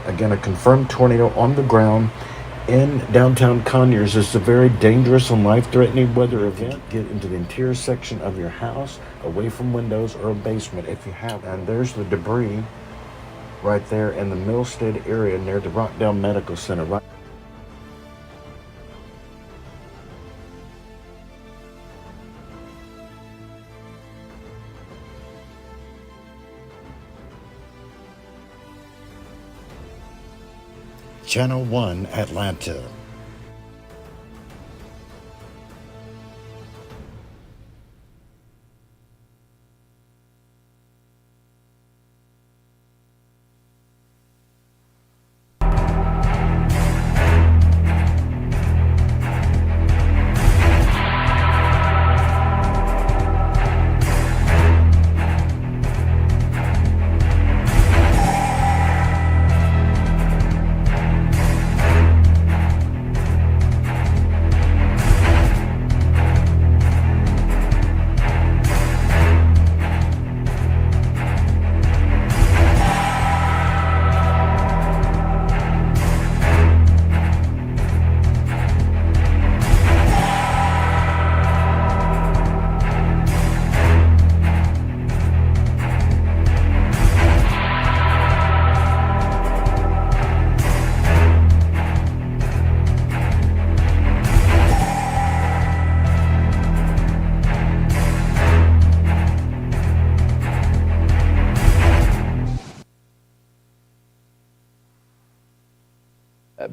Again, a confirmed tornado on the ground in downtown Conyers. This is a very dangerous and life-threatening weather event. Get into the interior section of your house, away from windows or a basement if you have. And there's the debris right there in the Millstead area near the Rockdale Medical Center. Right. Channel 1 Atlanta.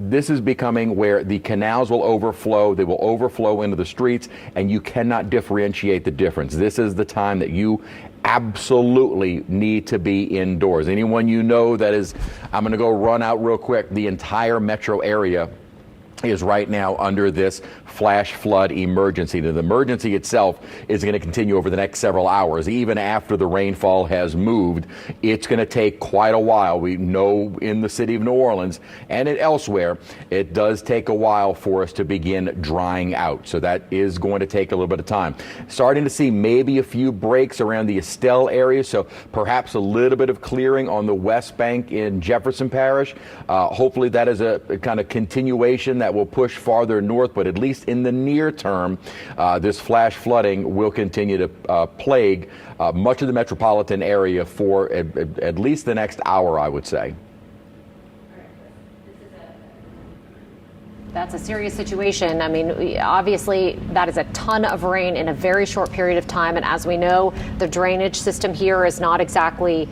This is becoming where the canals will overflow, they will overflow into the streets, and you cannot differentiate the difference. This is the time that you absolutely need to be indoors. Anyone you know that is, I'm going to go run out real quick, the entire metro area is right now under this flash flood emergency. The emergency itself is going to continue over the next several hours. Even after the rainfall has moved, it's going to take quite a while. We know in the city of New Orleans and elsewhere, it does take a while for us to begin drying out. So that is going to take a little bit of time. Starting to see maybe a few breaks around the Estelle area, so perhaps a little bit of clearing on the West Bank in Jefferson Parish. Hopefully that is a kind of continuation that will push farther north, but at least in the near term, this flash flooding will continue to plague much of the metropolitan area for at least the next hour, I would say. That's a serious situation. I mean, obviously, that is a ton of rain in a very short period of time. And as we know, the drainage system here is not exactly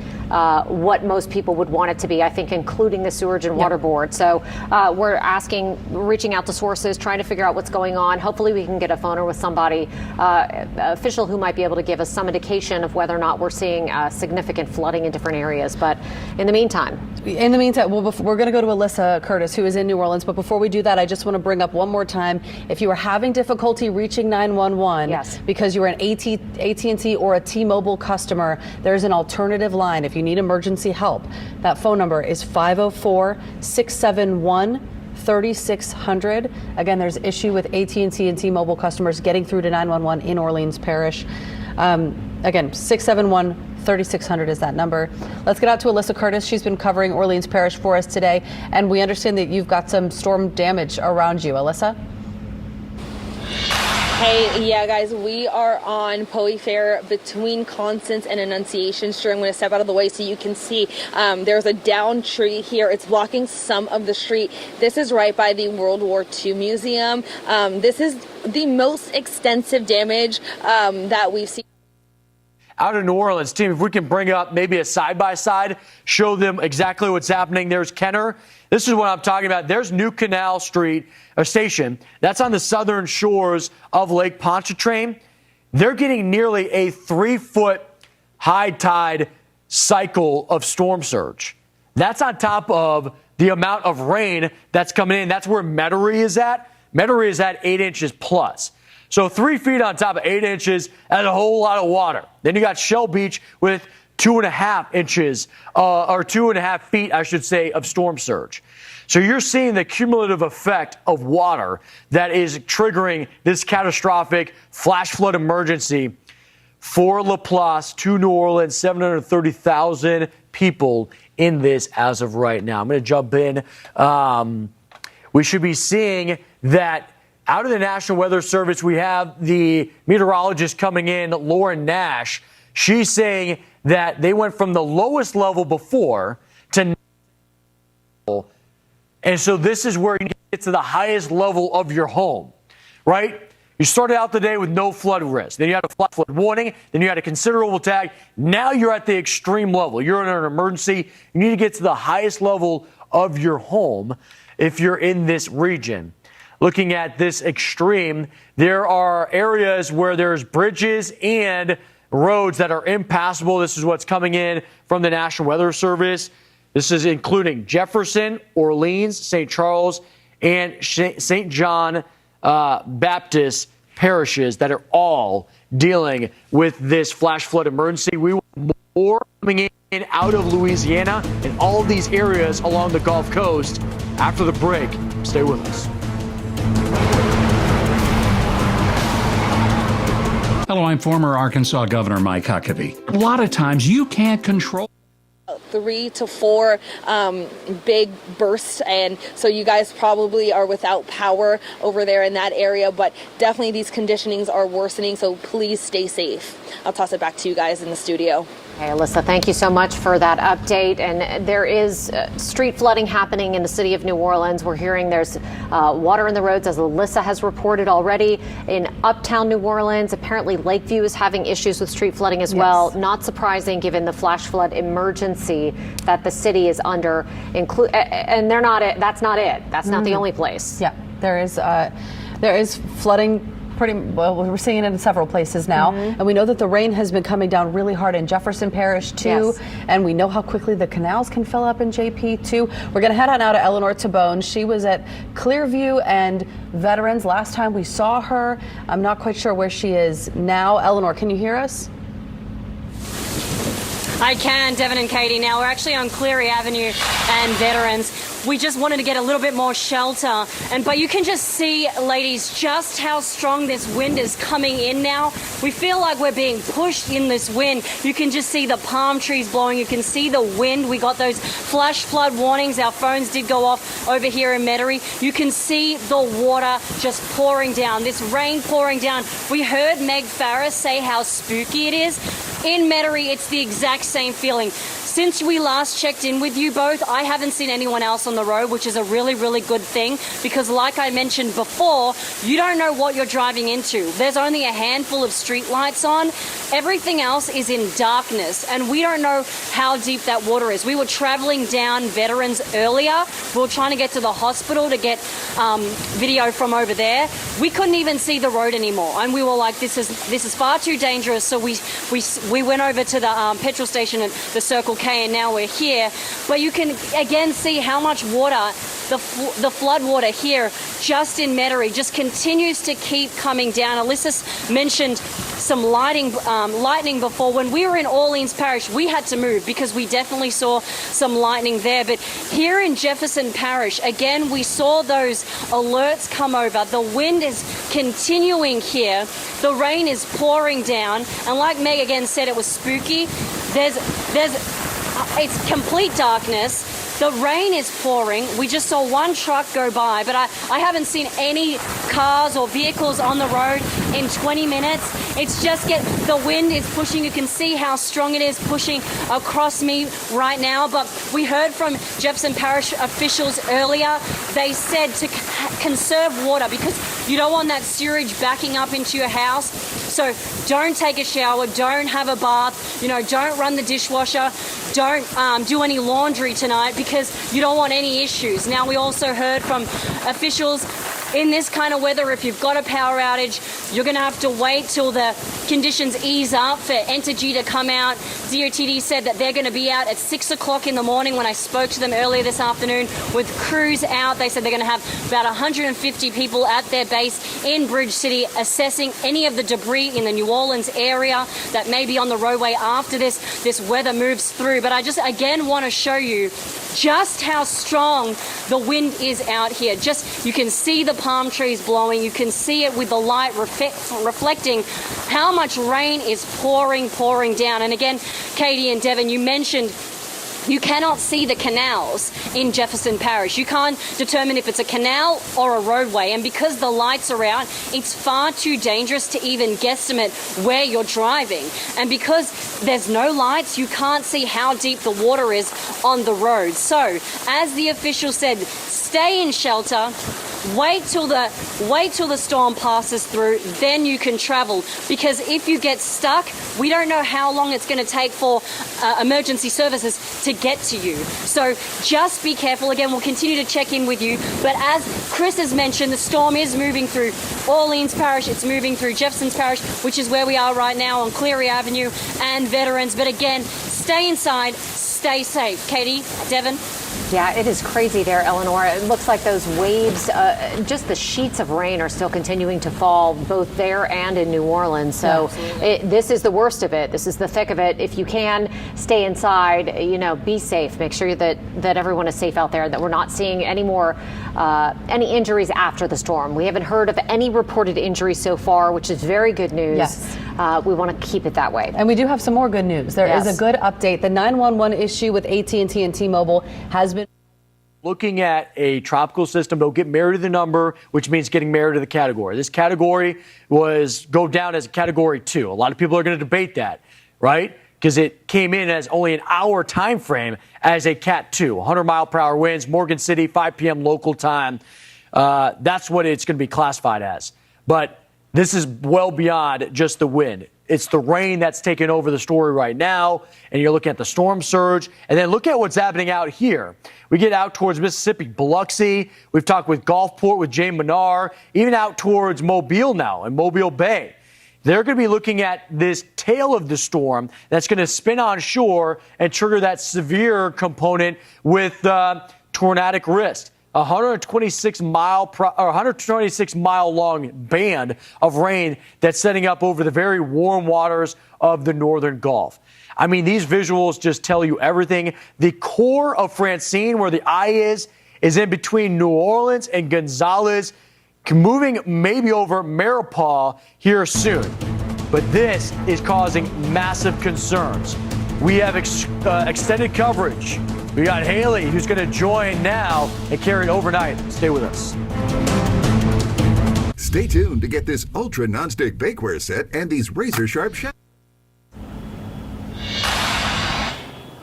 what most people would want it to be, I think, including the Sewerage and Water Board. So we're reaching out to sources, trying to figure out what's going on. Hopefully we can get a phone with somebody, official who might be able to give us some indication of whether or not we're seeing significant flooding in different areas. But in the meantime, well, we're going to go to Alyssa Curtis, who is in New Orleans. But before we do that, I just want to bring up one more time, if you are having difficulty reaching 911 yes, because you're an AT&T or a T-Mobile customer, there's an alternative line. If you need emergency help, that phone number is 504-671-3600. Again, there's issue with AT&T and T-Mobile customers getting through to 911 in Orleans Parish. Again, 671-3600 is that number. Let's get out to Alyssa Curtis. She's been covering Orleans Parish for us today, and we understand that you've got some storm damage around you. Alyssa? Hey, yeah, guys, we are on Poe Fair between Constance and Annunciation Street. I'm going to step out of the way so you can see there's a downed tree here. It's blocking some of the street. This is right by the World War II Museum. This is the most extensive damage that we've seen. Out in New Orleans, team, if we can bring up maybe a side-by-side, show them exactly what's happening. There's Kenner. This is what I'm talking about. There's New Canal Street, a station. That's on the southern shores of Lake Pontchartrain. They're getting nearly a 3-foot high tide cycle of storm surge. That's on top of the amount of rain that's coming in. That's where Metairie is at. Metairie is at 8 inches plus. So 3 feet on top of 8 inches, that's a whole lot of water. Then you got Shell Beach with 2.5 inches, or 2.5 feet, I should say, of storm surge. So you're seeing the cumulative effect of water that is triggering this catastrophic flash flood emergency for LaPlace to New Orleans. 730,000 people in this as of right now. I'm going to jump in. We should be seeing that out of the National Weather Service, we have the meteorologist coming in, Lauren Nash. She's saying that they went from the lowest level before to now. And so this is where you get to the highest level of your home, right? You started out the day with no flood risk. Then you had a flood warning. Then you had a considerable tag. Now you're at the extreme level. You're in an emergency. You need to get to the highest level of your home if you're in this region. Looking at this extreme, there are areas where there's bridges and roads that are impassable. This is what's coming in from the National Weather Service. This is including Jefferson, Orleans, St. Charles, and St. John Baptist parishes that are all dealing with this flash flood emergency. We will have more coming in out of Louisiana and all of these areas along the Gulf Coast after the break. Stay with us. Hello, I'm former Arkansas Governor Mike Huckabee. A lot of times you can't control 3 to 4 big bursts, and so you guys probably are without power over there in that area, but definitely these conditionings are worsening, so please stay safe. I'll toss it back to you guys in the studio. Hey, Alyssa, thank you so much for that update. And there is street flooding happening in the city of New Orleans. We're hearing there's water in the roads, as Alyssa has reported already. In uptown New Orleans, apparently Lakeview is having issues with street flooding as well. Not surprising given the flash flood emergency that the city is under. And they're not it. That's not it. That's not the only place. Yeah, there is flooding. Pretty well, we're seeing it in several places now, and we know that the rain has been coming down really hard in Jefferson Parish too, and we know how quickly the canals can fill up in JP too. We're going to head on out to Eleanor Tabone. She was at Clearview and Veterans last time we saw her. I'm not quite sure where she is now. Eleanor, can you hear us? I can, Devin and Katie. Now we're actually on Cleary Avenue and Veterans. We just wanted to get a little bit more shelter, but you can just see, ladies, just how strong this wind is coming in now. We feel like we're being pushed in this wind. You can just see the palm trees blowing. You can see the wind. We got those flash flood warnings. Our phones did go off over here in Metairie. You can see the water just pouring down, this rain pouring down. We heard Meg Farris say how spooky it is. In Metairie, it's the exact same feeling. Since we last checked in with you both, I haven't seen anyone else on the road, which is a really, really good thing, because like I mentioned before, you don't know what you're driving into. There's only a handful of street lights on. Everything else is in darkness, and we don't know how deep that water is. We were traveling down Veterans earlier. We were trying to get to the hospital to get video from over there. We couldn't even see the road anymore, and we were like, this is far too dangerous. So we went over to the petrol station at the Circle K, and now we're here. But you can again see how much water, the flood water here just in Metairie, just continues to keep coming down. Alyssa mentioned some lightning before. When we were in Orleans Parish, we had to move because we definitely saw some lightning there. But here in Jefferson Parish, again, we saw those alerts come over. The wind is continuing here. The rain is pouring down. And like Meg again said, it was spooky. It's complete darkness. The rain is pouring. We just saw one truck go by, but I haven't seen any cars or vehicles on the road in 20 minutes. It's just the wind is pushing. You can see how strong it is pushing across me right now. But we heard from Jefferson Parish officials earlier. They said to conserve water because you don't want that sewage backing up into your house. So don't take a shower, don't have a bath, don't run the dishwasher, don't do any laundry tonight because you don't want any issues. Now, we also heard from officials in this kind of weather, if you've got a power outage, you're going to have to wait till the conditions ease up for Entergy to come out. DOTD said that they're going to be out at 6 o'clock in the morning. When I spoke to them earlier this afternoon with crews out, they said they're going to have about 150 people at their base in Bridge City assessing any of the debris in the New Orleans area that may be on the roadway after this weather moves through. But I just again want to show you just how strong the wind is out here. You can see the palm trees blowing. You can see it with the light reflecting how much rain is pouring down. And again, Katie and Devin, you mentioned You cannot see the canals in Jefferson Parish. You can't determine if it's a canal or a roadway. And because the lights are out, it's far too dangerous to even guesstimate where you're driving. And because there's no lights, you can't see how deep the water is on the road. So, as the official said, stay in shelter. Wait till the storm passes through, then you can travel. Because if you get stuck, we don't know how long it's going to take for emergency services to get to you. So just be careful. Again, we'll continue to check in with you. But as Chris has mentioned, the storm is moving through Orleans Parish. It's moving through Jefferson's Parish, which is where we are right now on Cleary Avenue and Veterans. But again, stay inside, stay safe. Katie, Devin. Yeah, it is crazy there, Eleanor. It looks like those waves, just the sheets of rain are still continuing to fall both there and in New Orleans. So this is the worst of it. This is the thick of it. If you can, stay inside, be safe. Make sure that everyone is safe out there, that we're not seeing any more, any injuries after the storm. We haven't heard of any reported injuries so far, which is very good news. Yes. We want to keep it that way. And we do have some more good news. There is a good update. The 911 issue with AT&T and T-Mobile has been looking at a tropical system. They'll get married to the number, which means getting married to the category. This category go down as a category 2. A lot of people are going to debate that, right? Because it came in as only an hour time frame as a Cat 2, 100-mile-per-hour winds, Morgan City, 5 p.m. local time. That's what it's going to be classified as. But this is well beyond just the wind. It's the rain that's taking over the story right now, and you're looking at the storm surge. And then look at what's happening out here. We get out towards Mississippi, Biloxi. We've talked with Gulfport, with Jay Menard, even out towards Mobile now and Mobile Bay. They're going to be looking at this tail of the storm that's going to spin on shore and trigger that severe component with tornadic risk. 126 mile long band of rain that's setting up over the very warm waters of the northern Gulf. I mean, these visuals just tell you everything. The core of Francine, where the eye is in between New Orleans and Gonzales, moving maybe over Maurepas here soon. But this is causing massive concerns. We have extended coverage. We got Haley, who's going to join now and carry it overnight. Stay with us. Stay tuned to get this ultra nonstick bakeware set and these razor sharp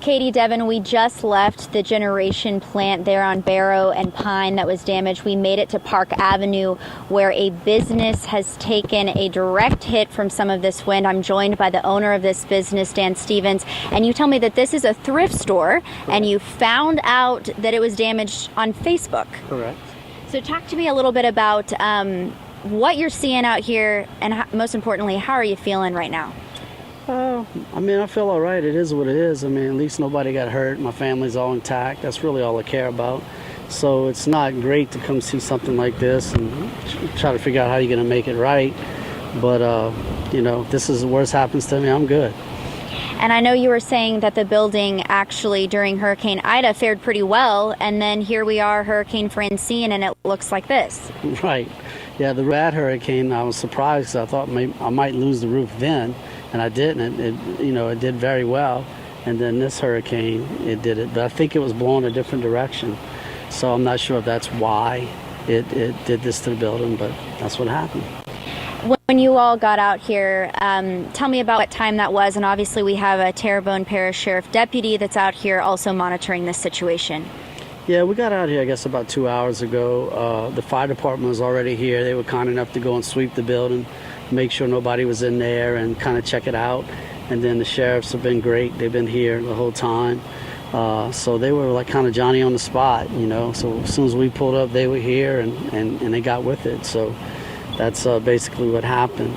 Katie, Devin, we just left the generation plant there on Barrow and Pine that was damaged. We made it to Park Avenue, where a business has taken a direct hit from some of this wind. I'm joined by the owner of this business, Dan Stevens, and you tell me that this is a thrift store. Correct. And you found out that it was damaged on Facebook. Correct. So talk to me a little bit about what you're seeing out here, and most importantly, how are you feeling right now? I mean, I feel all right. It is what it is. I mean, at least nobody got hurt. My family's all intact. That's really all I care about. So it's not great to come see something like this and try to figure out how you're going to make it right. But, if this is the worst happens to me, I'm good. And I know you were saying that the building actually during Hurricane Ida fared pretty well, and then here we are, Hurricane Francine, and it looks like this. Right. Yeah, the bad hurricane, I was surprised. I thought I might lose the roof then, and I didn't. It did very well. And then this hurricane, it did it. But I think it was blowing a different direction. So I'm not sure if that's why it did this to the building, but that's what happened. When you all got out here, tell me about what time that was. And obviously we have a Terrebonne Parish Sheriff Deputy that's out here also monitoring this situation. Yeah, we got out here, I guess, about 2 hours ago. The fire department was already here. They were kind enough to go and sweep the building, make sure nobody was in there and kind of check it out. And then the sheriffs have been great. They've been here the whole time. So they were like kind of Johnny on the spot, So as soon as we pulled up, they were here and they got with it. So that's basically what happened.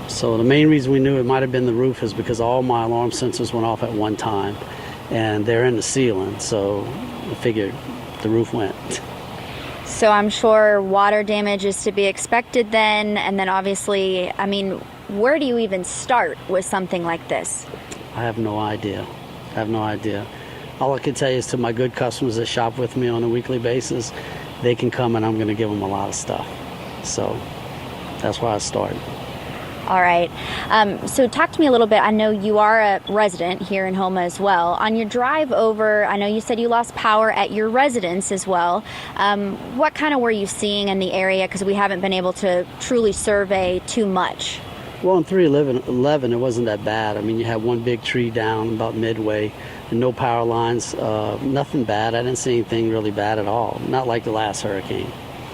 So the main reason we knew it might have been the roof is because all my alarm sensors went off at one time. And they're in the ceiling, so I figured the roof went. So I'm sure water damage is to be expected then, and then obviously, I mean, where do you even start with something like this? I have no idea. All I can tell you is to my good customers that shop with me on a weekly basis, they can come and I'm going to give them a lot of stuff. So that's where I started. All right. So talk to me a little bit. I know you are a resident here in Houma as well. On your drive over, I know you said you lost power at your residence as well. What kind of were you seeing in the area? Because we haven't been able to truly survey too much. Well, on 311, it wasn't that bad. I mean, you had one big tree down about midway and no power lines. Nothing bad. I didn't see anything really bad at all. Not like the last hurricane.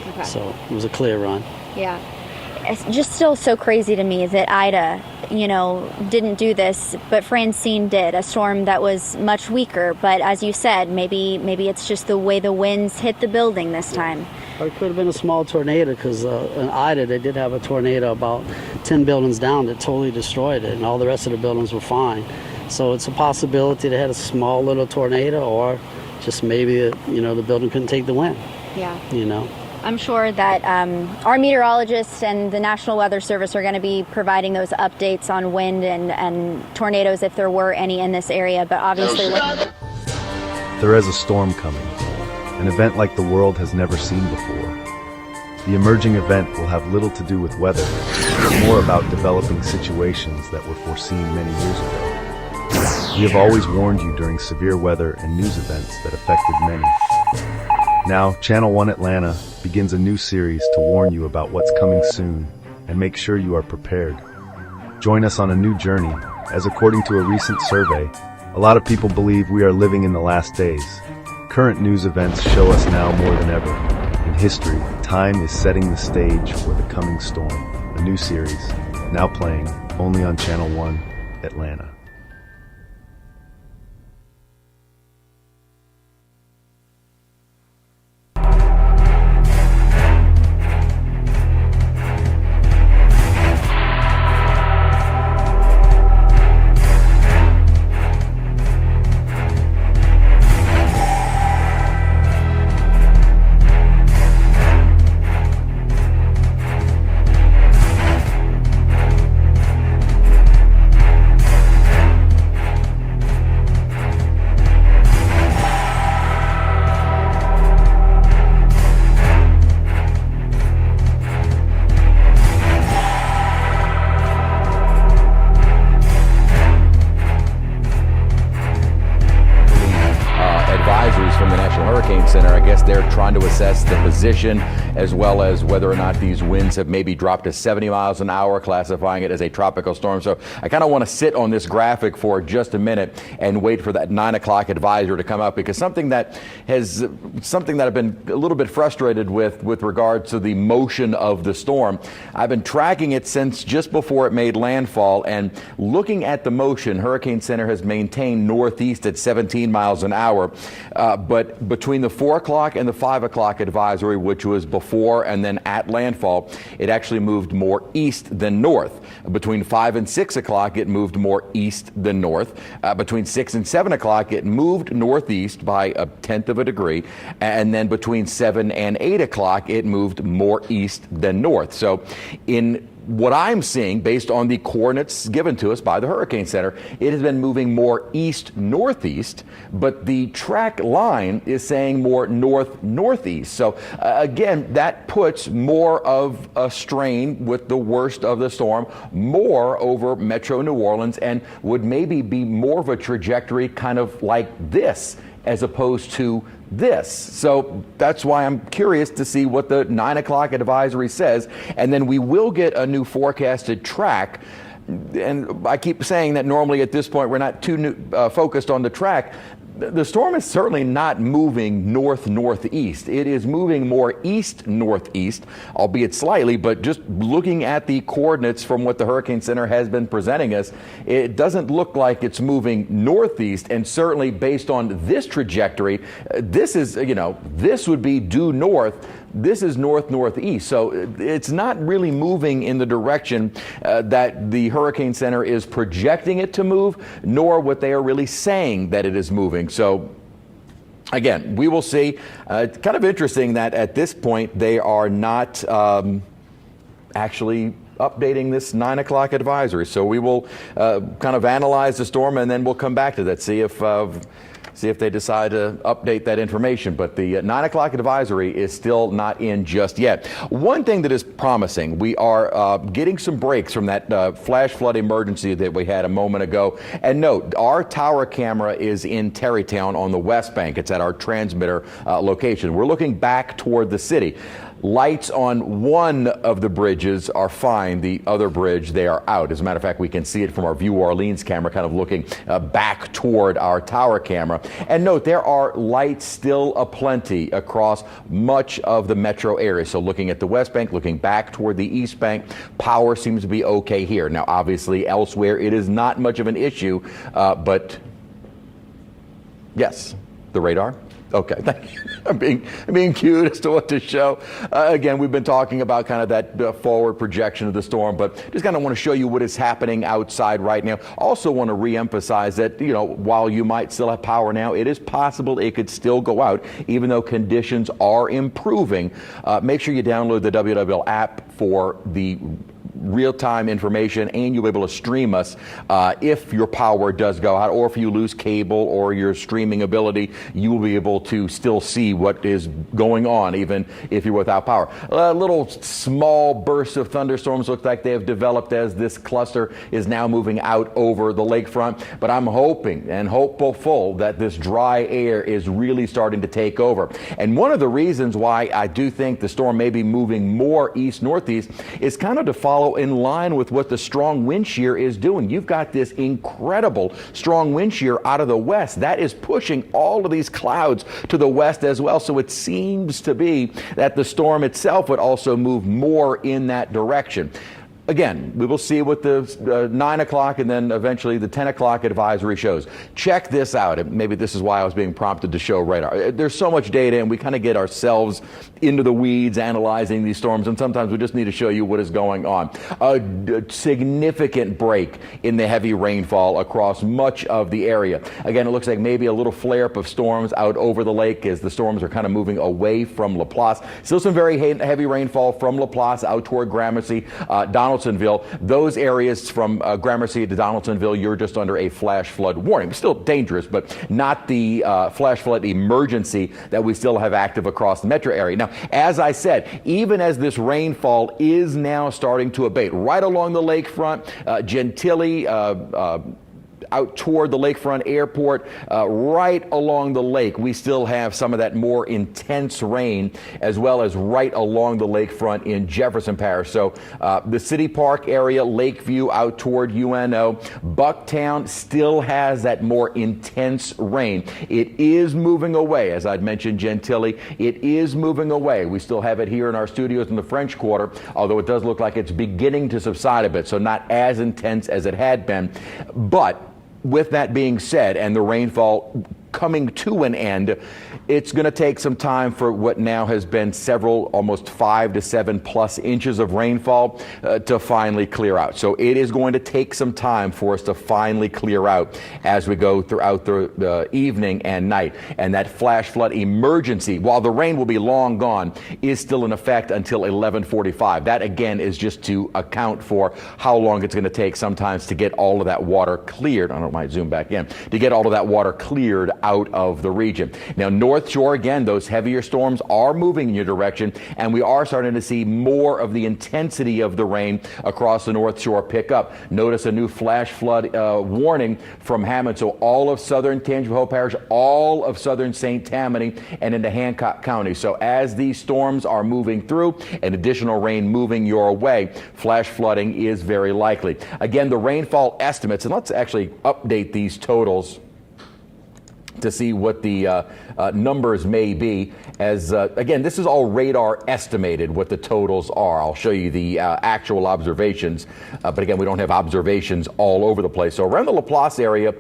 Okay. So it was a clear run. Yeah. It's just still so crazy to me that Ida, didn't do this, but Francine did, a storm that was much weaker. But as you said, maybe it's just the way the winds hit the building this time. Or it could have been a small tornado because in Ida, they did have a tornado about 10 buildings down that totally destroyed it, and all the rest of the buildings were fine. So it's a possibility they had a small little tornado, or just maybe, the building couldn't take the wind. Yeah. I'm sure that our meteorologists and the National Weather Service are going to be providing those updates on wind and tornadoes if there were any in this area. But obviously, there is a storm coming, an event like the world has never seen before. The emerging event will have little to do with weather, but more about developing situations that were foreseen many years ago. We have always warned you during severe weather and news events that affected many. Now, Channel 1 Atlanta begins a new series to warn you about what's coming soon and make sure you are prepared. Join us on a new journey, as according to a recent survey, a lot of people believe we are living in the last days. Current news events show us now more than ever. In history, time is setting the stage for the coming storm, a new series, now playing only on Channel 1 Atlanta. From the National Hurricane Center, I guess they're trying to assess the position as well as whether or not these winds have maybe dropped to 70 miles an hour, classifying it as a tropical storm. So I kind of want to sit on this graphic for just a minute and wait for that 9 o'clock advisory to come up, because something that I've been a little bit frustrated with regards to the motion of the storm. I've been tracking it since just before it made landfall, and looking at the motion, Hurricane Center has maintained northeast at 17 miles an hour. But between the 4 o'clock and the 5 o'clock advisory, which was before and then at landfall, it actually moved more east than north. Between 5 and 6 o'clock, it moved more east than north. Between 6 and 7 o'clock, it moved northeast by 1/10 of a degree. And then between 7 and 8 o'clock, it moved more east than north. So in what I'm seeing, based on the coordinates given to us by the Hurricane Center, it has been moving more east-northeast, but the track line is saying more north-northeast. So again, that puts more of a strain with the worst of the storm, more over Metro New Orleans, and would maybe be more of a trajectory kind of like this, as opposed to this. So that's why I'm curious to see what the 9 o'clock advisory says. And then we will get a new forecasted track. And I keep saying that normally at this point we're not too focused on the track. The storm is certainly not moving north-northeast. It is moving more east-northeast, albeit slightly, but just looking at the coordinates from what the Hurricane Center has been presenting us, it doesn't look like it's moving northeast, and certainly based on this trajectory, this is, this would be due north. This is north-northeast, so it's not really moving in the direction that the Hurricane Center is projecting it to move, nor what they are really saying that it is moving. So again, we will see. It's kind of interesting that at this point they are not actually updating this 9 o'clock advisory. So we will kind of analyze the storm, and then we'll come back to that, see see if they decide to update that information. But the 9 o'clock advisory is still not in just yet. One thing that is promising, we are getting some breaks from that flash flood emergency that we had a moment ago. And note, our tower camera is in Terrytown on the West Bank. It's at our transmitter location. We're looking back toward the city. Lights on one of the bridges are fine. The other bridge, they are out. As a matter of fact, we can see it from our View Orleans camera, kind of looking back toward our tower camera. And note, there are lights still aplenty across much of the metro area. So looking at the West Bank, looking back toward the East Bank, power seems to be okay here. Now, obviously, elsewhere, it is not much of an issue, but yes, the radar. Okay, thank you. I'm being cued as to what to show. Again, we've been talking about kind of that forward projection of the storm, but just kind of want to show you what is happening outside right now. Also want to reemphasize that, you know, while you might still have power now, it is possible it could still go out, even though conditions are improving. Make sure you download the WWL app for the real-time information, and you'll be able to stream us if your power does go out, or if you lose cable or your streaming ability, you will be able to still see what is going on even if you're without power. Little small bursts of thunderstorms look like they have developed as this cluster is now moving out over the lakefront, but I'm hoping and hopeful that this dry air is really starting to take over. And one of the reasons why I do think the storm may be moving more east-northeast is kind of to follow in line with what the strong wind shear is doing. You've got this incredible strong wind shear out of the west that is pushing all of these clouds to the west as well. So it seems to be that the storm itself would also move more in that direction. Again, we will see what the 9 o'clock and then eventually the 10 o'clock advisory shows. Check this out. And maybe this is why I was being prompted to show radar. There's so much data, and we kind of get ourselves into the weeds analyzing these storms, and sometimes we just need to show you what is going on. A significant break in the heavy rainfall across much of the area. Again, it looks like maybe a little flare-up of storms out over the lake as the storms are kind of moving away from Laplace. Still some very heavy rainfall from Laplace out toward Gramercy, Donaldsonville. Those areas from Gramercy to Donaldsonville, you're just under a flash flood warning. Still dangerous, but not the flash flood emergency that we still have active across the metro area. Now, as I said, even as this rainfall is now starting to abate, right along the lakefront, Gentilly, out toward the lakefront airport, right along the lake, we still have some of that more intense rain, as well as right along the lakefront in Jefferson Parish. So the City Park area, Lakeview out toward UNO, Bucktown still has that more intense rain. It is moving away, as I'd mentioned, Gentilly. It is moving away. We still have it here in our studios in the French Quarter, although it does look like it's beginning to subside a bit, so not as intense as it had been. But with that being said, and the rainfall coming to an end, it's going to take some time for what now has been several, almost 5 to 7 plus inches of rainfall to finally clear out. So it is going to take some time for us to finally clear out as we go throughout the evening and night. And that flash flood emergency, while the rain will be long gone, is still in effect until 11:45. That again is just to account for how long it's going to take sometimes to get all of that water cleared. I don't know, I might zoom back in, to get all of that water cleared out of the region. Now, North Shore, again, those heavier storms are moving in your direction, and we are starting to see more of the intensity of the rain across the North Shore pick up. Notice a new flash flood warning from Hammond. So all of southern Tangipahoa Parish, all of southern St. Tammany, and into Hancock County. So as these storms are moving through and additional rain moving your way, flash flooding is very likely. Again, the rainfall estimates, and let's actually update these totals to see what the numbers may be. As again, this is all radar estimated what the totals are. I'll show you the actual observations, but again, we don't have observations all over the place. So around the Laplace area,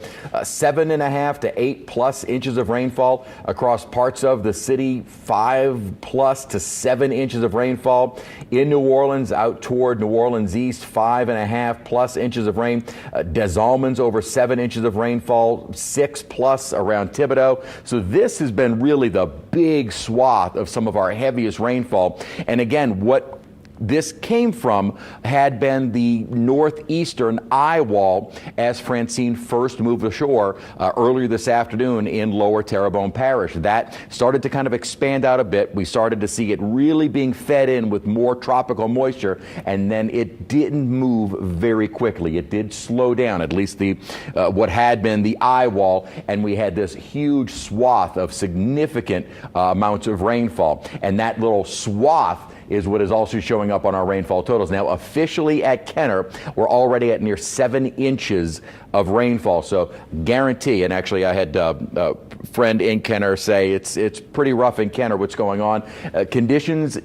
7.5 to 8 plus inches of rainfall across parts of the city, 5 plus to 7 inches of rainfall in New Orleans, out toward New Orleans East, 5.5 plus inches of rain. Des Allemands over 7 inches of rainfall, 6 plus around Thibodaux. So this has been really the big swath of some of our heaviest rainfall. And again, what this came from had been the northeastern eye wall as Francine first moved ashore earlier this afternoon in Lower Terrebonne Parish. That started to kind of expand out a bit. We started to see it really being fed in with more tropical moisture, and then it didn't move very quickly. It did slow down, at least the what had been the eye wall, and we had this huge swath of significant amounts of rainfall. And that little swath is what is also showing up on our rainfall totals. Now, officially at Kenner, we're already at near 7 inches of rainfall. So guarantee, and actually I had a friend in Kenner say it's pretty rough in Kenner what's going on. Conditions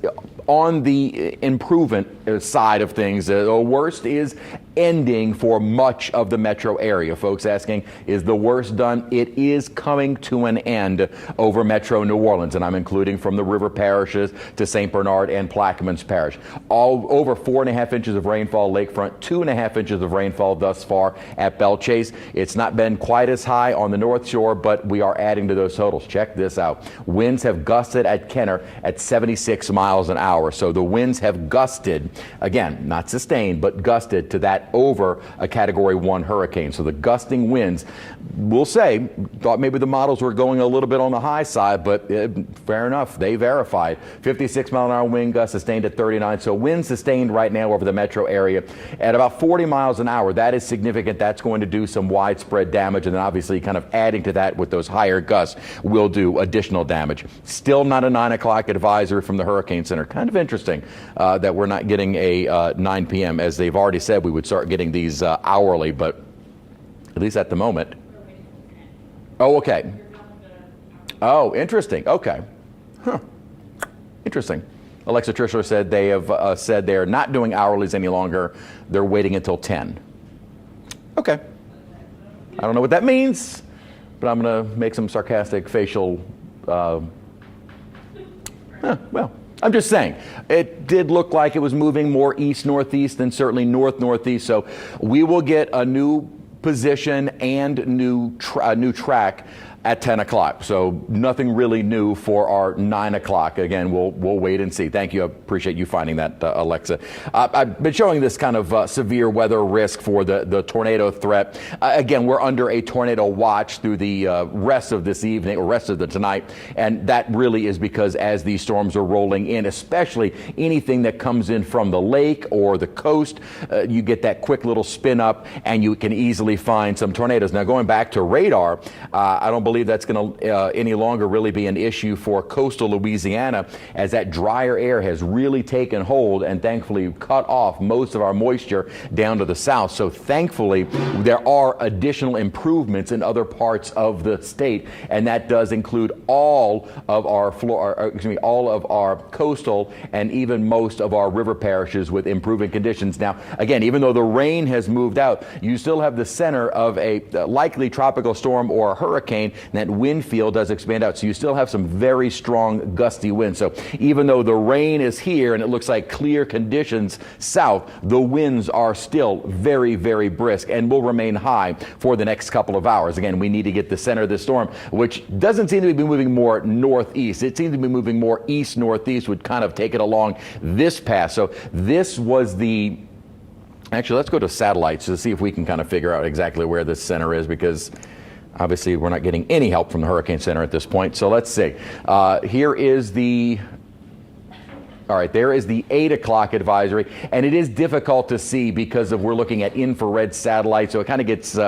on the improvement side of things, the worst is ending for much of the metro area. Folks asking, is the worst done? It is coming to an end over metro New Orleans, and I'm including from the river parishes to St. Bernard and Plaquemines Parish. All over 4.5 inches of rainfall lakefront, 2.5 inches of rainfall thus far at Belle Chase. It's not been quite as high on the North Shore, but we are adding to those totals. Check this out. Winds have gusted at Kenner at 76 miles an hour. So the winds have gusted, again, not sustained, but gusted to that over a Category 1 hurricane. So the gusting winds, we'll say, thought maybe the models were going a little bit on the high side, but fair enough, they verified. 56 mile an hour wind gust sustained at 39. So wind sustained right now over the metro area at about 40 miles an hour. That is significant. That's going to do some widespread damage. And then obviously kind of adding to that with those higher gusts will do additional damage. Still not a 9 o'clock advisory from the Hurricane Center. Kind of interesting that we're not getting a 9 p.m. as they've already said we would start getting these hourly, but at least at the moment. Oh, okay. Oh, interesting. Okay. Huh. Interesting. Alexa Trishler said they have said they're not doing hourlies any longer. They're waiting until 10. Okay. I don't know what that means, but I'm going to make some sarcastic facial. Well, I'm just saying, it did look like it was moving more east-northeast than certainly north-northeast. So we will get a new position and new track at 10 o'clock. So nothing really new for our 9 o'clock. Again, we'll wait and see. Thank you. I appreciate you finding that, Alexa. I've been showing this kind of severe weather risk for the tornado threat. Again, we're under a tornado watch through the rest of this evening or rest of the tonight. And that really is because as these storms are rolling in, especially anything that comes in from the lake or the coast, you get that quick little spin up and you can easily find some tornadoes. Now, going back to radar, I don't believe that's going to any longer really be an issue for coastal Louisiana, as that drier air has really taken hold and thankfully cut off most of our moisture down to the south. So thankfully there are additional improvements in other parts of the state, and that does include all of our all of our coastal and even most of our river parishes with improving conditions. Now, again, even though the rain has moved out, you still have the center of a likely tropical storm or a hurricane. That wind field does expand out, so you still have some very strong gusty winds. So even though the rain is here and it looks like clear conditions south, the winds are still very, very brisk and will remain high for the next couple of hours. Again, we need to get the center of the storm, which doesn't seem to be moving more northeast. It seems to be moving more east-northeast, would kind of take it along this path. So this was the... Actually, let's go to satellites to see if we can kind of figure out exactly where this center is, because obviously we're not getting any help from the Hurricane Center at this point. So let's see. Here is the... All right, there is the 8 o'clock advisory, and it is difficult to see because we're looking at infrared satellites, so it kind of gets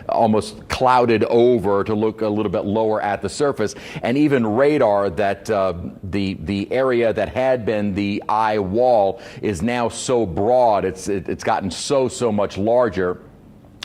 almost clouded over to look a little bit lower at the surface. And even radar, that the area that had been the eye wall is now so broad, it's gotten so much larger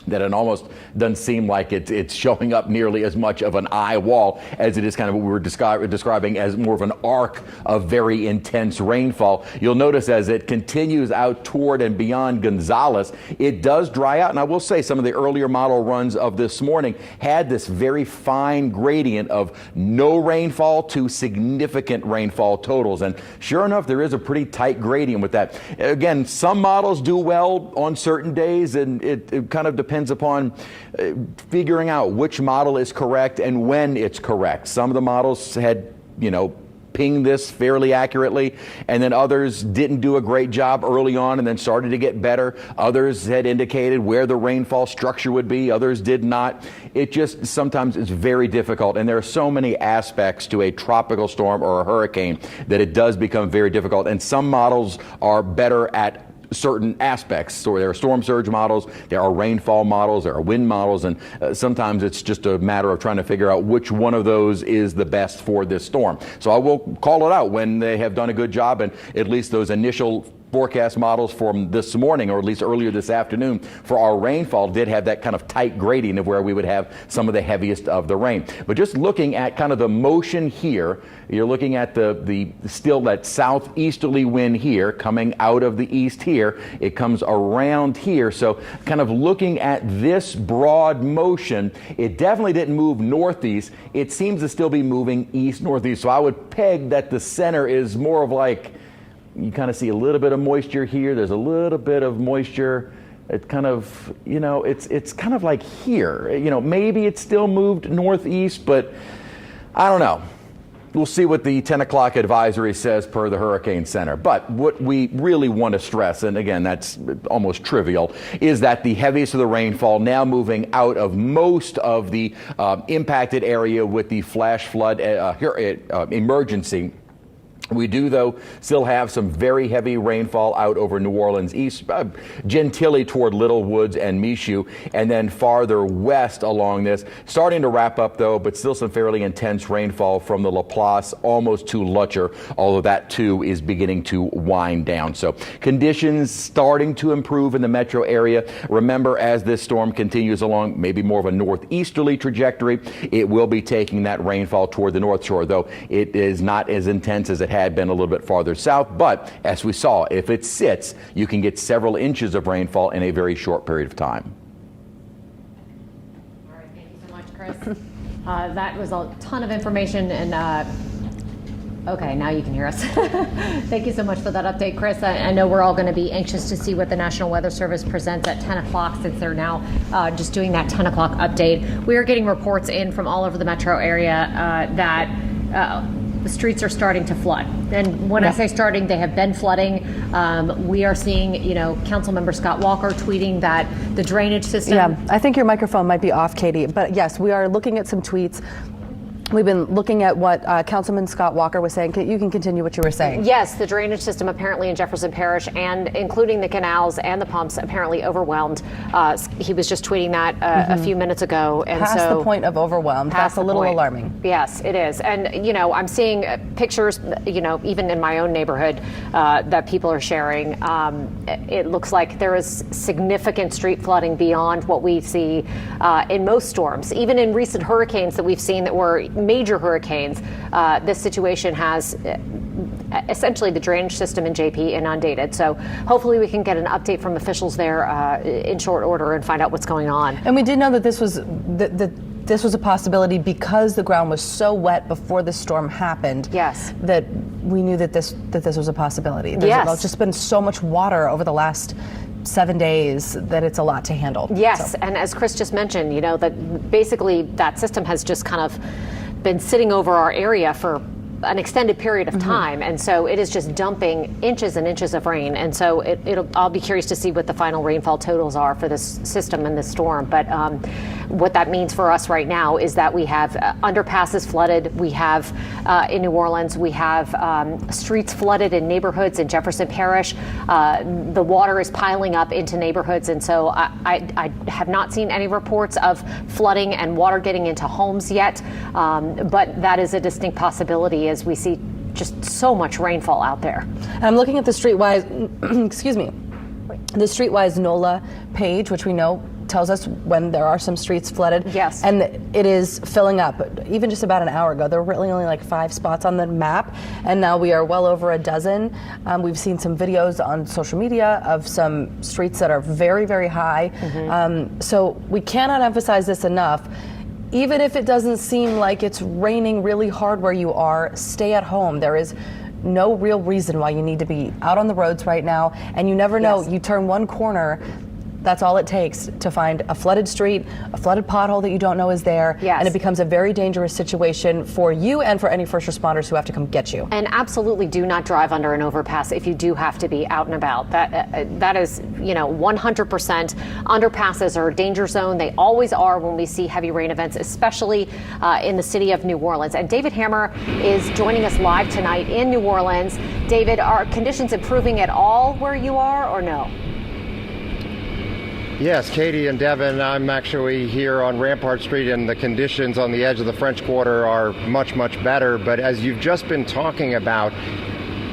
that it almost doesn't seem like it's showing up nearly as much of an eye wall as it is kind of what we were describing as more of an arc of very intense rainfall. You'll notice as it continues out toward and beyond Gonzales, it does dry out. And I will say some of the earlier model runs of this morning had this very fine gradient of no rainfall to significant rainfall totals. And sure enough, there is a pretty tight gradient with that. Again, some models do well on certain days, and it kind of depends upon figuring out which model is correct and when it's correct. Some of the models had, ping this fairly accurately, and then others didn't do a great job early on and then started to get better. Others had indicated where the rainfall structure would be, others did not. It just sometimes is very difficult, and there are so many aspects to a tropical storm or a hurricane that it does become very difficult, and some models are better at certain aspects. So there are storm surge models, there are rainfall models, there are wind models, and sometimes it's just a matter of trying to figure out which one of those is the best for this storm. So I will call it out when they have done a good job, and at least those initial forecast models from this morning, or at least earlier this afternoon, for our rainfall did have that kind of tight grading of where we would have some of the heaviest of the rain. But just looking at kind of the motion here, you're looking at the still that southeasterly wind here coming out of the east here. It comes around here. So kind of looking at this broad motion, it definitely didn't move northeast. It seems to still be moving east-northeast. So I would peg that the center is more of like, you kind of see a little bit of moisture here. There's a little bit of moisture. It kind of, it's kind of like here. Maybe it's still moved northeast, but I don't know. We'll see what the 10 o'clock advisory says per the Hurricane Center. But what we really want to stress, and again, that's almost trivial, is that the heaviest of the rainfall now moving out of most of the impacted area with the flash flood emergency. We do, though, still have some very heavy rainfall out over New Orleans east, Gentilly toward Little Woods and Michoud, and then farther west along this. Starting to wrap up, though, but still some fairly intense rainfall from the Laplace almost to Lutcher, although that, too, is beginning to wind down. So conditions starting to improve in the metro area. Remember, as this storm continues along maybe more of a northeasterly trajectory, it will be taking that rainfall toward the North Shore, though it is not as intense as it had been a little bit farther south. But as we saw, if it sits, you can get several inches of rainfall in a very short period of time. All right, thank you so much, Chris. That was a ton of information, and okay, now you can hear us. Thank you so much for that update, Chris. I know we're all going to be anxious to see what the National Weather Service presents at 10 o'clock, since they're now just doing that 10 o'clock update. We are getting reports in from all over the metro area that the streets are starting to flood. And when I say starting, they have been flooding. We are seeing, Councilmember Scott Walker tweeting that the drainage system. Yeah, I think your microphone might be off, Katie. But yes, we are looking at some tweets. We've been looking at what Councilman Scott Walker was saying. You can continue what you were saying. Yes, the drainage system apparently in Jefferson Parish, and including the canals and the pumps, apparently overwhelmed. He was just tweeting that a few minutes ago. And past the point of overwhelmed. That's a little alarming. Yes, it is. And, I'm seeing pictures, even in my own neighborhood that people are sharing. It looks like there is significant street flooding beyond what we see in most storms. Even in recent hurricanes that we've seen that were major hurricanes, this situation has essentially the drainage system in JP inundated. So hopefully we can get an update from officials there in short order and find out what's going on. And we did know that this was this was a possibility because the ground was so wet before the storm happened. Yes, that we knew that this was a possibility. There's just been so much water over the last 7 days that it's a lot to handle. Yes, and as Chris just mentioned, that basically that system has just kind of been sitting over our area for an extended period of time, and so it is just dumping inches and inches of rain. And so I'll be curious to see what the final rainfall totals are for this system and this storm. But what that means for us right now is that we have underpasses flooded. We have in New Orleans, we have streets flooded in neighborhoods in Jefferson Parish. The water is piling up into neighborhoods, and so I have not seen any reports of flooding and water getting into homes yet. But that is a distinct possibility as we see just so much rainfall out there. And I'm looking at the Streetwise, excuse me, the Streetwise NOLA page, which we know tells us when there are some streets flooded. Yes. And it is filling up. Even just about an hour ago, there were really only like 5 spots on the map, and now we are well over a dozen. We've seen some videos on social media of some streets that are very, very high. So we cannot emphasize this enough. Even if it doesn't seem like it's raining really hard where you are, stay at home. There is no real reason why you need to be out on the roads right now. And you never know, you turn one corner That's all it takes to find a flooded street, a flooded pothole that you don't know is there. Yes. And it becomes a very dangerous situation for you and for any first responders who have to come get you. And absolutely do not drive under an overpass if you do have to be out and about. That is, 100%. Underpasses are a danger zone. They always are when we see heavy rain events, especially in the city of New Orleans. And David Hammer is joining us live tonight in New Orleans. David, are conditions improving at all where you are or no? Yes, Katie and Devin, I'm actually here on Rampart Street, and the conditions on the edge of the French Quarter are much, much better. But as you've just been talking about,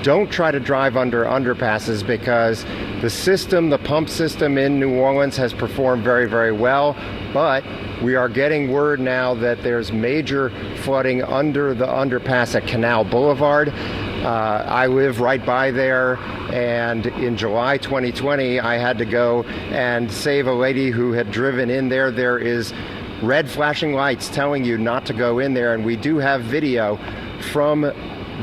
don't try to drive under underpasses, because the pump system in New Orleans has performed very, very well. But we are getting word now that there's major flooding under the underpass at Canal Boulevard. I live right by there, and in July 2020, I had to go and save a lady who had driven in there. There is red flashing lights telling you not to go in there, and we do have video from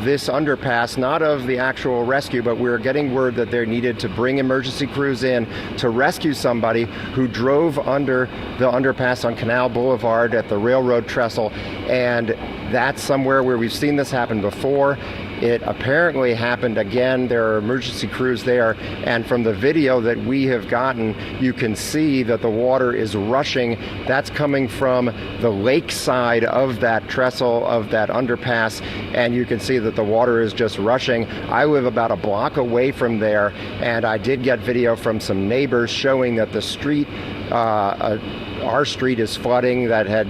this underpass, not of the actual rescue, but we're getting word that they needed to bring emergency crews in to rescue somebody who drove under the underpass on Canal Boulevard at the railroad trestle, and that's somewhere where we've seen this happen before. It apparently happened again. There are emergency crews there, and from the video that we have gotten, you can see that the water is rushing. That's coming from the lake side of that trestle, of that underpass, and you can see that the water is just rushing. I live about a block away from there, and I did get video from some neighbors showing that the street, our street is flooding, that had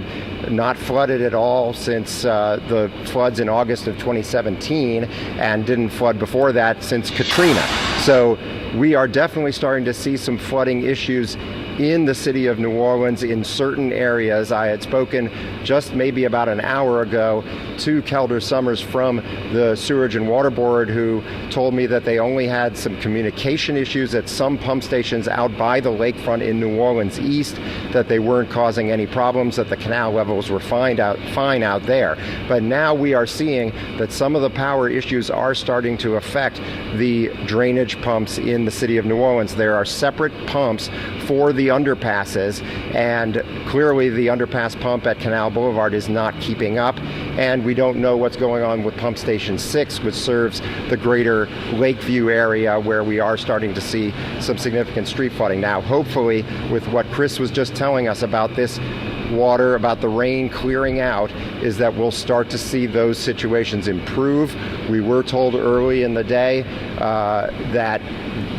not flooded at all since the floods in August of 2017, and didn't flood before that since Katrina. So we are definitely starting to see some flooding issues in the city of New Orleans in certain areas. I had spoken just maybe about an hour ago to Kelder Summers from the Sewerage and Water Board, who told me that they only had some communication issues at some pump stations out by the lakefront in New Orleans East, that they weren't causing any problems, that the canal levels were fine out there. But now we are seeing that some of the power issues are starting to affect the drainage pumps in the city of New Orleans. There are separate pumps for the underpasses, and clearly the underpass pump at Canal Boulevard is not keeping up, and we don't know what's going on with Pump Station 6, which serves the greater Lakeview area, where we are starting to see some significant street flooding. Now, hopefully, with what Chris was just telling us about this water, about the rain clearing out, is that we'll start to see those situations improve. We were told early in the day that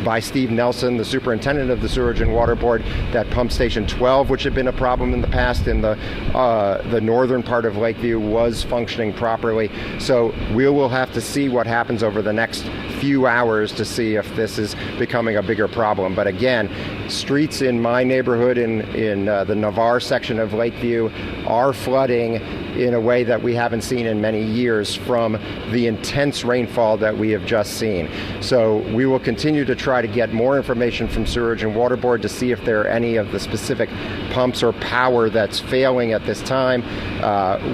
by Steve Nelson, the superintendent of the Sewerage and Water Board, that Pump Station 12, which had been a problem in the past in the northern part of Lakeview, was functioning properly. So we will have to see what happens over the next few hours to see if this is becoming a bigger problem. But again, streets in my neighborhood in the Navarre section of Lakeview are flooding in a way that we haven't seen in many years from the intense rainfall that we have just seen. So we will continue to try to get more information from Sewerage and Water Board to see if there are any of the specific pumps or power that's failing at this time.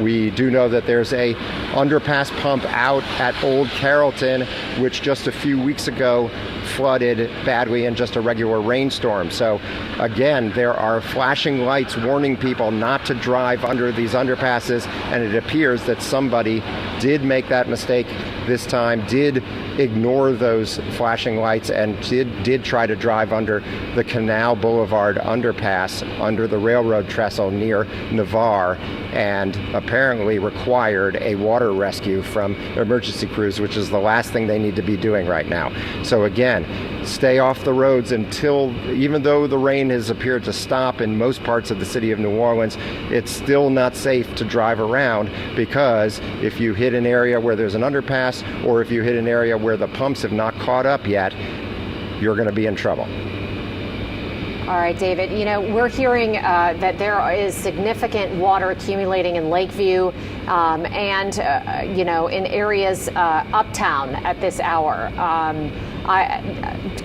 We do know that there's a underpass pump out at Old Carrollton, which just a few weeks ago flooded badly in just a regular rainstorm. So again, there are flashing lights warning people not to drive under these underpasses, and it appears that somebody did make that mistake this time, did ignore those flashing lights, and did try to drive under the Canal Boulevard underpass under the railroad trestle near Navarre, and apparently required a water rescue from emergency crews, which is the last thing they need to be doing right now. So again, stay off the roads until, even though the rain has appeared to stop in most parts of the city of New Orleans, it's still not safe to drive around, because if you hit an area where there's an underpass, or if you hit an area where the pumps have not caught up yet, you're going to be in trouble. All right, David, we're hearing that there is significant water accumulating in Lakeview and in areas uptown at this hour.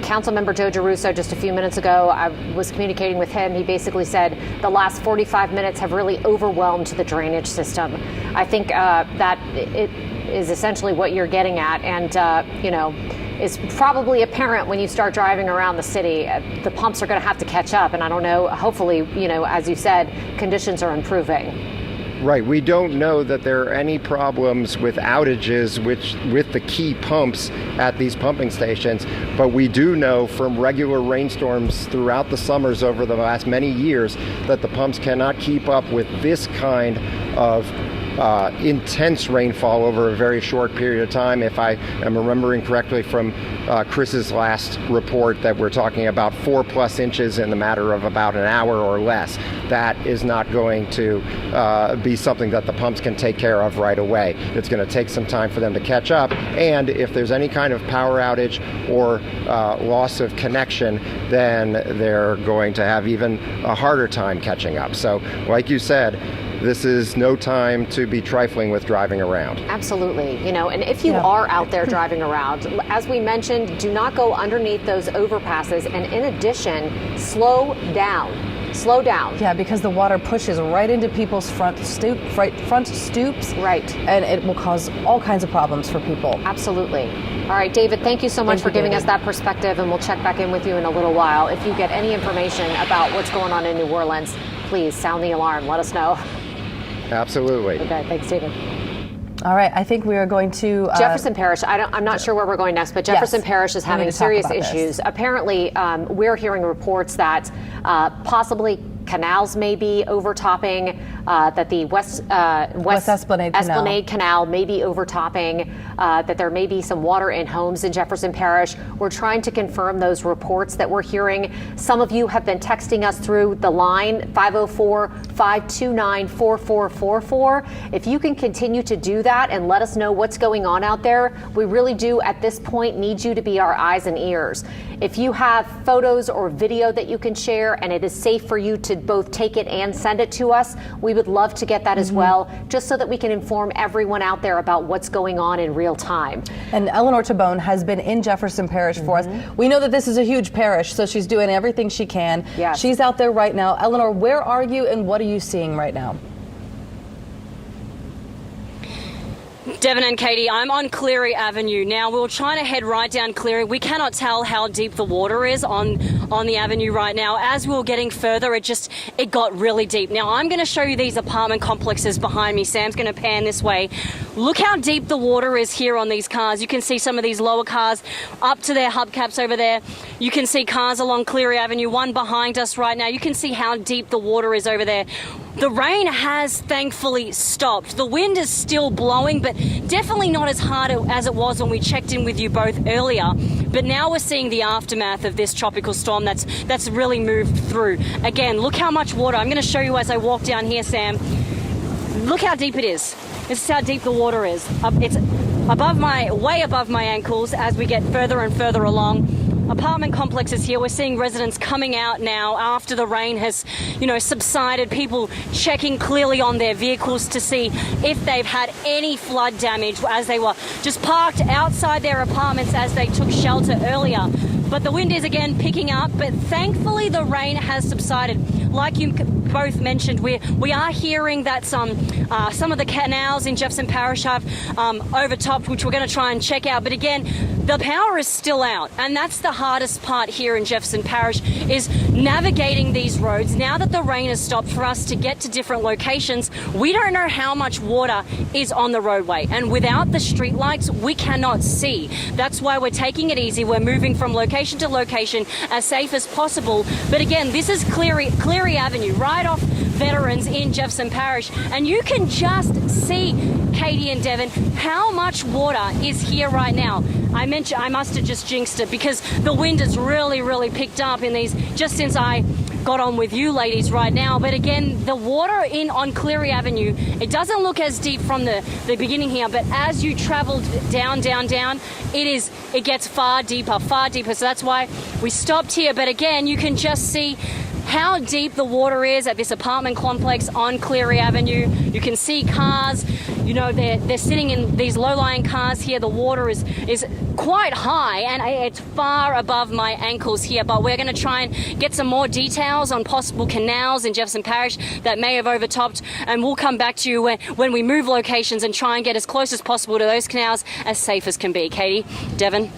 Councilmember Joe Giarrusso, just a few minutes ago, I was communicating with him. He basically said the last 45 minutes have really overwhelmed the drainage system. I think that it is essentially what you're getting at. And, is probably apparent when you start driving around the city. The pumps are going to have to catch up, and I don't know, hopefully, as you said, conditions are improving. Right. We don't know that there are any problems with outages with the key pumps at these pumping stations, but we do know from regular rainstorms throughout the summers over the last many years that the pumps cannot keep up with this kind of intense rainfall over a very short period of time. If I am remembering correctly from Chris's last report, that we're talking about 4+ inches in the matter of about an hour or less. That is not going to be something that the pumps can take care of right away. It's going to take some time for them to catch up, and if there's any kind of power outage or loss of connection, then they're going to have even a harder time catching up. So, like you said, this is no time to be trifling with driving around. Absolutely. And if you are out there driving around, as we mentioned, do not go underneath those overpasses. And in addition, slow down. Slow down. Yeah, because the water pushes right into people's front stoops. Right. And it will cause all kinds of problems for people. Absolutely. All right, David, thank you so much for giving us that perspective, and we'll check back in with you in a little while. If you get any information about what's going on in New Orleans, please sound the alarm. Let us know. Absolutely. Okay, thanks, David. All right, I think we are going to Jefferson Parish. I'm not sure where we're going next, but Jefferson Parish is having serious issues. Apparently, we're hearing reports that possibly canals may be overtopping, that the West Esplanade Canal may be overtopping, that there may be some water in homes in Jefferson Parish. We're trying to confirm those reports that we're hearing. Some of you have been texting us through the line, 504-529-4444. If you can continue to do that and let us know what's going on out there, we really do at this point need you to be our eyes and ears. If you have photos or video that you can share and it is safe for you to both take it and send it to us, we would love to get that as well, just so that we can inform everyone out there about what's going on in real time. And Eleanor Tabone has been in Jefferson Parish for us. We know that this is a huge parish, so she's doing everything she can. Yes. She's out there right now. Eleanor, where are you and what are you seeing right now? Devin and Katie, I'm on Cleary Avenue. Now, we were trying to head right down Cleary. We cannot tell how deep the water is on the avenue right now. As we were getting further, it got really deep. Now, I'm going to show you these apartment complexes behind me. Sam's going to pan this way. Look how deep the water is here on these cars. You can see some of these lower cars up to their hubcaps over there. You can see cars along Cleary Avenue, one behind us right now. You can see how deep the water is over there. The rain has thankfully stopped. The wind is still blowing, but definitely not as hard as it was when we checked in with you both earlier. But now we're seeing the aftermath of this tropical storm that's really moved through. Again, look how much water. I'm going to show you as I walk down here, Sam. Look how deep it is. This is how deep the water is. It's way above my ankles as we get further and further along. Apartment complexes here. We're seeing residents coming out now after the rain has, subsided. People checking clearly on their vehicles to see if they've had any flood damage as they were just parked outside their apartments as they took shelter earlier. But the wind is again picking up, but thankfully the rain has subsided. Like you both mentioned, we are hearing that some of the canals in Jefferson Parish have overtopped, which we're going to try and check out. But again, the power is still out, and that's the hardest part here in Jefferson Parish, is navigating these roads. Now that the rain has stopped, for us to get to different locations, we don't know how much water is on the roadway, and without the street lights, we cannot see. That's why we're taking it easy. We're moving from location to location as safe as possible. But again, this is Cleary Avenue, right off Veterans in Jefferson Parish, and you can just see, Katie and Devin, how much water is here right now. I must have just jinxed it because the wind has really, really picked up in these just since I got on with you ladies right now. But again, the water on Cleary Avenue, it doesn't look as deep from the beginning here, but as you travel down, it gets far deeper. So that's why we stopped here. But again, you can just see how deep the water is at this apartment complex on Cleary Avenue. You can see cars, they're sitting in these low-lying cars here. The water is quite high, and it's far above my ankles here. But we're going to try and get some more details on possible canals in Jefferson Parish that may have overtopped, and we'll come back to you when we move locations and try and get as close as possible to those canals, as safe as can be. Katie, Devin.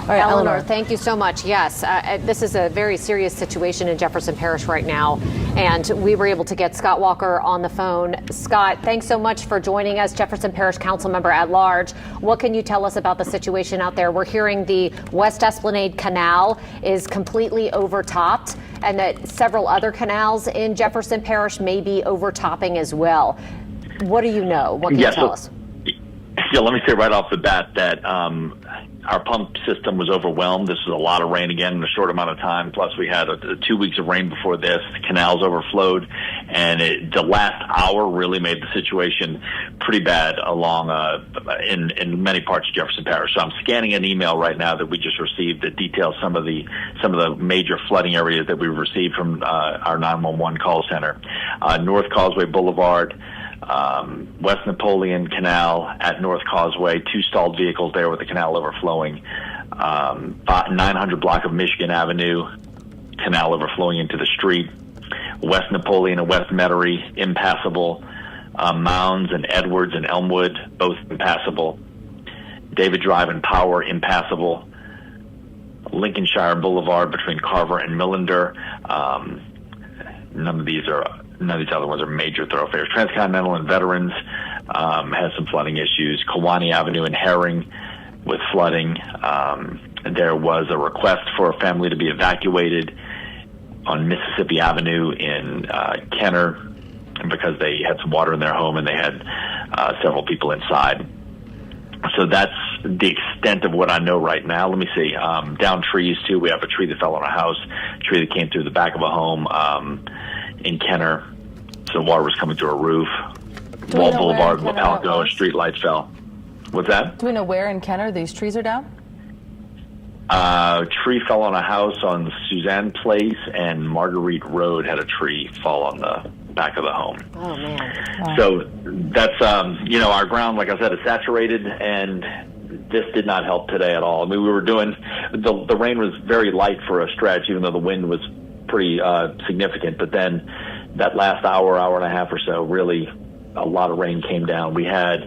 All right, Eleanor, thank you so much. Yes, this is a very serious situation in Jefferson Parish right now, and we were able to get Scott Walker on the phone. Scott, thanks so much for joining us, Jefferson Parish Council Member at Large. What can you tell us about the situation out there? We're hearing the West Esplanade Canal is completely overtopped, and that several other canals in Jefferson Parish may be overtopping as well. What do you know? What can you tell us? Yeah, let me say right off the bat that our pump system was overwhelmed. This was a lot of rain again in a short amount of time. Plus, we had 2 weeks of rain before this. The canals overflowed, and the last hour really made the situation pretty bad along in many parts of Jefferson Parish. So I'm scanning an email right now that we just received that details some of the major flooding areas that we've received from our 911 call center. North Causeway Boulevard, West Napoleon Canal at North Causeway, 2 stalled vehicles there with the canal overflowing. 900 block of Michigan Avenue, canal overflowing into the street. West Napoleon and West Metairie, impassable. Mounds and Edwards and Elmwood, both impassable. David Drive and Power, impassable. Lincolnshire Boulevard between Carver and Millender. None of these other ones are major thoroughfares. Transcontinental and Veterans has some flooding issues. Kewanee Avenue and Herring with flooding. There was a request for a family to be evacuated on Mississippi Avenue in Kenner because they had some water in their home and they had several people inside. So that's the extent of what I know right now. Let me see. Down trees, too. We have a tree that fell on a house, a tree that came through the back of a home in Kenner. So water was coming through a roof. Wall Boulevard, Lapalco, street lights fell. What's that? Do we know where in Kenner these trees are down? Tree fell on a house on Suzanne Place, and Marguerite Road had a tree fall on the back of the home. Oh, man. Wow. So that's, our ground, like I said, is saturated, and this did not help today at all. I mean, we were doing, the rain was very light for a stretch, even though the wind was pretty significant. But then that last hour and a half or so, really a lot of rain came down. We had,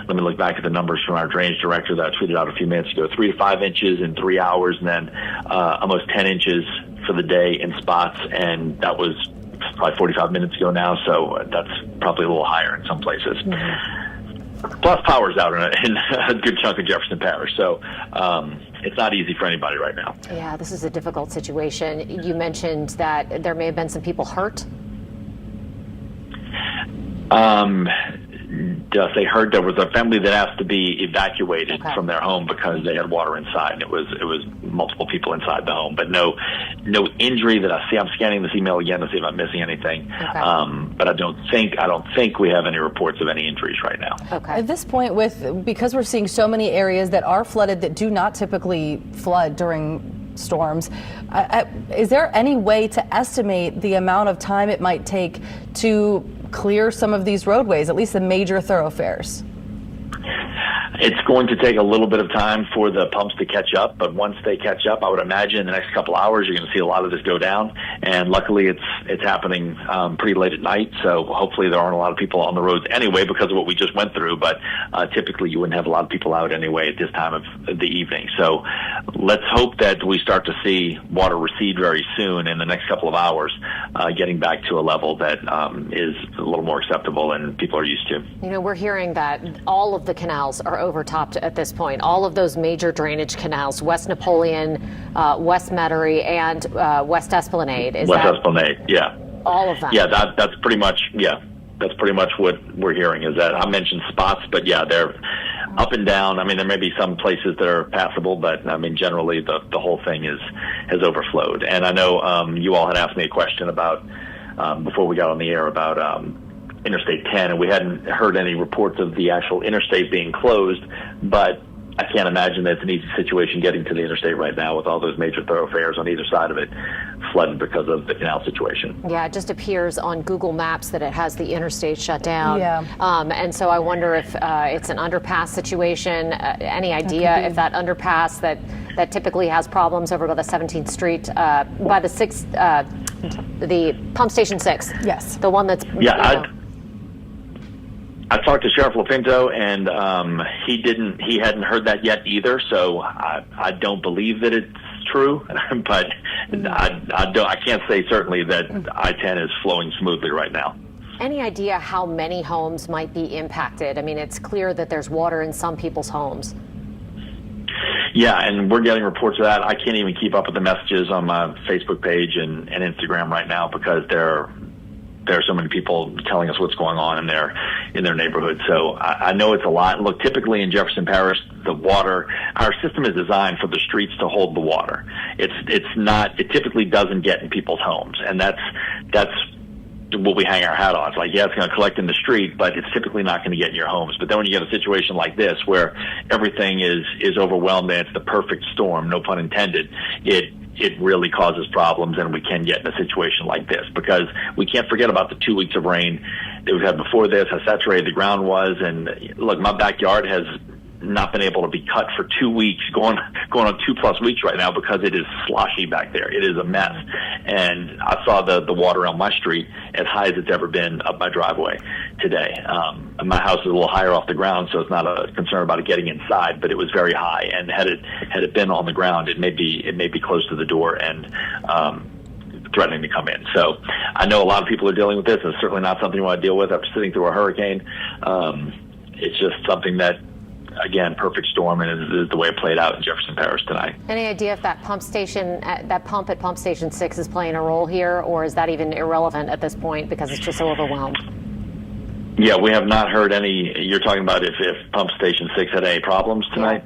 let me look back at the numbers from our drainage director that I tweeted out a few minutes ago, 3 to 5 inches in 3 hours, and then almost 10 inches for the day in spots, and that was probably 45 minutes ago now, so that's probably a little higher in some places. Mm-hmm. Plus, power's out in a good chunk of Jefferson Parish, so it's not easy for anybody right now. Yeah, this is a difficult situation. You mentioned that there may have been some people hurt. Just they heard there was a family that asked to be evacuated from their home because they had water inside, and it was multiple people inside the home, but no injury that I see. I'm scanning this email again to see if I'm missing anything. But I don't think we have any reports of any injuries right now. At this point, because we're seeing so many areas that are flooded that do not typically flood during storms, is there any way to estimate the amount of time it might take to clear some of these roadways, at least the major thoroughfares? It's going to take a little bit of time for the pumps to catch up, but once they catch up, I would imagine in the next couple hours you're going to see a lot of this go down. And luckily, it's happening pretty late at night, so hopefully there aren't a lot of people on the roads anyway because of what we just went through. But typically, you wouldn't have a lot of people out anyway at this time of the evening. So let's hope that we start to see water recede very soon in the next couple of hours, getting back to a level that is a little more acceptable and people are used to. You know, we're hearing that all of the canals are overtopped at this point. All of those major drainage canals, West Napoleon, West Metairie, and West Esplanade. Esplanade, yeah. All of them. Yeah, that's pretty much what we're hearing is that I mentioned spots, but yeah, they're up and down. I mean, there may be some places that are passable, but I mean, generally the whole thing has overflowed. And I know you all had asked me a question about, before we got on the air, about Interstate 10, and we hadn't heard any reports of the actual interstate being closed, but I can't imagine that it's an easy situation getting to the interstate right now with all those major thoroughfares on either side of it flooded because of the canal situation. Yeah, it just appears on Google Maps that it has the interstate shut down. Yeah. And so I wonder if it's an underpass situation. Any idea if that underpass that typically has problems over by the 17th Street, by the 6th, the Pump Station 6? Yes. The one that's... Yeah, I talked to Sheriff LaPinto, and he hadn't heard that yet either. So I don't believe that it's true, but I can't say certainly that I-10 is flowing smoothly right now. Any idea how many homes might be impacted? I mean, it's clear that there's water in some people's homes. Yeah, and we're getting reports of that. I can't even keep up with the messages on my Facebook page and Instagram right now because there are so many people telling us what's going on in their neighborhood. So I know it's a lot. Look, typically in Jefferson Parish, the water, our system is designed for the streets to hold the water. It typically doesn't get in people's homes, and that's what we hang our hat on. It's like, yeah, it's going to collect in the street, but it's typically not going to get in your homes. But then when you get a situation like this where everything is overwhelmed and it's the perfect storm, no pun intended, it really causes problems, and we can get in a situation like this because we can't forget about the 2 weeks of rain that we've had before this, how saturated the ground was. And look, my backyard has not been able to be cut for 2 weeks, going on 2+ weeks right now because it is sloshy back there. It is a mess. And I saw the water on my street as high as it's ever been up my driveway today. My house is a little higher off the ground, so it's not a concern about it getting inside, but it was very high. And had it been on the ground, it may be close to the door and threatening to come in. So I know a lot of people are dealing with this. It's certainly not something you want to deal with after sitting through a hurricane. It's just something that, again, perfect storm, and it is the way it played out in Jefferson Parish tonight. Any idea if that pump at Pump Station 6 is playing a role here, or is that even irrelevant at this point because it's just so overwhelmed? Yeah, we have not heard any. You're talking about if Pump Station 6 had any problems tonight?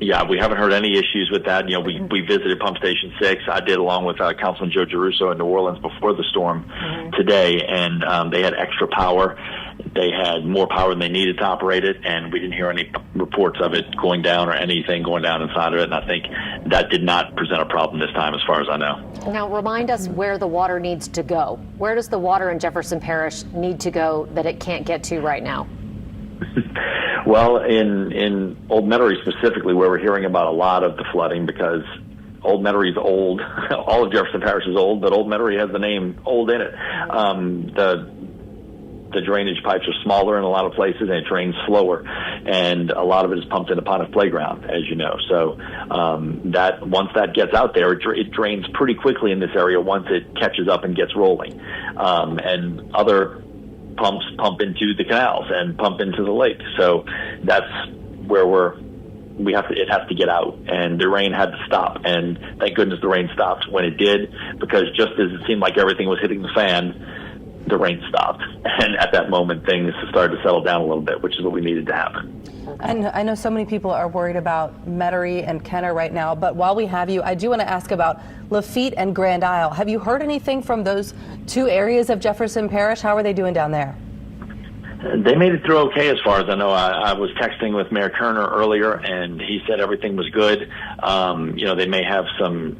Yeah, we haven't heard any issues with that. You know, we visited Pump Station 6. I did, along with Councilman Joe Giarrusso in New Orleans before the storm today, and they had extra power. They had more power than they needed to operate it, and we didn't hear any reports of it going down or anything going down inside of it, and I think that did not present a problem this time as far as I know. Now, remind us where the water needs to go. Where does the water in Jefferson Parish need to go that it can't get to right now? Well, in Old Metairie specifically, where we're hearing about a lot of the flooding, because Old Metairie is old. All of Jefferson Parish is old, but Old Metairie has the name old in it. The drainage pipes are smaller in a lot of places, and it drains slower, and a lot of it is pumped into Pontiff Playground, as you know. So that once that gets out there, it drains pretty quickly in this area once it catches up and gets rolling, and other pumps pump into the canals and pump into the lake. So that's where it has to get out, and the rain had to stop, and thank goodness the rain stopped when it did, because just as it seemed like everything was hitting the fan, the rain stopped, and at that moment things started to settle down a little bit, which is what we needed to happen. And I know so many people are worried about Metairie and Kenner right now, but while we have you, I do want to ask about Lafitte and Grand Isle. Have you heard anything from those two areas of Jefferson Parish? How are they doing down there? They made it through okay as far as I know. I was texting with Mayor Kerner earlier, and he said everything was good. They may have some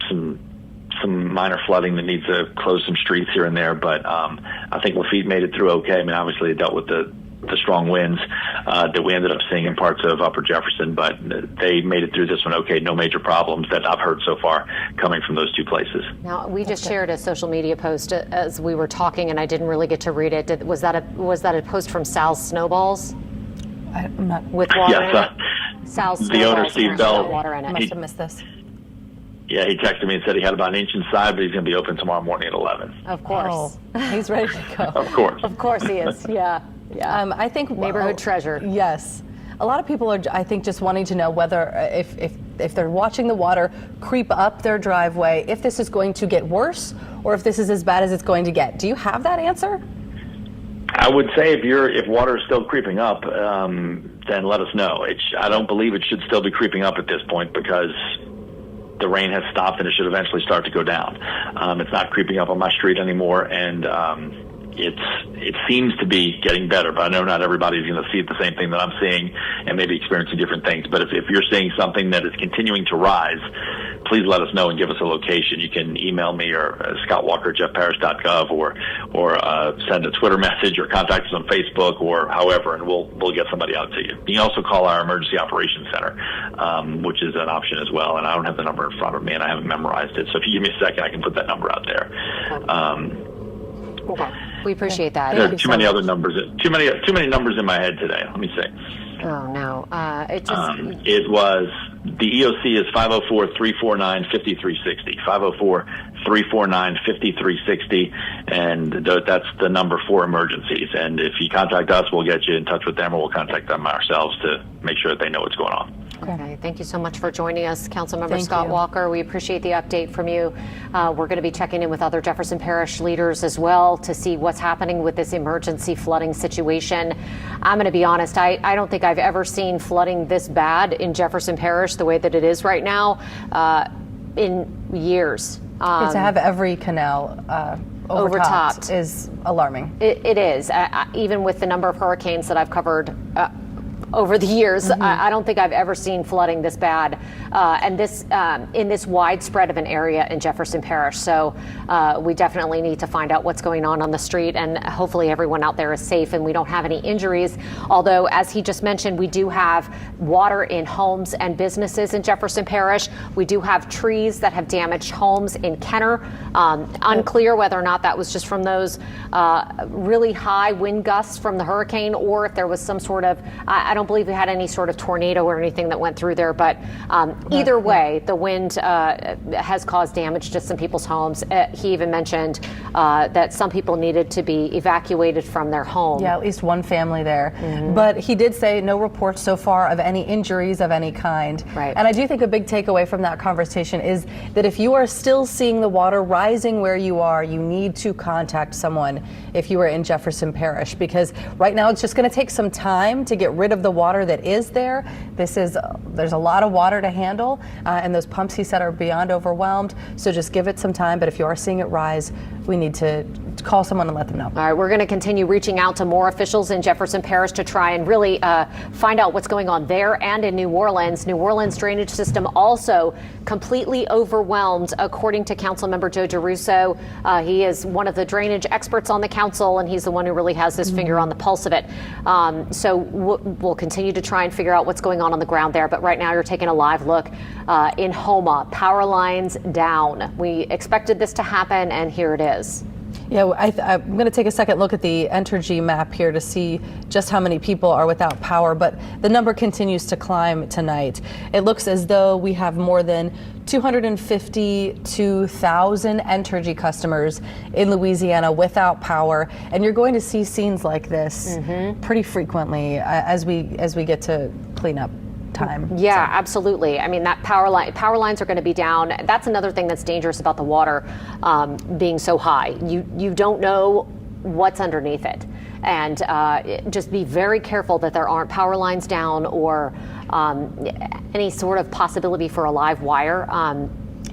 minor flooding that needs to close some streets here and there, but I think Lafitte made it through okay. I mean, obviously it dealt with the strong winds that we ended up seeing in parts of Upper Jefferson, but they made it through this one okay. No major problems that I've heard so far coming from those two places. Now, we just shared a social media post as we were talking, and I didn't really get to read it. Was that a post from Sal's Snowballs? I'm not with water yes, in it? Sal's Snowballs. The owner, Steve Bell, water in it. I must have missed this. Yeah, he texted me and said he had about an inch inside, but he's going to be open tomorrow morning at 11. Of course. Oh, he's ready to go. Of course. Of course he is. Yeah. I think neighborhood treasure. Yes. A lot of people are, I think, just wanting to know whether if they're watching the water creep up their driveway, if this is going to get worse or if this is as bad as it's going to get. Do you have that answer? I would say if water is still creeping up, then let us know. I don't believe it should still be creeping up at this point because the rain has stopped and it should eventually start to go down. It's not creeping up on my street anymore, and it seems to be getting better, but I know not everybody's going to see the same thing that I'm seeing and maybe experiencing different things. But if you're seeing something that is continuing to rise, please let us know and give us a location. You can email me or scottwalker@jeffparish.gov or send a Twitter message or contact us on Facebook or however, and we'll get somebody out to you. You can also call our Emergency Operations Center, which is an option as well. And I don't have the number in front of me and I haven't memorized it. So if you give me a second, I can put that number out there. Okay. We appreciate that. There are too many other numbers. Too many numbers in my head today. Let me see. Oh no! It was the EOC is 504-349-5360. 504-349-5360, and that's the number for emergencies. And if you contact us, we'll get you in touch with them, or we'll contact them ourselves to make sure that they know what's going on. Okay, thank you so much for joining us, Councilmember Scott Walker. We appreciate the update from you. We're going to be checking in with other Jefferson Parish leaders as well to see what's happening with this emergency flooding situation. I'm going to be honest, I don't think I've ever seen flooding this bad in Jefferson Parish the way that it is right now in years. To have every canal overtopped is alarming. It is, even with the number of hurricanes that I've covered over the years. I don't think I've ever seen flooding this bad, and this in this widespread of an area in Jefferson Parish. So we definitely need to find out what's going on the street, and hopefully everyone out there is safe and we don't have any injuries. Although, as he just mentioned, we do have water in homes and businesses in Jefferson Parish. We do have trees that have damaged homes in Kenner. Unclear whether or not that was just from those really high wind gusts from the hurricane, or if there was some sort of, I don't believe we had any sort of tornado or anything that went through there, but either way, the wind has caused damage to some people's homes. He even mentioned that some people needed to be evacuated from their home. Yeah, at least one family there. But he did say no reports so far of any injuries of any kind. Right. And I do think a big takeaway from that conversation is that if you are still seeing the water rising where you are, you need to contact someone if you are in Jefferson Parish, because right now it's just going to take some time to get rid of the water that is there. There's a lot of water to handle, and those pumps, he said, are beyond overwhelmed. So just give it some time. But if you are seeing it rise, we need to call someone and let them know. All right, we're going to continue reaching out to more officials in Jefferson Parish to try and really find out what's going on there and in New Orleans. New Orleans drainage system also completely overwhelmed, according to Councilmember Joe DeRusso. He is one of the drainage experts on the council, and he's the one who really has his finger on the pulse of it. So we'll continue to try and figure out what's going on the ground there. But right now you're taking a live look in Houma. Power lines down. We expected this to happen, and here it is. Yeah, I'm going to take a second look at the Entergy map here to see just how many people are without power, but the number continues to climb tonight. It looks as though we have more than 252,000 Entergy customers in Louisiana without power, and you're going to see scenes like this pretty frequently as we get to clean up time. Yeah, absolutely. I mean, that power lines are going to be down. That's another thing that's dangerous about the water being so high. You don't know what's underneath it, and just be very careful that there aren't power lines down or any sort of possibility for a live wire.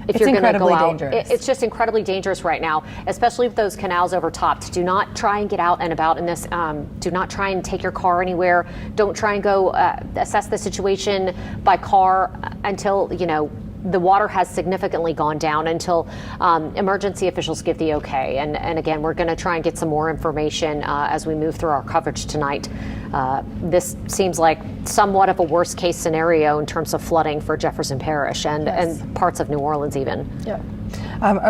If you're going to go out, it's just incredibly dangerous right now, especially with those canals overtopped. Do not try and get out and about in this. Do not try and take your car anywhere. Don't try and go assess the situation by car until, the water has significantly gone down, until emergency officials give the okay. And again, we're going to try and get some more information as we move through our coverage tonight. This seems like somewhat of a worst case scenario in terms of flooding for Jefferson Parish and parts of New Orleans even. Yeah.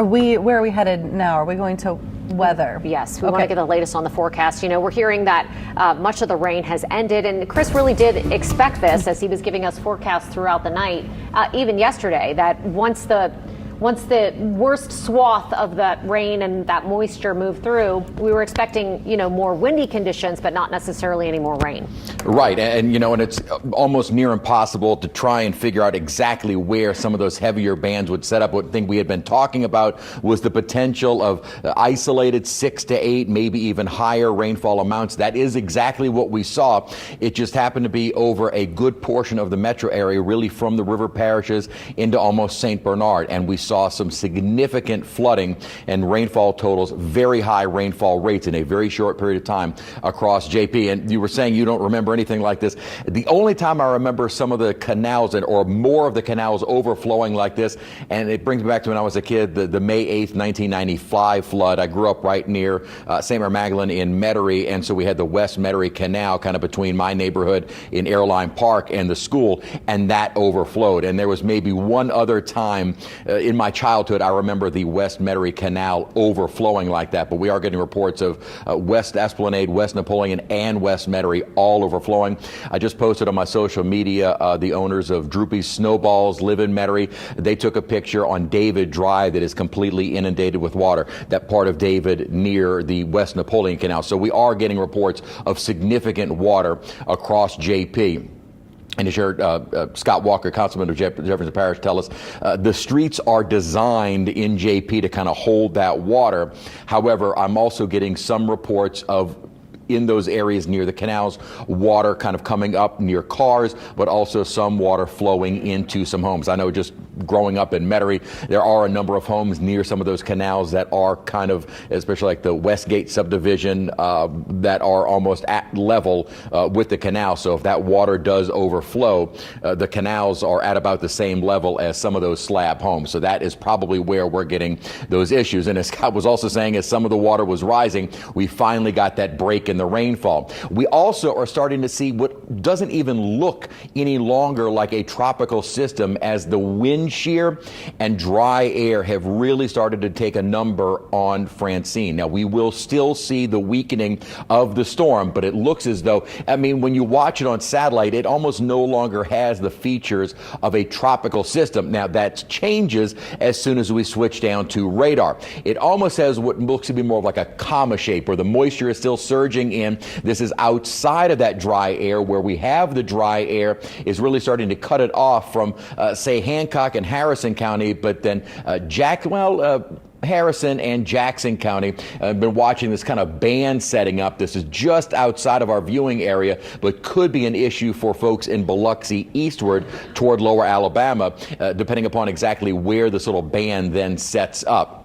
Where are we headed now? Are we going to weather? Yes, we want to get the latest on the forecast. We're hearing that much of the rain has ended, and Chris really did expect this as he was giving us forecasts throughout the night, even yesterday, that once the worst swath of that rain and that moisture moved through, we were expecting, more windy conditions, but not necessarily any more rain. Right. And it's almost near impossible to try and figure out exactly where some of those heavier bands would set up. One thing we had been talking about was the potential of isolated 6 to 8, maybe even higher rainfall amounts. That is exactly what we saw. It just happened to be over a good portion of the metro area, really from the river parishes into almost St. Bernard. And we saw some significant flooding and rainfall totals, very high rainfall rates in a very short period of time across JP. And you were saying you don't remember anything like this. The only time I remember some of the canals or more of the canals overflowing like this, and it brings me back to when I was a kid, the May 8th, 1995 flood. I grew up right near St. Mary Magdalene in Metairie, and so we had the West Metairie Canal kind of between my neighborhood in Airline Park and the school, and that overflowed. And there was maybe one other time in my childhood, I remember the West Metairie Canal overflowing like that, but we are getting reports of West Esplanade, West Napoleon, and West Metairie all overflowing. I just posted on my social media, the owners of Droopy Snowballs live in Metairie. They took a picture on David Drive that is completely inundated with water, that part of David near the West Napoleon Canal. So we are getting reports of significant water across JP. And as you heard Scott Walker, Councilman of Jefferson Parish, tell us, the streets are designed in JP to kind of hold that water. However, I'm also getting some reports of in those areas near the canals, water kind of coming up near cars, but also some water flowing into some homes. I know just growing up in Metairie, there are a number of homes near some of those canals that are kind of, especially like the Westgate subdivision, that are almost at level with the canal. So if that water does overflow, the canals are at about the same level as some of those slab homes. So that is probably where we're getting those issues. And as Scott was also saying, as some of the water was rising, we finally got that break in the rainfall. We also are starting to see what doesn't even look any longer like a tropical system, as the wind shear and dry air have really started to take a number on Francine. Now, we will still see the weakening of the storm, but it looks as though, I mean, when you watch it on satellite, it almost no longer has the features of a tropical system. Now, that changes as soon as we switch down to radar. It almost has what looks to be more of like a comma shape, where the moisture is still surging in. This is outside of that dry air, where we have the dry air is really starting to cut it off from, say, Hancock and Harrison County, but then Harrison and Jackson County. I've been watching this kind of band setting up. This is just outside of our viewing area, but could be an issue for folks in Biloxi eastward toward lower Alabama, depending upon exactly where this little band then sets up.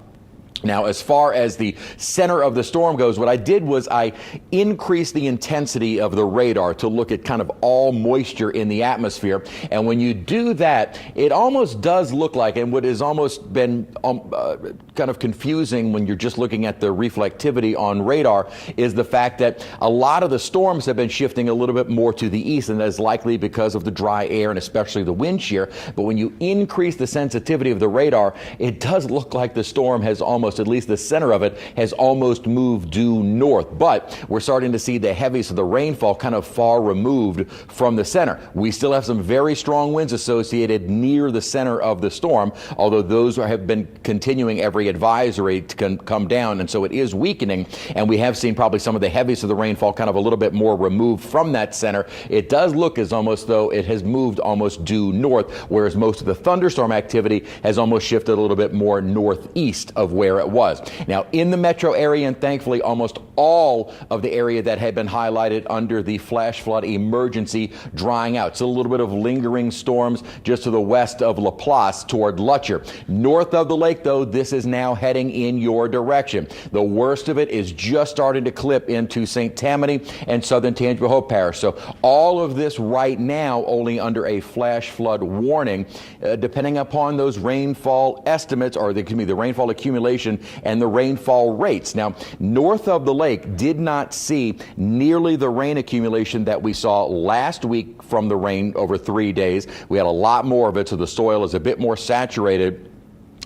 Now, as far as the center of the storm goes, what I did was I increased the intensity of the radar to look at kind of all moisture in the atmosphere. And when you do that, it almost does look like, and what has almost been kind of confusing when you're just looking at the reflectivity on radar, is the fact that a lot of the storms have been shifting a little bit more to the east, and that is likely because of the dry air and especially the wind shear. But when you increase the sensitivity of the radar, it does look like the storm has almost, at least the center of it, has almost moved due north. But we're starting to see the heaviest of the rainfall kind of far removed from the center. We still have some very strong winds associated near the center of the storm, although those have been continuing every advisory to come down, and so it is weakening, and we have seen probably some of the heaviest of the rainfall kind of a little bit more removed from that center. It does look as almost though it has moved almost due north, whereas most of the thunderstorm activity has almost shifted a little bit more northeast of where it was. Now, in the metro area, and thankfully almost all of the area that had been highlighted under the flash flood emergency drying out. So a little bit of lingering storms just to the west of LaPlace toward Lutcher. North of the lake, though, this is now heading in your direction. The worst of it is just starting to clip into St. Tammany and southern Tangipahoa Hope Parish. So all of this right now only under a flash flood warning, depending upon those rainfall estimates, or the rainfall accumulation and the rainfall rates. Now, north of the lake did not see nearly the rain accumulation that we saw last week from the rain over 3 days. We had a lot more of it, so the soil is a bit more saturated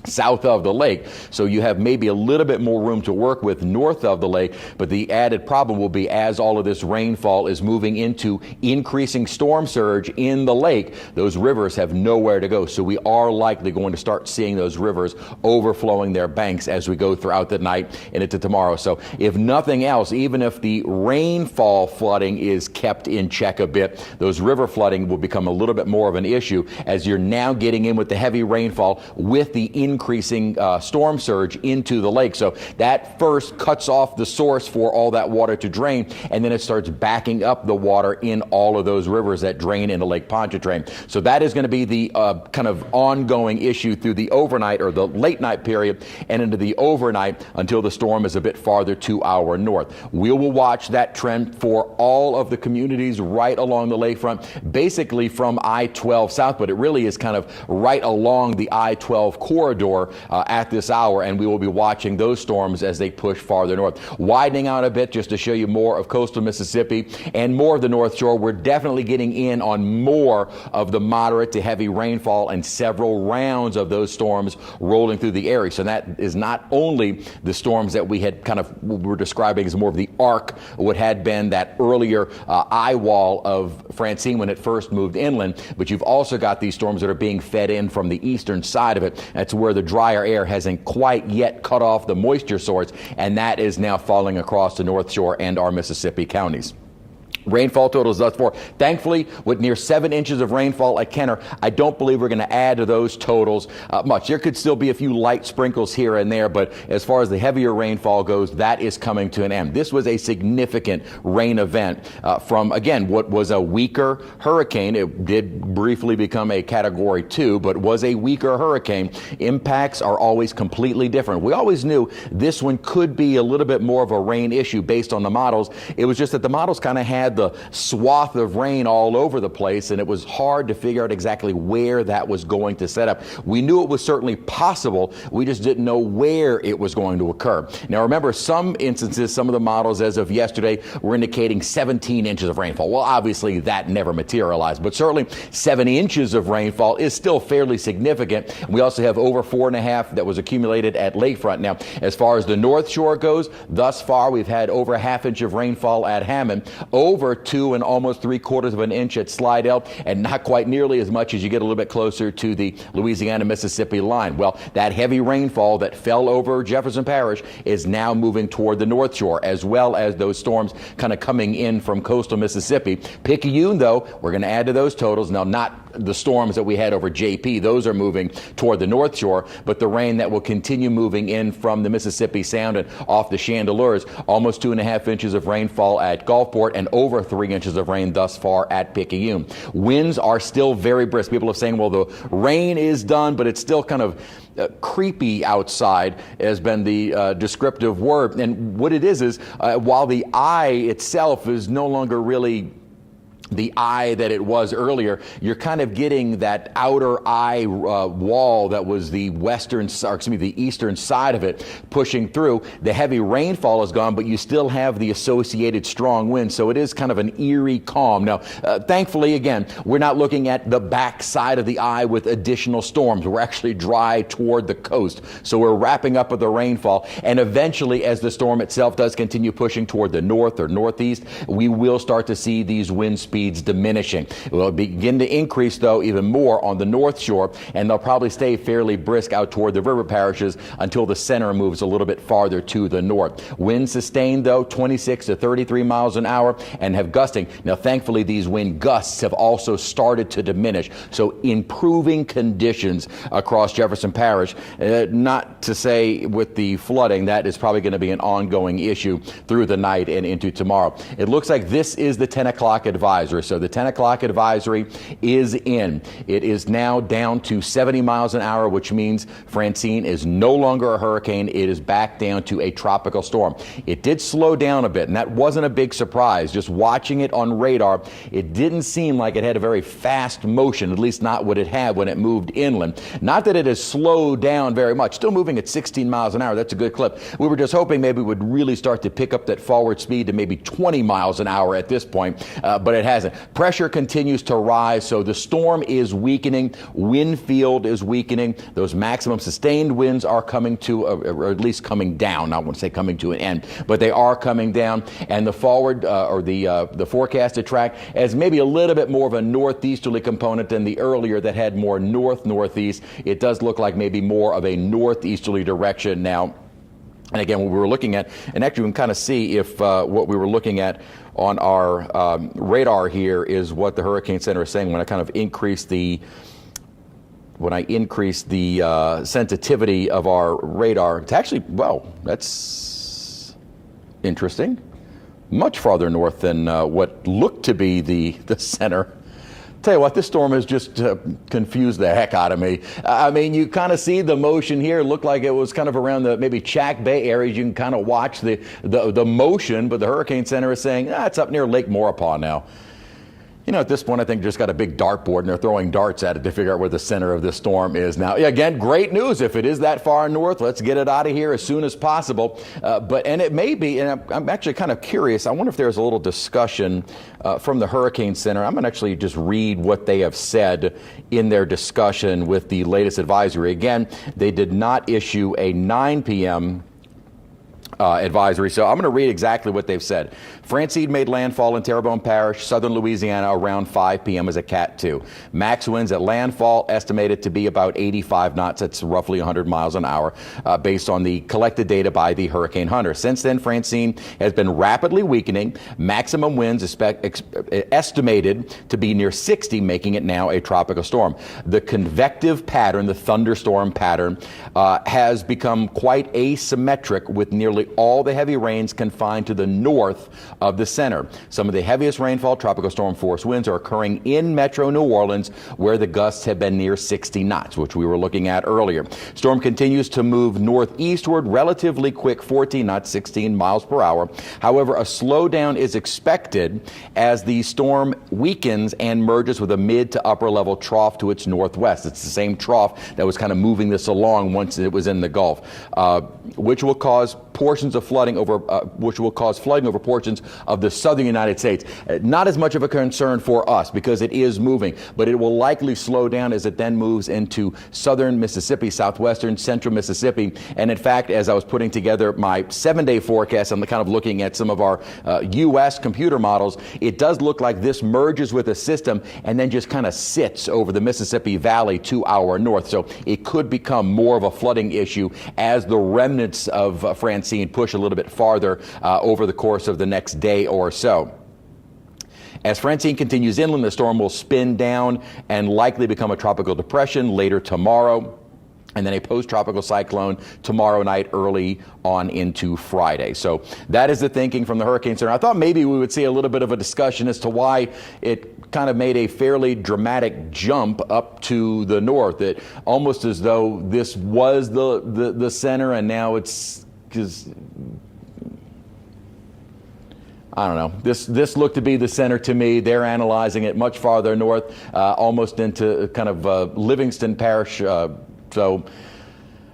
south of the lake. So you have maybe a little bit more room to work with north of the lake, but the added problem will be as all of this rainfall is moving into increasing storm surge in the lake, those rivers have nowhere to go. So we are likely going to start seeing those rivers overflowing their banks as we go throughout the night and into tomorrow. So if nothing else, even if the rainfall flooding is kept in check a bit, those river flooding will become a little bit more of an issue as you're now getting in with the heavy rainfall with the increasing storm surge into the lake. So that first cuts off the source for all that water to drain, and then it starts backing up the water in all of those rivers that drain into Lake Pontchartrain. So that is going to be the kind of ongoing issue through the overnight or the late night period and into the overnight until the storm is a bit farther to our north. We will watch that trend for all of the communities right along the lakefront, basically from I-12 south, but it really is kind of right along the I-12 corridor corridor at this hour, and we will be watching those storms as they push farther north. Widening out a bit just to show you more of coastal Mississippi and more of the North Shore. We're definitely getting in on more of the moderate to heavy rainfall and several rounds of those storms rolling through the area. So that is not only the storms that we had were describing as more of the arc, what had been that earlier eye wall of Francine when it first moved inland, but you've also got these storms that are being fed in from the eastern side of it. That's where the drier air hasn't quite yet cut off the moisture source, and that is now falling across the North Shore and our Mississippi counties. Rainfall totals thus far. Thankfully, with near 7 inches of rainfall at Kenner, I don't believe we're going to add to those totals much. There could still be a few light sprinkles here and there, but as far as the heavier rainfall goes, that is coming to an end. This was a significant rain event from, again, what was a weaker hurricane. It did briefly become a Category 2, but was a weaker hurricane. Impacts are always completely different. We always knew this one could be a little bit more of a rain issue based on the models. It was just that the models kind of had the swath of rain all over the place, and it was hard to figure out exactly where that was going to set up. We knew it was certainly possible. We just didn't know where it was going to occur. Now, remember, some instances, some of the models as of yesterday were indicating 17 inches of rainfall. Well, obviously that never materialized, but certainly 7 inches of rainfall is still fairly significant. We also have over 4.5 that was accumulated at Lakefront. Now, as far as the North Shore goes, thus far we've had over a ½ inch of rainfall at Hammond, over 2 and almost 3/4 of an inch at Slidell, and not quite nearly as much as you get a little bit closer to the Louisiana-Mississippi line. Well, that heavy rainfall that fell over Jefferson Parish is now moving toward the North Shore, as well as those storms kind of coming in from coastal Mississippi. Picayune, though, we're going to add to those totals. Now, not the storms that we had over JP. Those are moving toward the North Shore, but the rain that will continue moving in from the Mississippi Sound and off the Chandeleurs, almost 2.5 inches of rainfall at Gulfport and over 3 inches of rain thus far at Picayune. Winds are still very brisk. People are saying, well, the rain is done, but it's still kind of creepy outside has been the descriptive word. And what it is while the eye itself is no longer really the eye that it was earlier, you're kind of getting that outer eye wall that was the eastern side of it pushing through. The heavy rainfall is gone, but you still have the associated strong wind, so it is kind of an eerie calm. Now, thankfully, again, we're not looking at the back side of the eye with additional storms. We're actually dry toward the coast, so we're wrapping up with the rainfall, and eventually, as the storm itself does continue pushing toward the north or northeast, we will start to see these wind speeds diminishing. It will begin to increase, though, even more on the North Shore, and they'll probably stay fairly brisk out toward the river parishes until the center moves a little bit farther to the north. Winds sustained, though, 26 to 33 miles an hour and have gusting. Now, thankfully, these wind gusts have also started to diminish, so improving conditions across Jefferson Parish. Not to say with the flooding, that is probably going to be an ongoing issue through the night and into tomorrow. It looks like this is the 10 o'clock advisory. So the 10 o'clock advisory is in. It is now down to 70 miles an hour, which means Francine is no longer a hurricane. It is back down to a tropical storm. It did slow down a bit, and that wasn't a big surprise. Just watching it on radar, it didn't seem like it had a very fast motion, at least not what it had when it moved inland. Not that it has slowed down very much. Still moving at 16 miles an hour. That's a good clip. We were just hoping maybe it would really start to pick up that forward speed to maybe 20 miles an hour at this point, but it hasn't. Pressure continues to rise, so the storm is weakening. Wind field is weakening. Those maximum sustained winds are coming to, or at least coming down. I wouldn't say coming to an end, but they are coming down. And the forward, or the forecasted track, has maybe a little bit more of a northeasterly component than the earlier that had more north-northeast. It does look like maybe more of a northeasterly direction now. And again, what we were looking at, and actually we can kind of see if what we were looking at on our radar here is what the Hurricane Center is saying when I kind of increase the sensitivity of our radar. It's actually, well, that's interesting. Much farther north than what looked to be the center. Tell you what, this storm has just confused the heck out of me. I mean, you kind of see the motion here. It looked like it was kind of around the maybe Chack Bay area. You can kind of watch the motion, but the Hurricane Center is saying, it's up near Lake Maurepas now. You know, at this point, I think just got a big dartboard and they're throwing darts at it to figure out where the center of the storm is now. Yeah, again, great news. If it is that far north, let's get it out of here as soon as possible. And it may be, and I'm actually kind of curious. I wonder if there's a little discussion from the Hurricane Center. I'm going to actually just read what they have said in their discussion with the latest advisory. Again, they did not issue a 9 p.m. Advisory. So I'm going to read exactly what they've said. Francine made landfall in Terrebonne Parish, southern Louisiana, around 5 p.m. as a Cat 2. Max winds at landfall estimated to be about 85 knots. That's roughly 100 miles an hour, based on the collected data by the Hurricane Hunter. Since then, Francine has been rapidly weakening. Maximum winds estimated to be near 60, making it now a tropical storm. The convective pattern, the thunderstorm pattern, has become quite asymmetric, with nearly all the heavy rains confined to the north of the center. Some of the heaviest rainfall, tropical storm force winds, are occurring in metro New Orleans, where the gusts have been near 60 knots, which we were looking at earlier. Storm continues to move northeastward, relatively quick, 14 knots, 16 miles per hour. However, a slowdown is expected as the storm weakens and merges with a mid to upper level trough to its northwest. It's the same trough that was kind of moving this along once it was in the Gulf, which will cause portions of flooding over, portions of the southern United States. Not as much of a concern for us because it is moving, but it will likely slow down as it then moves into southern Mississippi, southwestern, central Mississippi. And in fact, as I was putting together my 7-day forecast, I'm kind of looking at some of our U.S. computer models. It does look like this merges with a system and then just kind of sits over the Mississippi Valley to our north. So it could become more of a flooding issue as the remnants of Francine push a little bit farther over the course of the next day or so. As Francine continues inland, the storm will spin down and likely become a tropical depression later tomorrow, and then a post-tropical cyclone tomorrow night, early on into Friday. So that is the thinking from the Hurricane Center. I thought maybe we would see a little bit of a discussion as to why it kind of made a fairly dramatic jump up to the north. It almost as though this was the center, and now it's because I don't know. This looked to be the center to me. They're analyzing it much farther north, almost into kind of Livingston Parish. So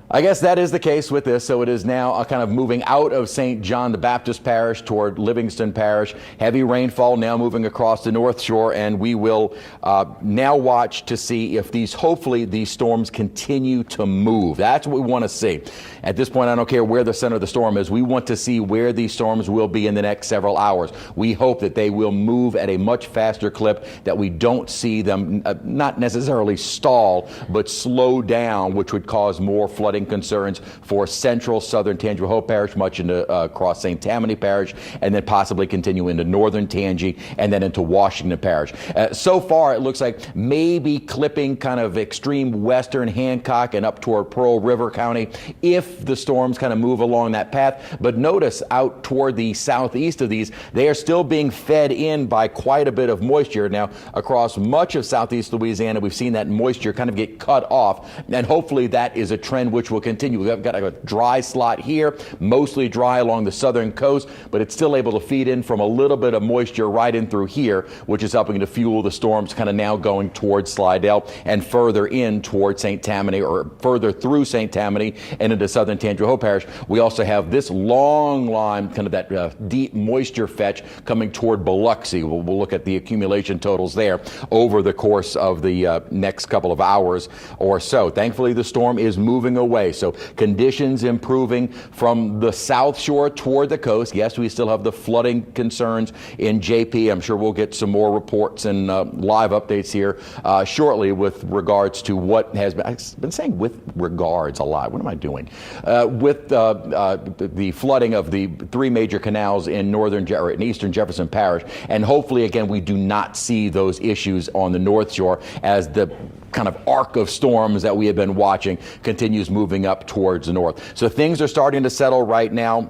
I guess that is the case with this. So it is now kind of moving out of St. John the Baptist Parish toward Livingston Parish. Heavy rainfall now moving across the North Shore, and we will now watch to see if hopefully these storms continue to move. That's what we want to see. At this point, I don't care where the center of the storm is. We want to see where these storms will be in the next several hours. We hope that they will move at a much faster clip, that we don't see them not necessarily stall, but slow down, which would cause more flooding concerns for central southern Tangipahoa Hope Parish, much into across St. Tammany Parish, and then possibly continue into northern Tangi and then into Washington Parish. So far, it looks like maybe clipping kind of extreme western Hancock and up toward Pearl River County if the storms kind of move along that path. But notice out toward the southeast of these, they are still being fed in by quite a bit of moisture. Now, across much of southeast Louisiana, we've seen that moisture kind of get cut off, and hopefully that is a trend which will continue. We've got a dry slot here, mostly dry along the southern coast, but it's still able to feed in from a little bit of moisture right in through here, which is helping to fuel the storms kind of now going towards Slidell and further in towards St. Tammany, or further through St. Tammany and into southern Tangipahoa Parish. We also have this long line, kind of that deep moisture fetch coming toward Biloxi. We'll look at the accumulation totals there over the course of the next couple of hours or so. Thankfully, the storm is moving away. So conditions improving from the south shore toward the coast. Yes, we still have the flooding concerns in JP. I'm sure we'll get some more reports and live updates here shortly with regards to what has been. I've been saying with regards a lot. What am I doing? With the flooding of the three major canals in in eastern Jefferson Parish. And hopefully, again, we do not see those issues on the North Shore as the kind of arc of storms that we have been watching continues moving up towards the north. So things are starting to settle right now.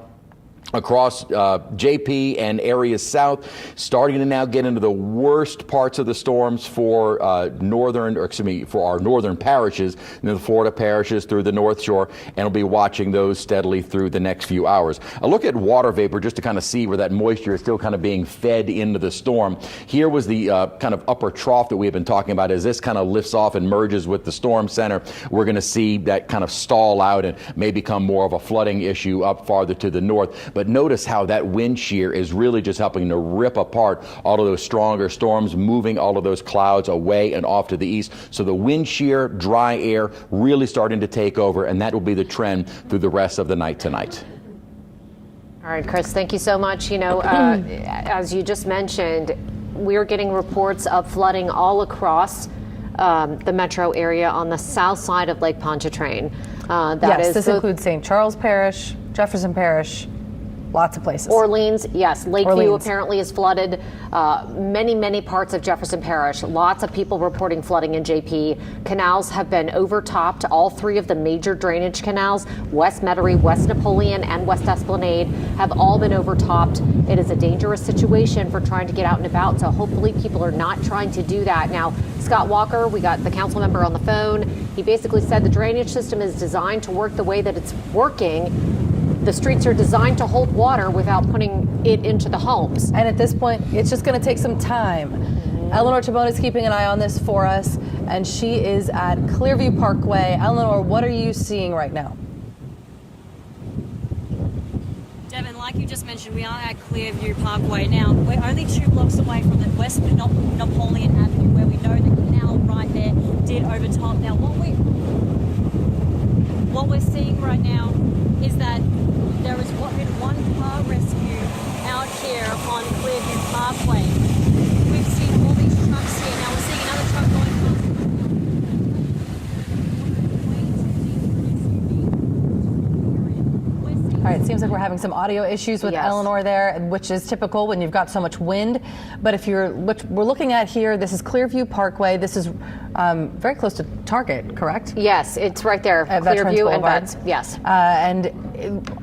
across JP and areas south, starting to now get into the worst parts of the storms for our northern parishes, the Florida parishes through the North Shore, and we'll be watching those steadily through the next few hours. A look at water vapor just to kind of see where that moisture is still kind of being fed into the storm. Here was the kind of upper trough that we have been talking about. As this kind of lifts off and merges with the storm center, we're going to see that kind of stall out and may become more of a flooding issue up farther to the north. But notice how that wind shear is really just helping to rip apart all of those stronger storms, moving all of those clouds away and off to the east. So the wind shear, dry air really starting to take over, and that will be the trend through the rest of the night tonight. All right, Chris, thank you so much. You know, as you just mentioned, we're getting reports of flooding all across the metro area on the south side of Lake Pontchartrain. This includes St. Charles Parish, Jefferson Parish, lots of places. Orleans, yes. Lakeview apparently is flooded. Many parts of Jefferson Parish. Lots of people reporting flooding in JP. Canals have been overtopped. All three of the major drainage canals, West Metairie, West Napoleon, and West Esplanade, have all been overtopped. It is a dangerous situation for trying to get out and about, so hopefully people are not trying to do that. Now, Scott Walker, we got the council member on the phone. He basically said the drainage system is designed to work the way that it's working. The streets are designed to hold water without putting it into the homes. And at this point, it's just going to take some time. Eleanor Tabone is keeping an eye on this for us, and she is at Clearview Parkway. Eleanor, what are you seeing right now? Devin, like you just mentioned, we are at Clearview Parkway. Now, we're only 2 blocks away from the West Napoleon Avenue, where we know the canal right there did overtop. Now, what we're seeing right now is that there has been one car rescue out here on Clearview Parkway. We've seen all these trucks here. Now we're seeing another truck going past. All right, it seems like we're having some audio issues with Eleanor there, which is typical when you've got so much wind. But if you're, what we're looking at here, this is Clearview Parkway. This is very close to Target, correct? Yes, it's right there, at Clearview and Vets. Yes. And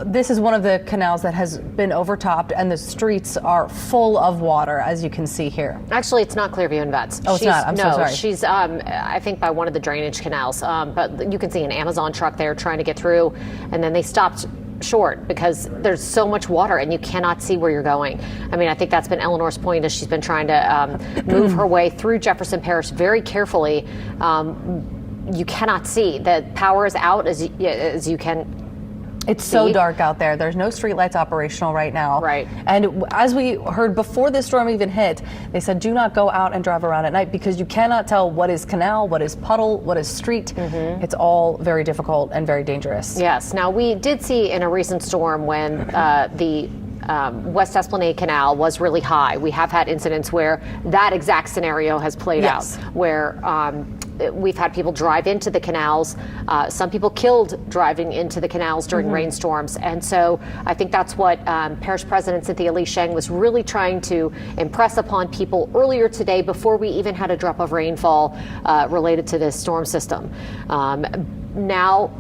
this is one of the canals that has been overtopped, and the streets are full of water, as you can see here. Actually, it's not Clearview and Vets. Oh, it's not. I'm so sorry. She's, I think, by one of the drainage canals. But you can see an Amazon truck there trying to get through, and then they stopped short because there's so much water and you cannot see where you're going. I mean, I think that's been Eleanor's point as she's been trying to move her way through Jefferson Parish very carefully. You cannot see. The power is out as you can. It's so dark out there. There's no streetlights operational right now. Right. And as we heard before this storm even hit, they said do not go out and drive around at night because you cannot tell what is canal, what is puddle, what is street. It's all very difficult and very dangerous. Yes. Now, we did see in a recent storm when the West Esplanade Canal was really high. We have had incidents where that exact scenario has played out, where we've had people drive into the canals. Some people killed driving into the canals during rainstorms. And so I think that's what Parish President Cynthia Lee Sheng was really trying to impress upon people earlier today before we even had a drop of rainfall related to this storm system. Now,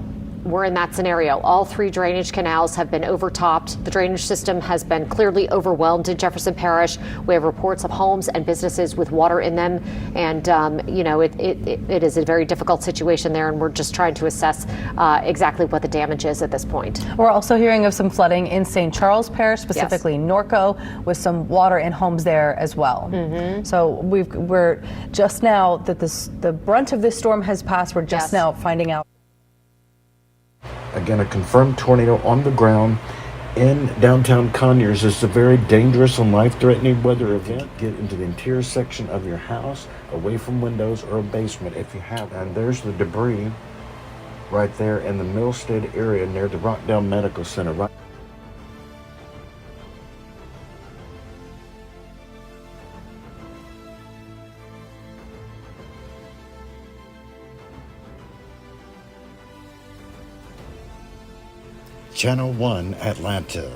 we're in that scenario. All three drainage canals have been overtopped. The drainage system has been clearly overwhelmed in Jefferson Parish. We have reports of homes and businesses with water in them. And, it is a very difficult situation there. And we're just trying to assess exactly what the damage is at this point. We're also hearing of some flooding in St. Charles Parish, specifically Norco, with some water in homes there as well. So we're just now that the brunt of this storm has passed, we're just now finding out. Again, a confirmed tornado on the ground in downtown Conyers. This is a very dangerous and life-threatening weather event. Get into the interior section of your house, away from windows or a basement if you have. And there's the debris right there in the Millstead area near the Rockdale Medical Center. Right. Channel 1 Atlanta.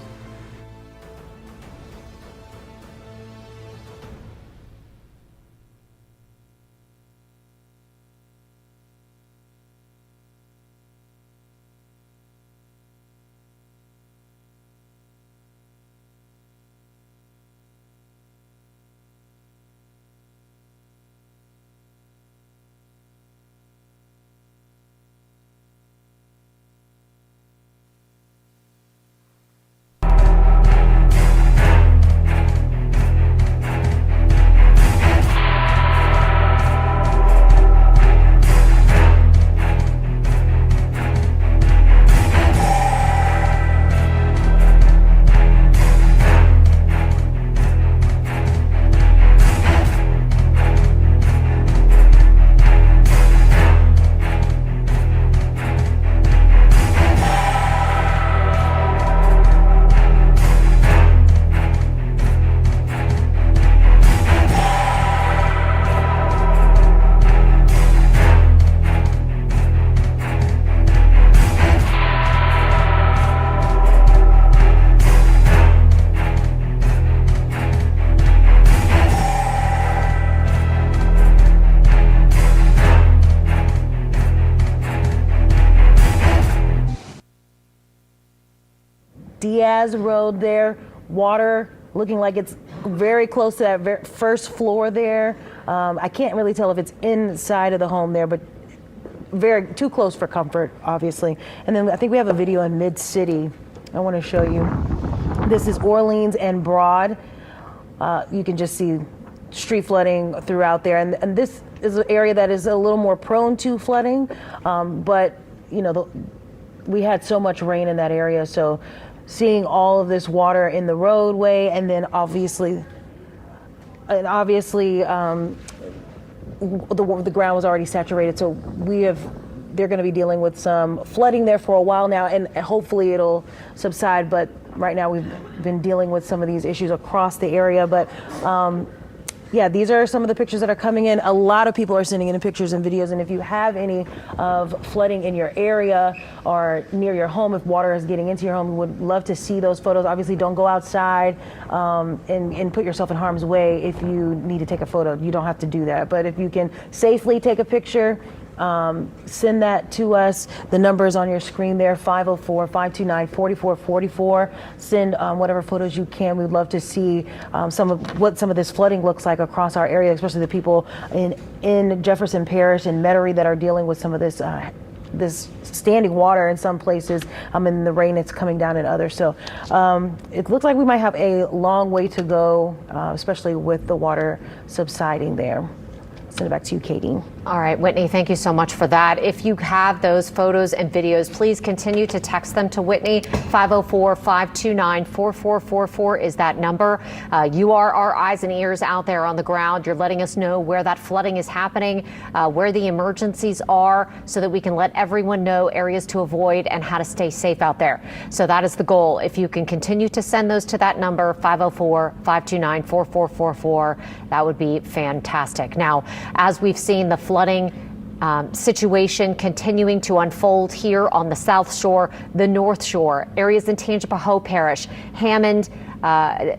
Diaz Road there. Water looking like it's very close to that first floor there. I can't really tell if it's inside of the home there, but too close for comfort, obviously. And then I think we have a video in Mid-City I want to show you. This is Orleans and Broad. You can just see street flooding throughout there. And this is an area that is a little more prone to flooding. But, you know, we had so much rain in that area. So seeing all of this water in the roadway, and then obviously the ground was already saturated. So they're going to be dealing with some flooding there for a while now, and hopefully it'll subside. But right now we've been dealing with some of these issues across the area. But yeah, these are some of the pictures that are coming in. A lot of people are sending in pictures and videos. And if you have any of flooding in your area or near your home, if water is getting into your home, we would love to see those photos. Obviously, don't go outside and put yourself in harm's way if you need to take a photo. You don't have to do that. But if you can safely take a picture, send that to us. The number is on your screen there, 504-529-4444. Send whatever photos you can. We'd love to see some of this flooding looks like across our area, especially the people in Jefferson Parish and Metairie that are dealing with some of this standing water in some places, and the rain that's coming down in others. So it looks like we might have a long way to go, especially with the water subsiding there. Send it back to you, Katie. All right, Whitney, thank you so much for that. If you have those photos and videos, please continue to text them to Whitney. 504-529-4444 is that number. You are our eyes and ears out there on the ground. You're letting us know where that flooding is happening, where the emergencies are, so that we can let everyone know areas to avoid and how to stay safe out there. So that is the goal. If you can continue to send those to that number, 504-529-4444, that would be fantastic. Now, as we've seen the flooding situation continuing to unfold here on the South Shore, the North Shore, areas in Tangipahoa Parish, Hammond,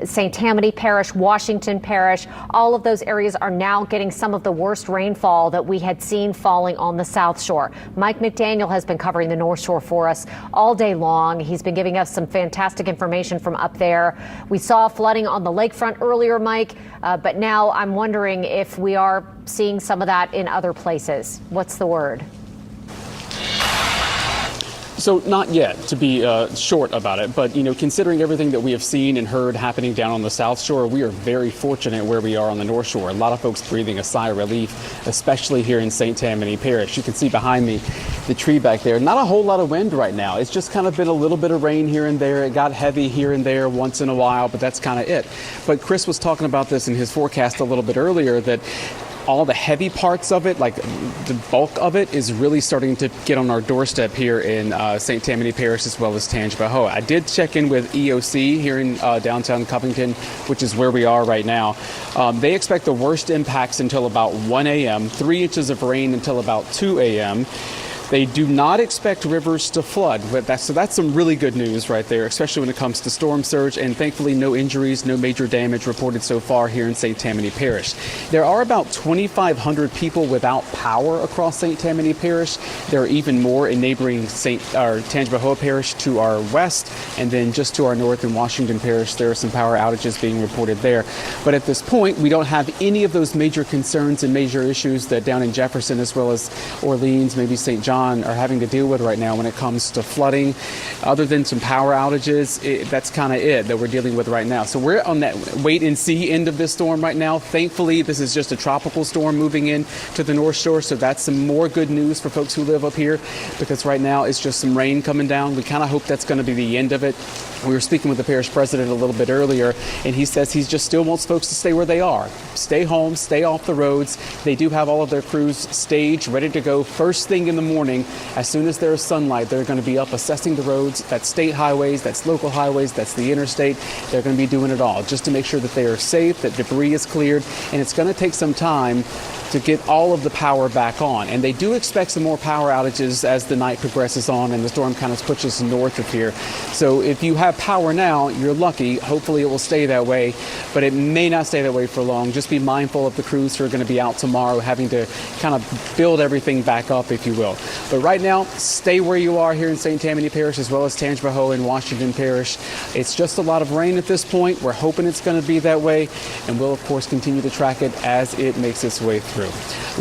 St. Tammany Parish, Washington Parish, all of those areas are now getting some of the worst rainfall that we had seen falling on the South Shore. Mike McDaniel has been covering the North Shore for us all day long. He's been giving us some fantastic information from up there. We saw flooding on the lakefront earlier, Mike, but now I'm wondering if we are seeing some of that in other places. What's the word? So not yet, to be short about it, but considering everything that we have seen and heard happening down on the South Shore, we are very fortunate where we are on the North Shore. A lot of folks breathing a sigh of relief, especially here in St. Tammany Parish. You can see behind me the tree back there. Not a whole lot of wind right now. It's just kind of been a little bit of rain here and there. It got heavy here and there once in a while, but that's kind of it. But Chris was talking about this in his forecast a little bit earlier, that all the heavy parts of it, like the bulk of it, is really starting to get on our doorstep here in St. Tammany Parish as well as Tangipahoa. I did check in with EOC here in downtown Covington, which is where we are right now. They expect the worst impacts until about 1 a.m., 3 inches of rain until about 2 a.m. They do not expect rivers to flood. So that's some really good news right there, especially when it comes to storm surge. And thankfully, no injuries, no major damage reported so far here in St. Tammany Parish. There are about 2,500 people without power across St. Tammany Parish. There are even more in neighboring Tangipahoa Parish to our west, and then just to our north in Washington Parish, there are some power outages being reported there. But at this point, we don't have any of those major concerns and major issues that down in Jefferson as well as Orleans, maybe St. John, are having to deal with right now when it comes to flooding. Other than some power outages, that's kind of it that we're dealing with right now. So we're on that wait and see end of this storm right now. Thankfully, this is just a tropical storm moving in to the North Shore, so that's some more good news for folks who live up here, because right now it's just some rain coming down. We kind of hope that's going to be the end of it. We were speaking with the parish president a little bit earlier, and he says he just still wants folks to stay where they are. Stay home, stay off the roads. They do have all of their crews staged, ready to go first thing in the morning. As soon as there is sunlight, they're going to be up assessing the roads. That's state highways, that's local highways, that's the interstate. They're going to be doing it all just to make sure that they are safe, that debris is cleared, and it's going to take some time to get all of the power back on. And they do expect some more power outages as the night progresses on and the storm kind of pushes north of here. So if you have power now, you're lucky. Hopefully it will stay that way, but it may not stay that way for long. Just be mindful of the crews who are going to be out tomorrow having to kind of build everything back up, if you will. But right now, stay where you are here in St. Tammany Parish as well as Tangipahoa and Washington Parish. It's just a lot of rain at this point. We're hoping it's going to be that way, and we'll, of course, continue to track it as it makes its way through.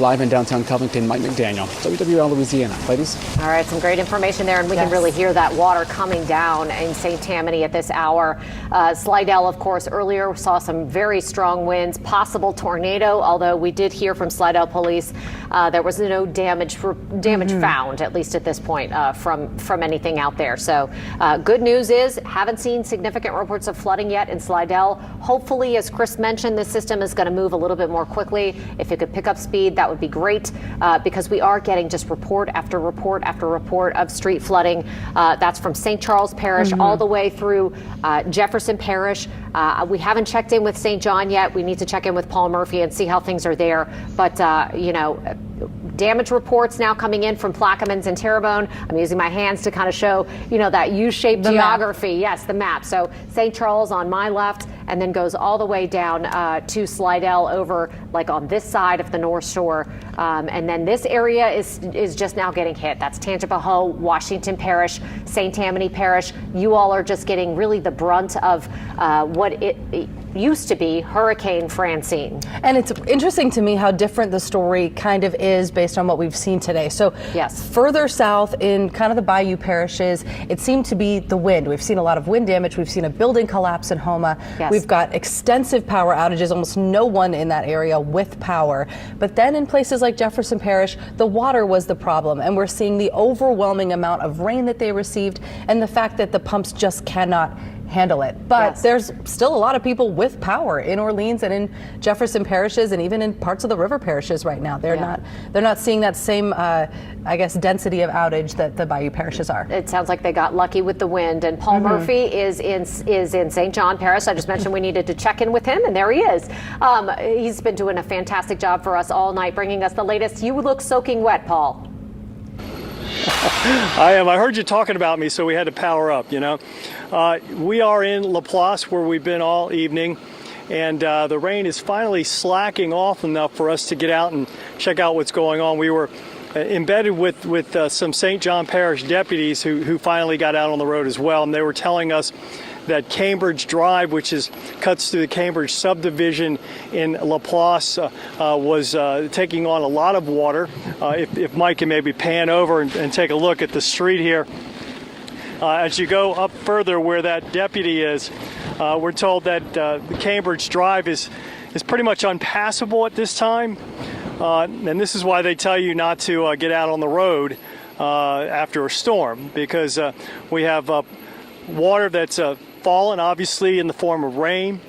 Live in downtown Covington, Mike McDaniel, WWL Louisiana. Ladies? All right, some great information there, and we can really hear that water coming down in St. Tammany at this hour. Slidell, of course, earlier saw some very strong winds, possible tornado, although we did hear from Slidell police there was no damage found, at least at this point, from anything out there. So good news is, haven't seen significant reports of flooding yet in Slidell. Hopefully, as Chris mentioned, this system is going to move a little bit more quickly. If it could pick up speed, that would be great, because we are getting just report after report after report of street flooding. That's from St. Charles Parish all the way through Jefferson Parish. We haven't checked in with St. John yet. We need to check in with Paul Murphy and see how things are there. But, damage reports now coming in from Plaquemines and Terrebonne. I'm using my hands to kind of show, that U-shaped geography. Yes, the map. So St. Charles on my left, and then goes all the way down to Slidell over like on this side of the North Shore. And then this area is just now getting hit. That's Tangipahoa, Washington Parish, St. Tammany Parish. You all are just getting really the brunt of what it used to be Hurricane Francine. And it's interesting to me how different the story kind of is based on what we've seen today. So further south in kind of the bayou parishes, it seemed to be the wind. We've seen a lot of wind damage. We've seen a building collapse in Houma. We've got extensive power outages, almost no one in that area with power. But then in places like Jefferson Parish, the water was the problem. And we're seeing the overwhelming amount of rain that they received and the fact that the pumps just cannot handle it. But there's still a lot of people with power in Orleans and in Jefferson parishes and even in parts of the river parishes right now. They're not seeing that same density of outage that the bayou parishes are. It sounds like they got lucky with the wind. And Paul Murphy is in St. John Parish. I just mentioned we needed to check in with him, and there he is. He's been doing a fantastic job for us all night, bringing us the latest. You look soaking wet, Paul. I am. I heard you talking about me, so we had to power up, We are in Laplace, where we've been all evening, and the rain is finally slacking off enough for us to get out and check out what's going on. We were embedded with some St. John Parish deputies who finally got out on the road as well, and they were telling us that Cambridge Drive, which cuts through the Cambridge subdivision in Laplace, was taking on a lot of water. If Mike can maybe pan over and take a look at the street here. As you go up further where that deputy is, we're told that the Cambridge Drive is pretty much unpassable at this time. And this is why they tell you not to get out on the road after a storm, because we have water that's fallen, obviously, in the form of rain.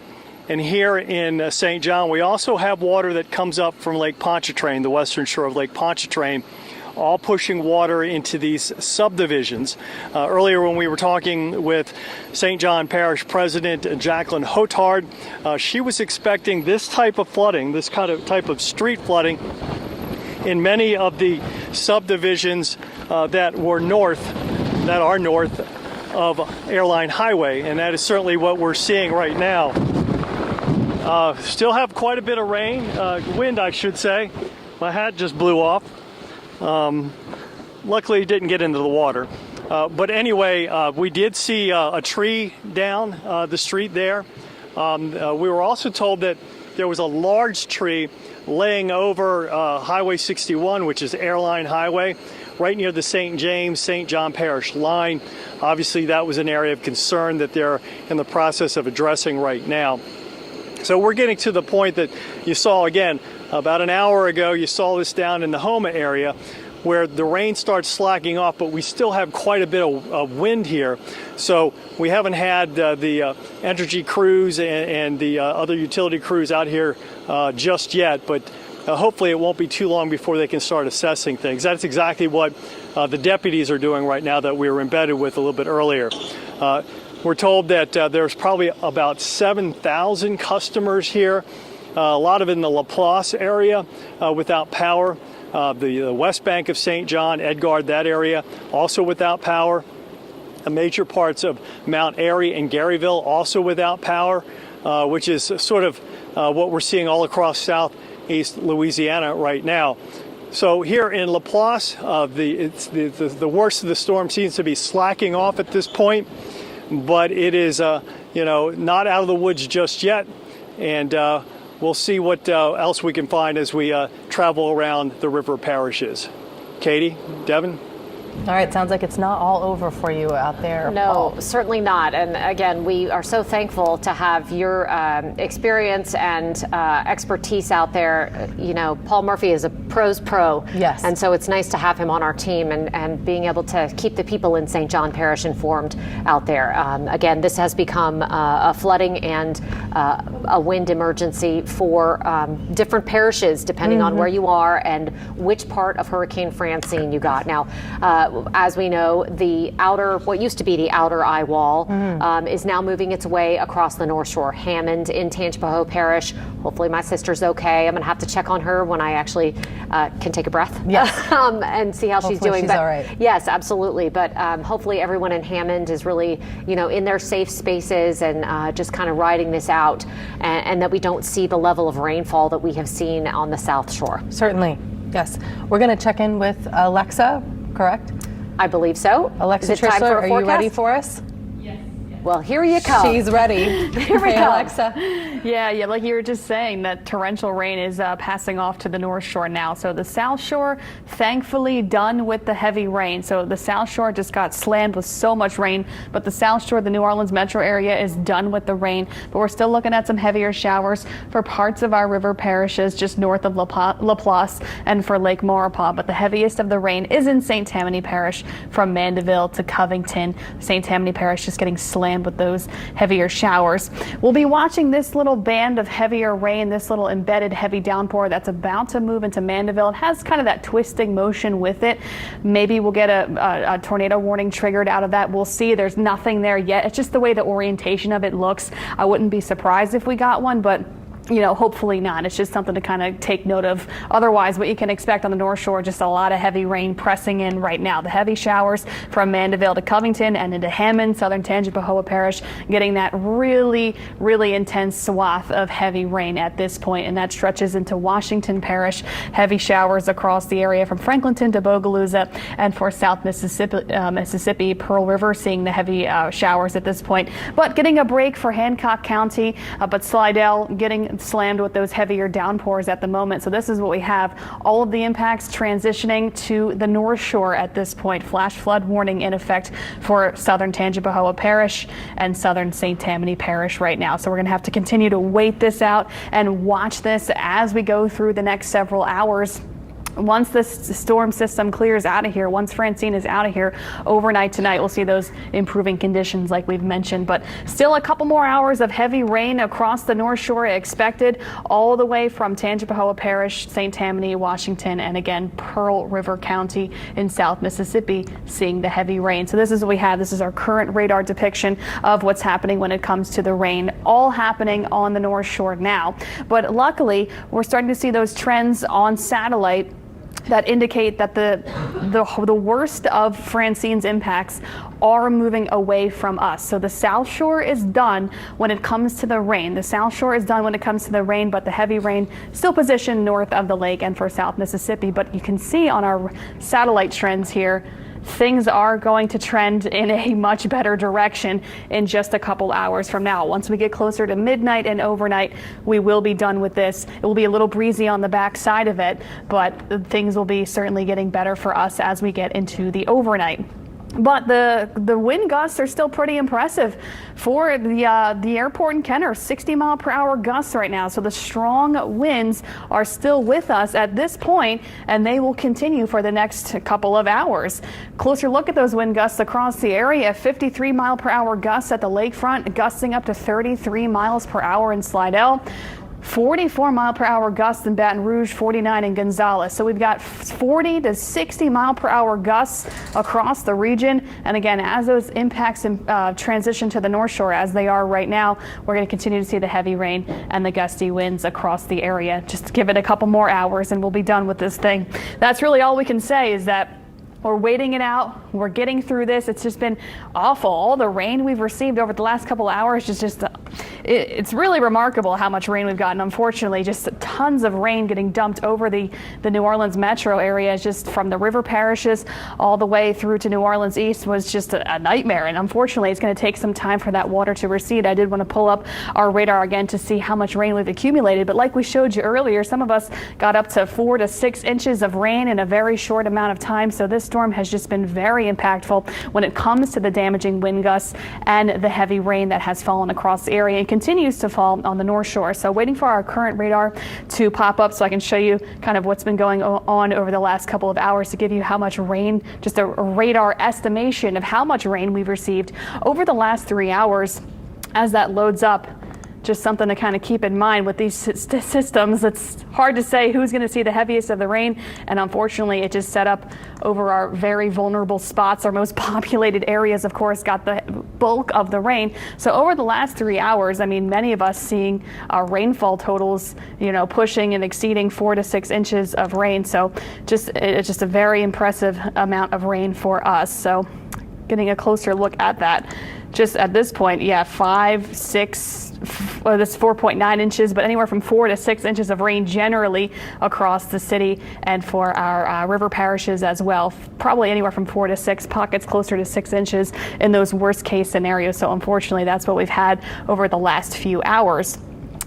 And here in St. John, we also have water that comes up from Lake Pontchartrain, the western shore of Lake Pontchartrain, all pushing water into these subdivisions. Earlier when we were talking with St. John Parish President Jacqueline Hotard, she was expecting this type of flooding, this type of street flooding in many of the subdivisions that are north of Airline Highway, and that is certainly what we're seeing right now. Still have quite a bit of rain, wind I should say. My hat just blew off. Luckily it didn't get into the water. But anyway, we did see a tree down the street there. We were also told that there was a large tree laying over Highway 61, which is Airline Highway, right near the St. James, St. John Parish line. Obviously, that was an area of concern that they're in the process of addressing right now. So we're getting to the point that you saw, again, about an hour ago, you saw this down in the Houma area where the rain starts slacking off, but we still have quite a bit of wind here. So we haven't had the Entergy crews and the other utility crews out here just yet, but hopefully it won't be too long before they can start assessing things. That's exactly what the deputies are doing right now that we were embedded with a little bit earlier. We're told that there's probably about 7,000 customers here A lot of it in the Laplace area without power. The west bank of St. John, Edgard, that area, also without power. Major parts of Mount Airy and Garyville also without power, which is sort of what we're seeing all across southeast Louisiana right now. So here in Laplace, the worst of the storm seems to be slacking off at this point, but it is not out of the woods just yet, and we'll see what else we can find as we travel around the river parishes. Katie, Devin? All right, sounds like it's not all over for you out there. No, certainly not. And again, we are so thankful to have your experience and expertise out there. You know, Paul Murphy is a pro's pro. Yes. And so it's nice to have him on our team and being able to keep the people in St. John Parish informed out there. Again, this has become a flooding and a wind emergency for different parishes, depending on where you are and which part of Hurricane Francine you got. Now, as we know, what used to be the outer eye wall is now moving its way across the North Shore. Hammond in Tangipahoa Parish. Hopefully my sister's okay. I'm going to have to check on her when I actually can take a breath. Yes. And see how she's doing. She's all right. Yes, absolutely. But hopefully everyone in Hammond is really, in their safe spaces and just kind of riding this out, and that we don't see the level of rainfall that we have seen on the South Shore. Certainly. Yes. We're going to check in with Alexa, correct? I believe so. Alexa Is it time Trissler, for a are you forecast? ready for us? Well, here you come. She's ready. Here we Hey, go. Alexa. Yeah, like you were just saying, that torrential rain is passing off to the North Shore now. So the South Shore, thankfully, done with the heavy rain. So the South Shore just got slammed with so much rain, but the South Shore, the New Orleans metro area, is done with the rain. But we're still looking at some heavier showers for parts of our river parishes just north of Laplace and for Lake Maurepas. But the heaviest of the rain is in St. Tammany Parish from Mandeville to Covington. St. Tammany Parish just getting slammed with those heavier showers. We'll be watching this little band of heavier rain, this little embedded heavy downpour that's about to move into Mandeville. It has kind of that twisting motion with it. Maybe we'll get a tornado warning triggered out of that. We'll see. There's nothing there yet. It's just the way the orientation of it looks. I wouldn't be surprised if we got one, but hopefully not. It's just something to kind of take note of. Otherwise, what you can expect on the North Shore, just a lot of heavy rain pressing in right now. The heavy showers from Mandeville to Covington and into Hammond, southern Tangipahoa Parish, getting that really, really intense swath of heavy rain at this point, and that stretches into Washington Parish. Heavy showers across the area from Franklinton to Bogalusa, and for South Mississippi, Pearl River, seeing the heavy showers at this point. But getting a break for Hancock County, but Slidell getting slammed with those heavier downpours at the moment. So this is what we have. All of the impacts transitioning to the North Shore at this point. Flash flood warning in effect for southern Tangipahoa Parish and southern St. Tammany Parish right now. So we're going to have to continue to wait this out and watch this as we go through the next several hours. Once this storm system clears out of here, once Francine is out of here overnight tonight, we'll see those improving conditions like we've mentioned. But still a couple more hours of heavy rain across the North Shore expected, all the way from Tangipahoa Parish, St. Tammany, Washington, and again, Pearl River County in South Mississippi, seeing the heavy rain. So this is what we have. This is our current radar depiction of what's happening when it comes to the rain, all happening on the North Shore now. But luckily, we're starting to see those trends on satellite that indicate that the worst of Francine's impacts are moving away from us. So the South Shore is done when it comes to the rain. The South Shore is done when it comes to the rain, but the heavy rain still positioned north of the lake and for South Mississippi. But you can see on our satellite trends here, things are going to trend in a much better direction in just a couple hours from now. Once we get closer to midnight and overnight, we will be done with this. It will be a little breezy on the back side of it, but things will be certainly getting better for us as we get into the overnight. But the wind gusts are still pretty impressive for the airport in Kenner, 60-mile-per-hour gusts right now. So the strong winds are still with us at this point, and they will continue for the next couple of hours. Closer look at those wind gusts across the area. 53-mile-per-hour gusts at the lakefront, gusting up to 33 miles per hour in Slidell. 44 mile per hour gusts in Baton Rouge, 49 in Gonzales. So we've got 40 to 60 mile per hour gusts across the region. And again, as those impacts transition to the North Shore, as they are right now, we're going to continue to see the heavy rain and the gusty winds across the area. Just give it a couple more hours and we'll be done with this thing. That's really all we can say, is that we're waiting it out. We're getting through this. It's just been awful. All the rain we've received over the last couple of hours is just, it's really remarkable how much rain we've gotten. Unfortunately, just tons of rain getting dumped over the New Orleans metro area, just from the river parishes all the way through to New Orleans East was just a nightmare. And unfortunately, it's going to take some time for that water to recede. I did want to pull up our radar again to see how much rain we've accumulated. But like we showed you earlier, some of us got up to 4 to 6 inches of rain in a very short amount of time. So this storm has just been very impactful when it comes to the damaging wind gusts and the heavy rain that has fallen across the area and continues to fall on the North Shore. So waiting for our current radar to pop up so I can show you kind of what's been going on over the last couple of hours to give you how much rain, just a radar estimation of how much rain we've received over the last 3 hours. As that loads up, just something to kind of keep in mind with these systems. It's hard to say who's going to see the heaviest of the rain, and unfortunately it just set up over our very vulnerable spots. Our most populated areas, of course, got the bulk of the rain. So over the last 3 hours, I mean, many of us seeing rainfall totals, pushing and exceeding 4 to 6 inches of rain. So it's just a very impressive amount of rain for us. So getting a closer look at that. Just at this point, 5, 6, that's 4.9 inches, but anywhere from 4 to 6 inches of rain generally across the city, and for our river parishes as well. Probably anywhere from 4 to 6, pockets closer to 6 inches in those worst case scenarios. So unfortunately, that's what we've had over the last few hours.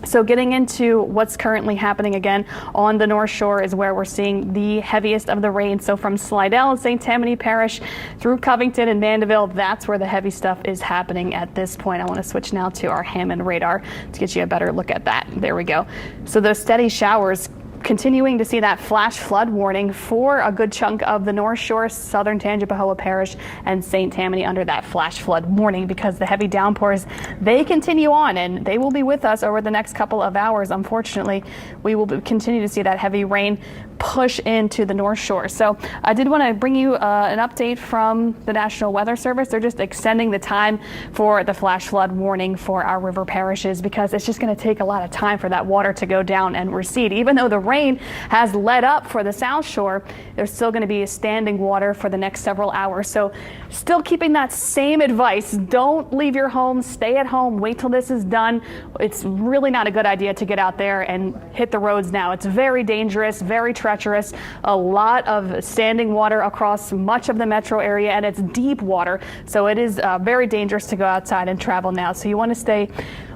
So getting into what's currently happening again on the North Shore is where we're seeing the heaviest of the rain. So from Slidell and St. Tammany Parish through Covington and Mandeville, that's where the heavy stuff is happening at this point. I want to switch now to our Hammond radar to get you a better look at that. There we go. So those steady showers, continuing to see that flash flood warning for a good chunk of the North Shore, southern Tangipahoa Parish, and St. Tammany under that flash flood warning, because the heavy downpours, they continue on and they will be with us over the next couple of hours. Unfortunately, we will continue to see that heavy rain push into the North Shore. So I did want to bring you an update from the National Weather Service. They're just extending the time for the flash flood warning for our river parishes, because it's just going to take a lot of time for that water to go down and recede. Even though the rain has let up for the South Shore, there's still going to be standing water for the next several hours. So still keeping that same advice. Don't leave your home. Stay at home. Wait till this is done. It's really not a good idea to get out there and hit the roads now. It's very dangerous, very treacherous. A lot of standing water across much of the metro area, and it's deep water. So it is very dangerous to go outside and travel now. So you want to stay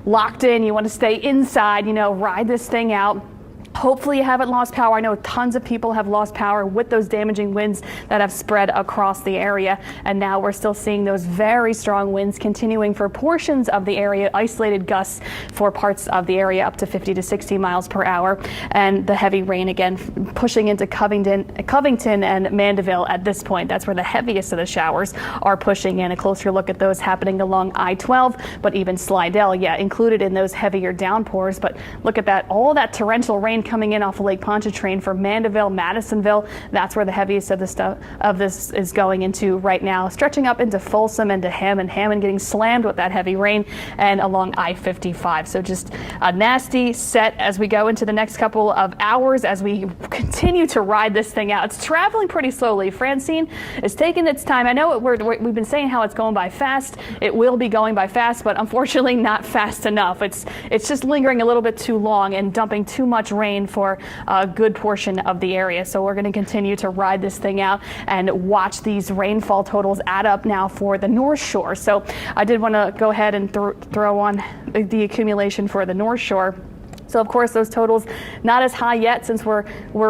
locked in. You want to stay inside, ride this thing out. Hopefully you haven't lost power. I know tons of people have lost power with those damaging winds that have spread across the area. And now we're still seeing those very strong winds continuing for portions of the area, isolated gusts for parts of the area up to 50 to 60 miles per hour. And the heavy rain again pushing into Covington and Mandeville at this point. That's where the heaviest of the showers are pushing in. A closer look at those happening along I-12, but even Slidell, included in those heavier downpours. But look at that, all that torrential rain coming in off of Lake Pontchartrain for Mandeville, Madisonville. That's where the heaviest of this is going into right now, stretching up into Folsom and to Hammond getting slammed with that heavy rain, and along I-55. So just a nasty set as we go into the next couple of hours as we continue to ride this thing out. It's traveling pretty slowly. Francine is taking its time. I know we've been saying how it's going by fast. It will be going by fast, but unfortunately not fast enough. It's just lingering a little bit too long and dumping too much rain for a good portion of the area. So we're going to continue to ride this thing out and watch these rainfall totals add up now for the North Shore. So I did want to go ahead and throw on the accumulation for the North Shore. So of course those totals not as high yet, since we're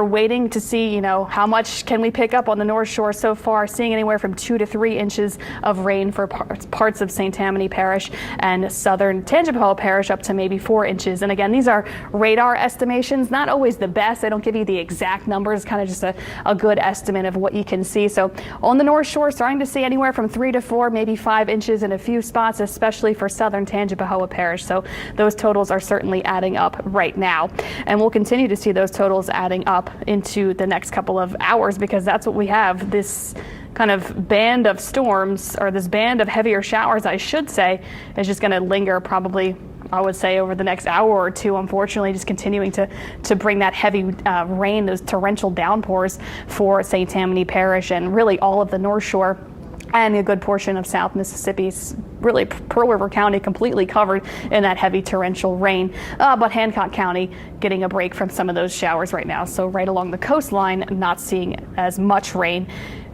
waiting to see how much can we pick up on the North Shore so far, seeing anywhere from 2 to 3 inches of rain for parts of St. Tammany Parish and southern Tangipahoa Parish, up to maybe 4 inches. And again, these are radar estimations, not always the best. They don't give you the exact numbers, kind of just a good estimate of what you can see. So on the North Shore, starting to see anywhere from 3 to 4, maybe 5 inches in a few spots, especially for southern Tangipahoa Parish. So those totals are certainly adding up right now. And we'll continue to see those totals adding up into the next couple of hours, because that's what we have. This kind of band of storms, or this band of heavier showers, I should say, is just going to linger probably, I would say, over the next hour or two, unfortunately, just continuing to bring that heavy rain, those torrential downpours for St. Tammany Parish and really all of the North Shore and a good portion of South Mississippi's, really Pearl River County completely covered in that heavy torrential rain. But Hancock County getting a break from some of those showers right now. So right along the coastline, not seeing as much rain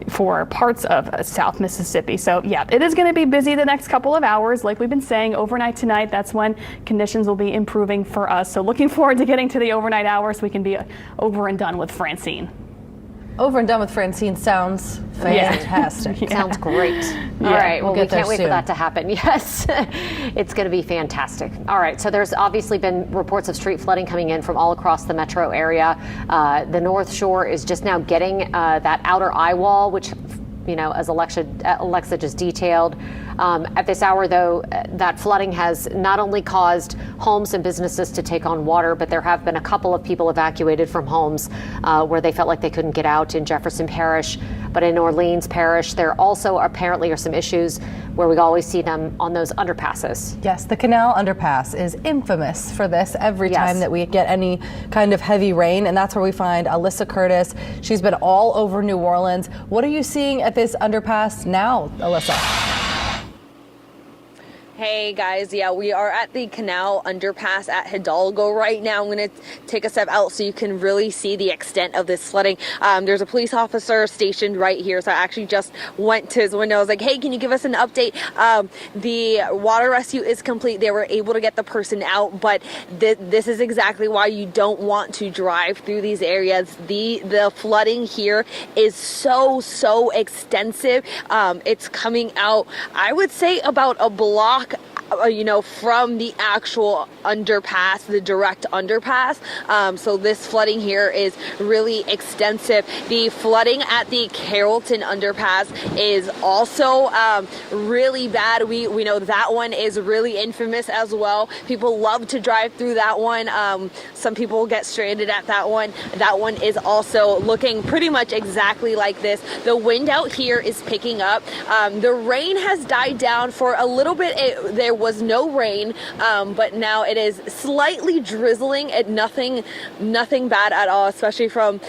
for parts of South Mississippi. So yeah, it is going to be busy the next couple of hours. Like we've been saying, overnight tonight, that's when conditions will be improving for us. So looking forward to getting to the overnight hours so we can be over and done with Francine. Over and done with Francine sounds fantastic. Yeah. Sounds great. All right. Well, we can't wait for that to happen. Yes. It's going to be fantastic. All right. So there's obviously been reports of street flooding coming in from all across the metro area. The North Shore is just now getting that outer eye wall, which, you know, as Alexa just detailed. At this hour, though, that flooding has not only caused homes and businesses to take on water, but there have been a couple of people evacuated from homes where they felt like they couldn't get out in Jefferson Parish. But in Orleans Parish, there also apparently are some issues where we always see them on those underpasses. Yes, the Canal Underpass is infamous for this every time that we get any kind of heavy rain, and that's where we find Alyssa Curtis. She's been all over New Orleans. What are you seeing at this underpass now, Alyssa? Hey guys, yeah, we are at the Canal Underpass at Hidalgo right now. I'm going to take a step out so you can really see the extent of this flooding. There's a police officer stationed right here, so I actually just went to his window. I was like, hey, can you give us an update? The water rescue is complete. They were able to get the person out, but this is exactly why you don't want to drive through these areas. The flooding here is so extensive. It's coming out, I would say, about a block from the actual underpass, the direct underpass. So this flooding here is really extensive. The flooding at the Carrollton underpass is also really bad. We know that one is really infamous as well. People love to drive through that one. Some people get stranded at that one. That one is also looking pretty much exactly like this. The wind out here is picking up. The rain has died down for a little bit. There was no rain, but now it is slightly drizzling and nothing bad at all, especially from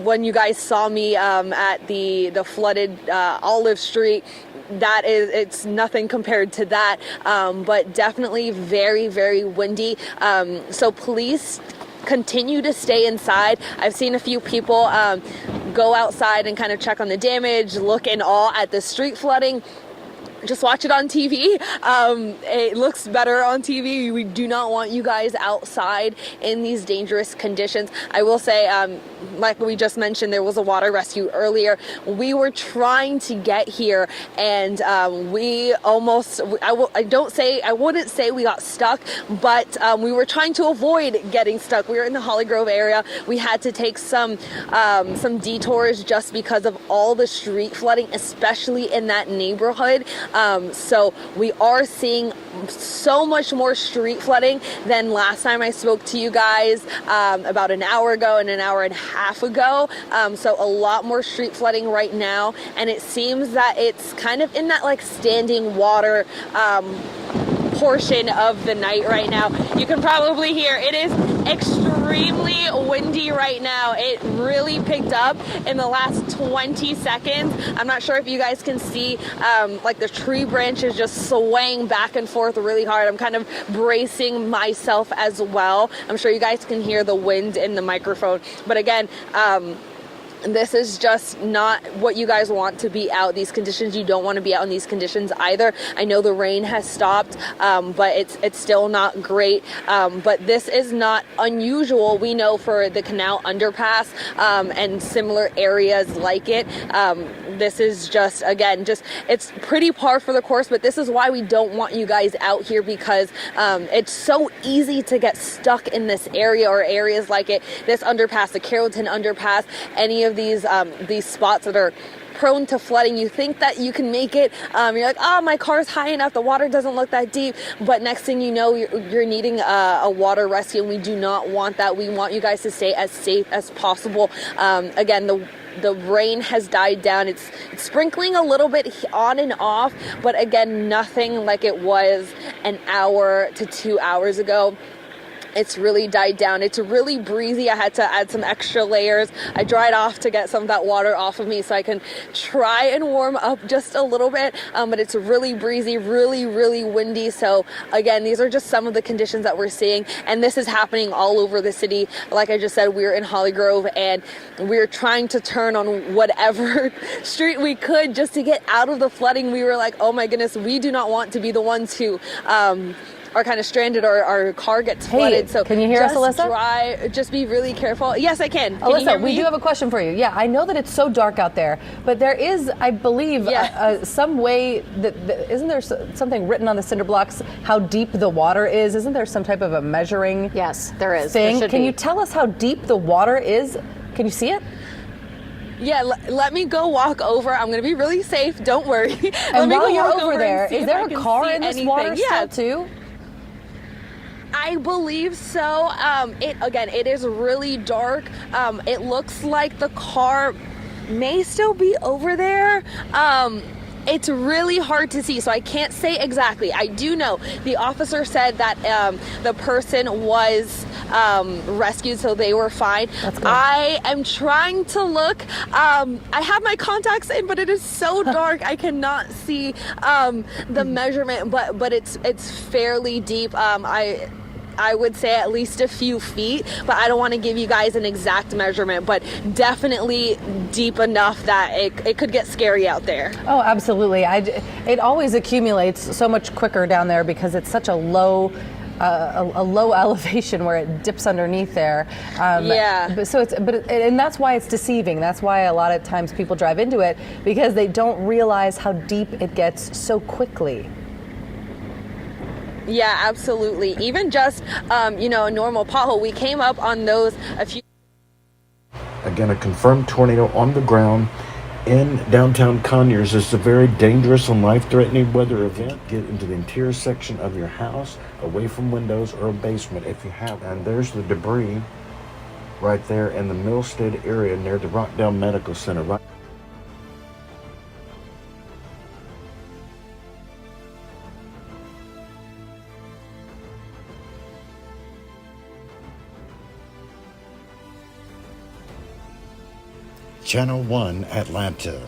when you guys saw me at the flooded Olive Street. It's nothing compared to that, but definitely very windy. So police continue to stay inside. I've seen a few people go outside and kind of check on the damage, look in awe at the street flooding. Just watch it on TV. It looks better on TV. We do not want you guys outside in these dangerous conditions. I will say, like we just mentioned, there was a water rescue earlier. We were trying to get here, and we almost, I wouldn't say we got stuck, but we were trying to avoid getting stuck. We were in the Holly Grove area. We had to take some detours just because of all the street flooding, especially in that neighborhood. So we are seeing so much more street flooding than last time I spoke to you guys about an hour ago and an hour and a half ago. So a lot more street flooding right now, and it seems that it's kind of in that like standing water portion of the night right now. You can probably hear it is extremely windy right now. It really picked up in the last 20 seconds. I'm not sure if you guys can see like the tree branches just swaying back and forth really hard. I'm kind of bracing myself as well. I'm sure you guys can hear the wind in the microphone, but again, this is just not what you guys want to be out. These conditions, you don't want to be out in these conditions either. I know the rain has stopped, but it's still not great. But this is not unusual. We know for the Canal Underpass and similar areas like it. This is just, again, it's pretty par for the course, but this is why we don't want you guys out here, because it's so easy to get stuck in this area or areas like it. This underpass, the Carrollton Underpass, any of these spots that are prone to flooding. You think that you can make it. You're like, oh, my car's high enough. The water doesn't look that deep. But next thing you know, you're needing a water rescue, and we do not want that. We want you guys to stay as safe as possible. Again, the rain has died down. It's sprinkling a little bit on and off, but again, nothing like it was an hour to 2 hours ago. It's really died down. It's really breezy. I had to add some extra layers. I dried off to get some of that water off of me so I can try and warm up just a little bit. But it's really breezy, really, really windy. So again, these are just some of the conditions that we're seeing. And this is happening all over the city. Like I just said, we're in Holly Grove and we're trying to turn on whatever street we could just to get out of the flooding. We were like, oh my goodness, we do not want to be the ones who are kind of stranded or our car gets flooded. So can you hear us, Alyssa? Just be really careful. Yes, I can. Can Alyssa, you hear me? we do have a question for you. Yeah, I know that it's so dark out there, but there is, I believe, some way that isn't there something written on the cinder blocks how deep the water is? Isn't there some type of a measuring? Yes, there is. Thing? There Can be. you tell us how deep the water is? Can you see it? Yeah, let me go walk over. I'm going to be really safe. Don't worry. And while you're over there, is there a car in this water still too? I believe so. It is really dark. It looks like the car may still be over there. It's really hard to see, so I can't say exactly. I do know the officer said that the person was rescued, so they were fine. I am trying to look. I have my contacts in, but it is so dark I cannot see the measurement. But it's fairly deep. I would say at least a few feet, but I don't want to give you guys an exact measurement, but definitely deep enough that it could get scary out there. Oh, absolutely. It always accumulates so much quicker down there because it's such a low elevation where it dips underneath there. And that's why it's deceiving. That's why a lot of times people drive into it because they don't realize how deep it gets so quickly. Yeah, absolutely. Even just, a normal pothole. We came up on those a few. Again, a confirmed tornado on the ground in downtown Conyers. This is a very dangerous and life-threatening weather event. Get into the interior section of your house, away from windows or a basement if you have. And there's the debris right there in the Millstead area near the Rockdale Medical Center. Right. Channel 1 Atlanta.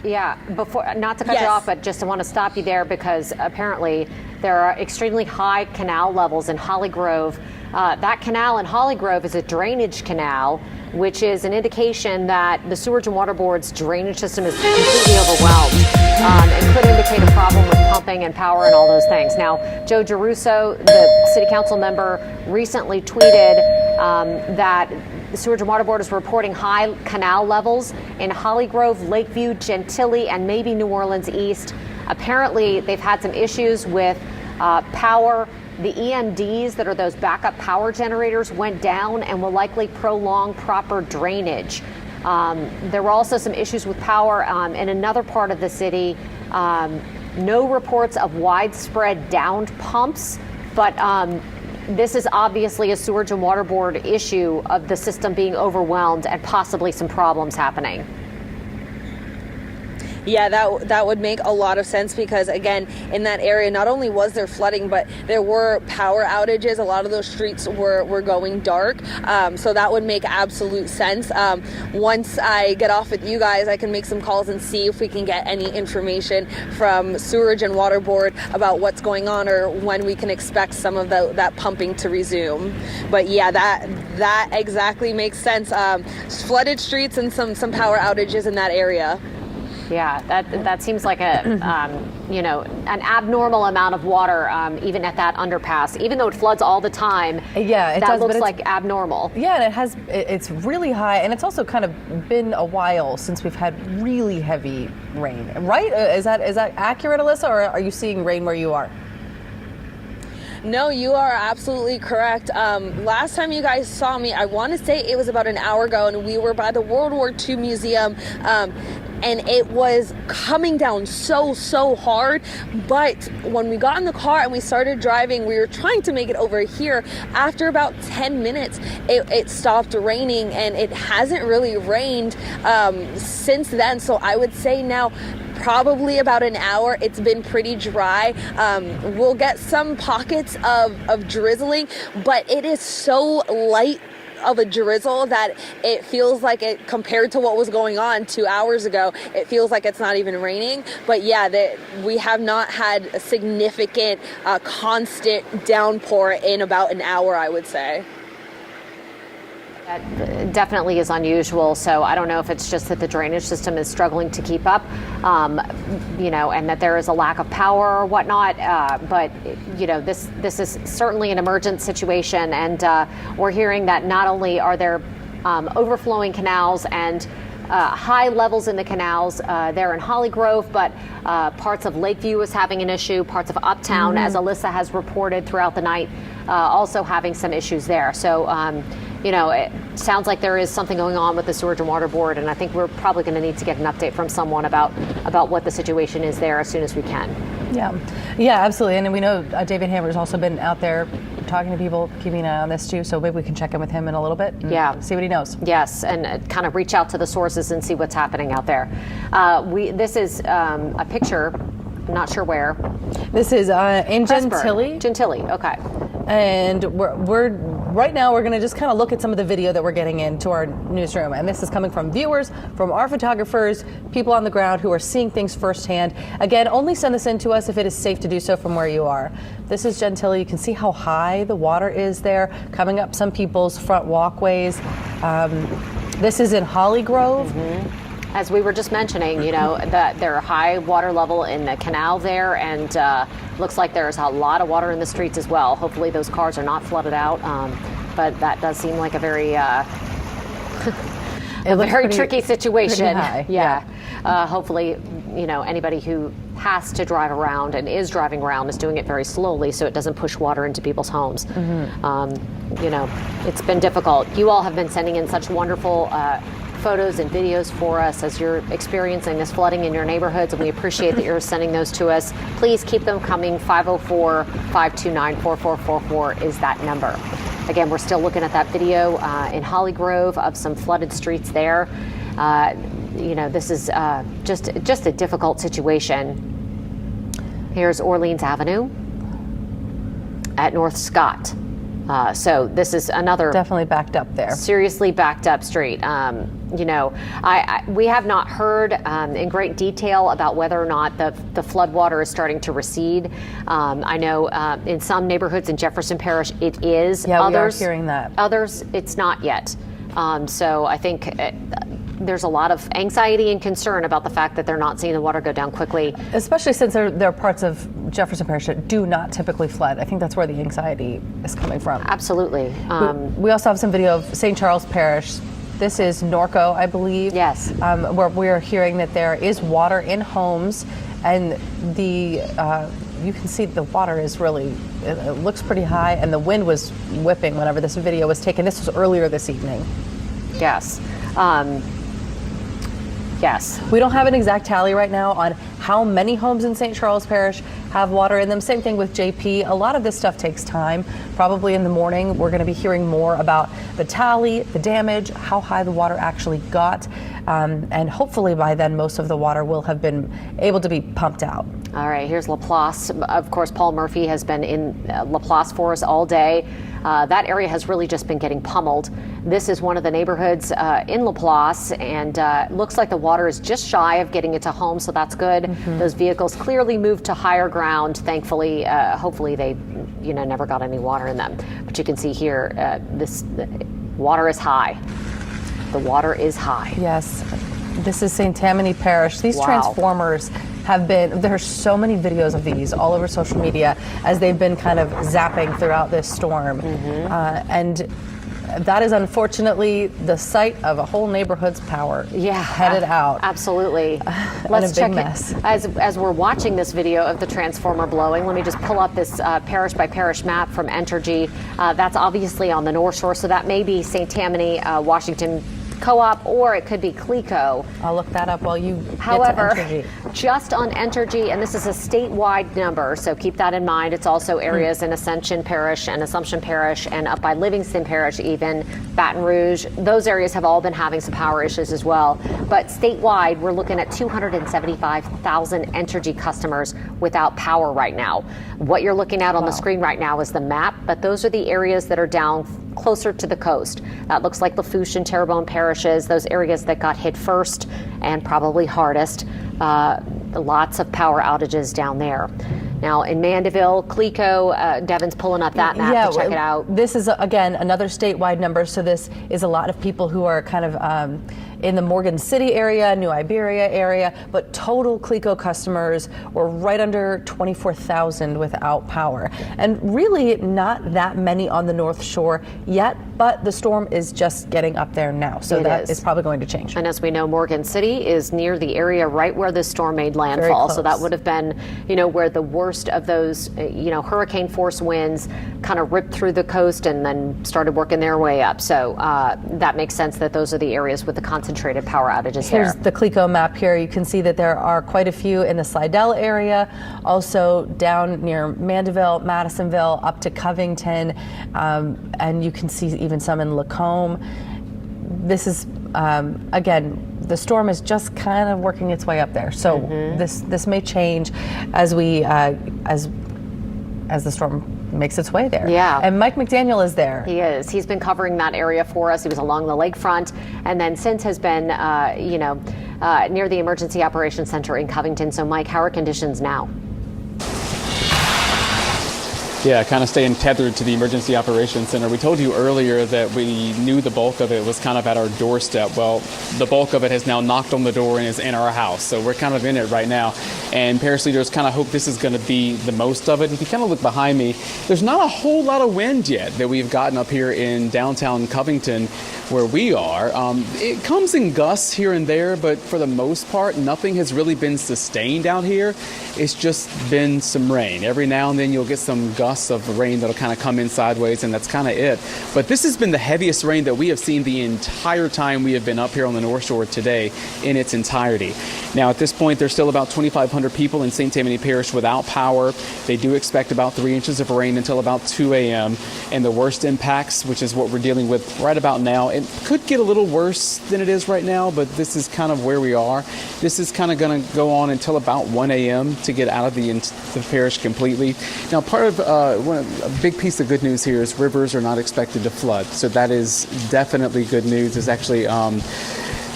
Yeah, before, not to cut you off, but just want to stop you there because apparently there are extremely high canal levels in Holly Grove. That canal in Holly Grove is a drainage canal, which is an indication that the Sewage and Water Board's drainage system is completely overwhelmed. It could indicate a problem with pumping and power and all those things. Now, Joe Giarrusso, the city council member, recently tweeted that the Sewage and Water Board is reporting high canal levels in Holly Grove, Lakeview, Gentilly, and maybe New Orleans East. Apparently, they've had some issues with power. The EMDs, that are those backup power generators, went down and will likely prolong proper drainage. There were also some issues with power in another part of the city. No reports of widespread downed pumps, but this is obviously a Sewage and Water Board issue of the system being overwhelmed and possibly some problems happening. Yeah, that would make a lot of sense because, again, in that area, not only was there flooding, but there were power outages. A lot of those streets were going dark. So that would make absolute sense. Once I get off with you guys, I can make some calls and see if we can get any information from Sewerage and Water Board about what's going on or when we can expect some of that pumping to resume. But yeah, that exactly makes sense. Flooded streets and some power outages in that area. Yeah, that seems like an abnormal amount of water, even at that underpass. Even though it floods all the time, that looks like abnormal. Yeah, and it's really high, and it's also kind of been a while since we've had really heavy rain, right? Is that accurate, Alyssa, or are you seeing rain where you are? No, you are absolutely correct. Last time you guys saw me, I want to say it was about an hour ago, and we were by the World War II Museum. And it was coming down so hard. But when we got in the car and we started driving, we were trying to make it over here. After about 10 minutes, it stopped raining, and it hasn't really rained since then. So I would say now, probably about an hour, it's been pretty dry. We'll get some pockets of drizzling, but it is so light of a drizzle that it feels like it, compared to what was going on 2 hours ago, it feels like it's not even raining. But yeah, we have not had a significant constant downpour in about an hour, I would say. That definitely is unusual. So I don't know if it's just that the drainage system is struggling to keep up, and that there is a lack of power or whatnot. But this is certainly an emergent situation, and we're hearing that not only are there overflowing canals and high levels in the canals there in Holly Grove, but parts of Lakeview is having an issue, parts of Uptown, as Alyssa has reported throughout the night, also having some issues there. So, it sounds like there is something going on with the Sewerage and Water Board, and I think we're probably going to need to get an update from someone about what the situation is there as soon as we can. Yeah, absolutely. And we know David Hammer's also been out there talking to people, keeping an eye on this too. So maybe we can check in with him in a little bit. And see what he knows. Yes, and kind of reach out to the sources and see what's happening out there. This is a picture. I'm not sure where. This is in Gentilly. Gentilly, okay. And we're right now we're going to just kind of look at some of the video that we're getting into our newsroom, and this is coming from viewers, from our photographers, people on the ground who are seeing things firsthand. Again, only send this in to us if it is safe to do so from where you are. This is Gentilly. You can see how high the water is there, coming up some people's front walkways. This is in Holly Grove. Mm-hmm. As we were just mentioning, that there are high water level in the canal there, and looks like there's a lot of water in the streets as well. Hopefully those cars are not flooded out, but that does seem like a very tricky situation. Yeah. Hopefully, anybody who has to drive around and is driving around is doing it very slowly so it doesn't push water into people's homes. It's been difficult. You all have been sending in such wonderful photos and videos for us as you're experiencing this flooding in your neighborhoods, and we appreciate that you're sending those to us. Please keep them coming. 504-529-4444 is that number. Again, we're still looking at that video in Holly Grove of some flooded streets there. This is just a difficult situation. Here's Orleans Avenue at North Scott. So this is another definitely backed up there. Seriously backed up street. We have not heard in great detail about whether or not the floodwater is starting to recede. I know in some neighborhoods in Jefferson Parish it is. Yeah, we are hearing that. Others, it's not yet. So I think there's a lot of anxiety and concern about the fact that they're not seeing the water go down quickly. Especially since there are parts of Jefferson Parish that do not typically flood. I think that's where the anxiety is coming from. Absolutely. We also have some video of St. Charles Parish. This is Norco, I believe. Yes. Where we're hearing that there is water in homes, and you can see the water is really, it looks pretty high, and the wind was whipping whenever this video was taken. This was earlier this evening. Yes. Yes. We don't have an exact tally right now on how many homes in St. Charles Parish have water in them. Same thing with JP. A lot of this stuff takes time. Probably in the morning, we're going to be hearing more about the tally, the damage, how high the water actually got. and hopefully by then most of the water will have been able to be pumped out. All right, here's Laplace. Of course, Paul Murphy has been in Laplace for us all day. That area has really just been getting pummeled. This is one of the neighborhoods in Laplace, and looks like the water is just shy of getting into homes, so that's good. Those vehicles clearly moved to higher ground, thankfully. Hopefully they, never got any water in them. But you can see here, this water is high. The water is high. Yes. This is St. Tammany Parish. These transformers have been, there's so many videos of these all over social media as they've been kind of zapping throughout this storm. And that is unfortunately the site of a whole neighborhood's power headed out. Absolutely. Let's check mess. As we're watching this video of the transformer blowing, let me just pull up this parish by parish map from Entergy. That's obviously on the North Shore, so that may be St. Tammany, Washington Co-op, or it could be Cleco. I'll look that up while you However, get to Entergy. Just on Entergy, and this is a statewide number, so keep that in mind. It's also areas in Ascension Parish and Assumption Parish and up by Livingston Parish, even Baton Rouge. Those areas have all been having some power issues as well. But statewide, we're looking at 275,000 Entergy customers without power right now. What you're looking at on the screen right now is the map, but those are the areas that are down closer to the coast. That looks like Lafourche and Terrebonne parishes, those areas that got hit first and probably hardest. Lots of power outages down there. Now in Mandeville, Cleco, Devin's pulling up that map to check it out. This is, again, another statewide number, so this is a lot of people who are kind of in the Morgan City area, New Iberia area, but total Cleco customers were right under 24,000 without power. And really not that many on the North Shore yet, but the storm is just getting up there now, so that is probably going to change. And as we know, Morgan City is near the area right where the storm made landfall, so that would have been, where the worst of those, hurricane force winds kind of ripped through the coast and then started working their way up. So that makes sense that those are the areas with the concentrated power outages there. Here's the Cleco map here. You can see that there are quite a few in the Slidell area, also down near Mandeville, Madisonville, up to Covington, and you can see even some in Lacombe. This is, again, the storm is just kind of working its way up there. So this may change as we as the storm makes its way there. Yeah. And Mike McDaniel is there. He is. He's been covering that area for us. He was along the lakefront and then since has been, near the Emergency Operations Center in Covington. So Mike, how are conditions now? Yeah, kind of staying tethered to the Emergency Operations Center. We told you earlier that we knew the bulk of it was kind of at our doorstep. Well, the bulk of it has now knocked on the door and is in our house. So we're kind of in it right now. And parish leaders kind of hope this is going to be the most of it. If you kind of look behind me, there's not a whole lot of wind yet that we've gotten up here in downtown Covington where we are. It comes in gusts here and there, but for the most part, nothing has really been sustained out here. It's just been some rain. Every now and then you'll get some gusts of rain that'll kind of come in sideways, and that's kind of it. But this has been the heaviest rain that we have seen the entire time we have been up here on the North Shore today in its entirety. Now, at this point, there's still about 2,500 people in St. Tammany Parish without power. They do expect about 3 inches of rain until about 2 a.m. And the worst impacts, which is what we're dealing with right about now, it could get a little worse than it is right now, but this is kind of where we are. This is kind of going to go on until about 1 a.m. to get out of the parish completely. Now, part of a big piece of good news here is rivers are not expected to flood. So that is definitely good news. It's actually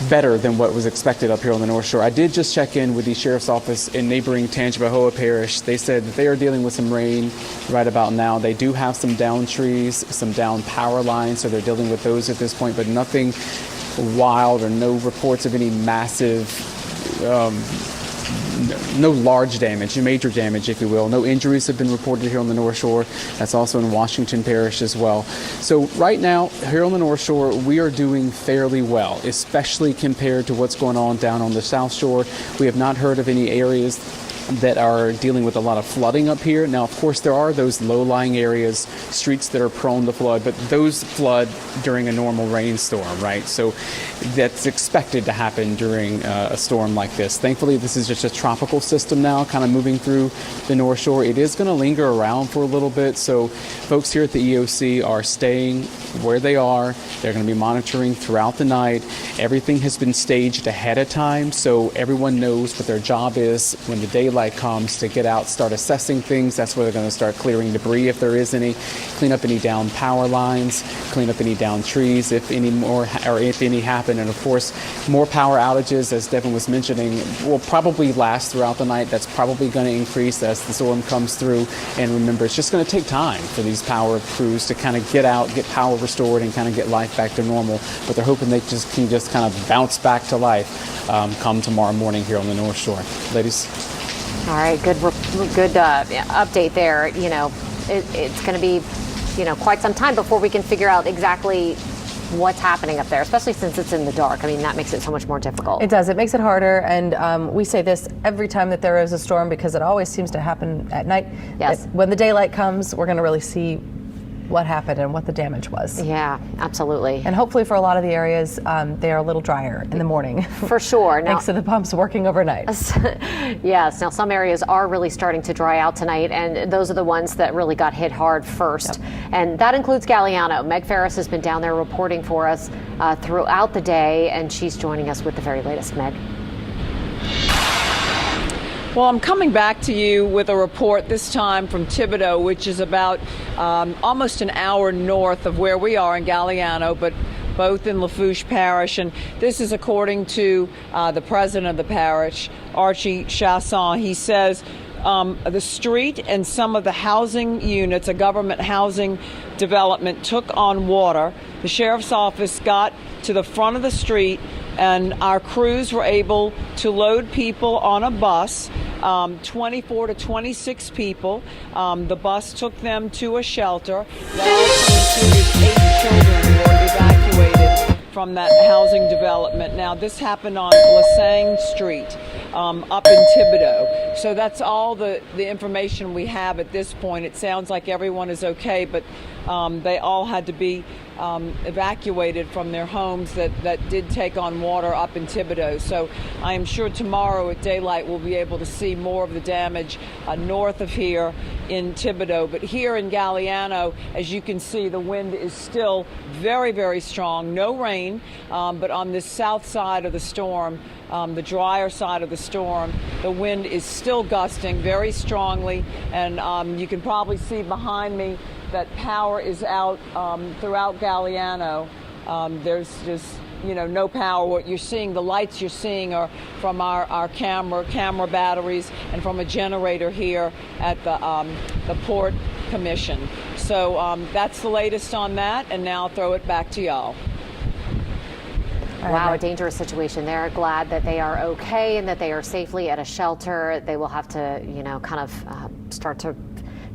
better than what was expected up here on the North Shore. I did just check in with the Sheriff's Office in neighboring Tangipahoa Parish. They said that they are dealing with some rain right about now. They do have some down trees, some down power lines, so they're dealing with those at this point, but nothing wild or no reports of any massive no large damage, major damage, if you will. No injuries have been reported here on the North Shore. That's also in Washington Parish as well. So right now, here on the North Shore, we are doing fairly well, especially compared to what's going on down on the South Shore. We have not heard of any areas that are dealing with a lot of flooding up here. Now, of course, there are those low-lying areas, streets that are prone to flood, but those flood during a normal rainstorm, right? So that's expected to happen during a storm like this. Thankfully, this is just a tropical system now, kind of moving through the North Shore. It is going to linger around for a little bit, so folks here at the EOC are staying where they are. They're going to be monitoring throughout the night. Everything has been staged ahead of time, so everyone knows what their job is when the daylight comes to get out, start assessing things. That's where they're going to start clearing debris if there is any, clean up any down power lines, clean up any down trees if any more or if any happen. And of course, more power outages, as Devin was mentioning, will probably last throughout the night. That's probably going to increase as the storm comes through. And remember, it's just going to take time for these power crews to kind of get out, get power restored, and kind of get life back to normal. But they're hoping they can just kind of bounce back to life come tomorrow morning here on the North Shore. Ladies. All right, good update there. You know, it's going to be, quite some time before we can figure out exactly what's happening up there, especially since it's in the dark. I mean, that makes it so much more difficult. It does. It makes it harder. And we say this every time that there is a storm because it always seems to happen at night. Yes. When the daylight comes, we're going to really see what happened and what the damage was. Yeah, absolutely. And hopefully for a lot of the areas, they are a little drier in the morning. For sure. Thanks to the pumps working overnight. Yes. Now, some areas are really starting to dry out tonight, and those are the ones that really got hit hard first. Yep. And that includes Galliano. Meg Ferris has been down there reporting for us throughout the day, and she's joining us with the very latest. Meg. Well, I'm coming back to you with a report this time from Thibodaux, which is about almost an hour north of where we are in Galliano, but both in Lafourche Parish. And this is according to the president of the parish, Archie Chasson. He says the street and some of the housing units, a government housing development, took on water. The sheriff's office got to the front of the street, and our crews were able to load people on a bus, 24 to 26 people. The bus took them to a shelter. That also included 8 children who were evacuated from that housing development. Now, this happened on Lasagne Street up in Thibodaux. So that's all the information we have at this point. It sounds like everyone is okay, but they all had to be evacuated from their homes that did take on water up in Thibodaux. So I am sure tomorrow at daylight we'll be able to see more of the damage north of here in Thibodaux. But here in Galliano, as you can see, the wind is still very, very strong. No rain, but on this south side of the storm, the drier side of the storm, the wind is still gusting very strongly, and you can probably see behind me that power is out throughout Galliano. There's just no power. What you're seeing, the lights you're seeing, are from our camera batteries and from a generator here at the Port Commission. So that's the latest on that, and now I'll throw it back to y'all. Wow, a dangerous situation there. Glad that they are okay and that they are safely at a shelter. They will have to, kind of start to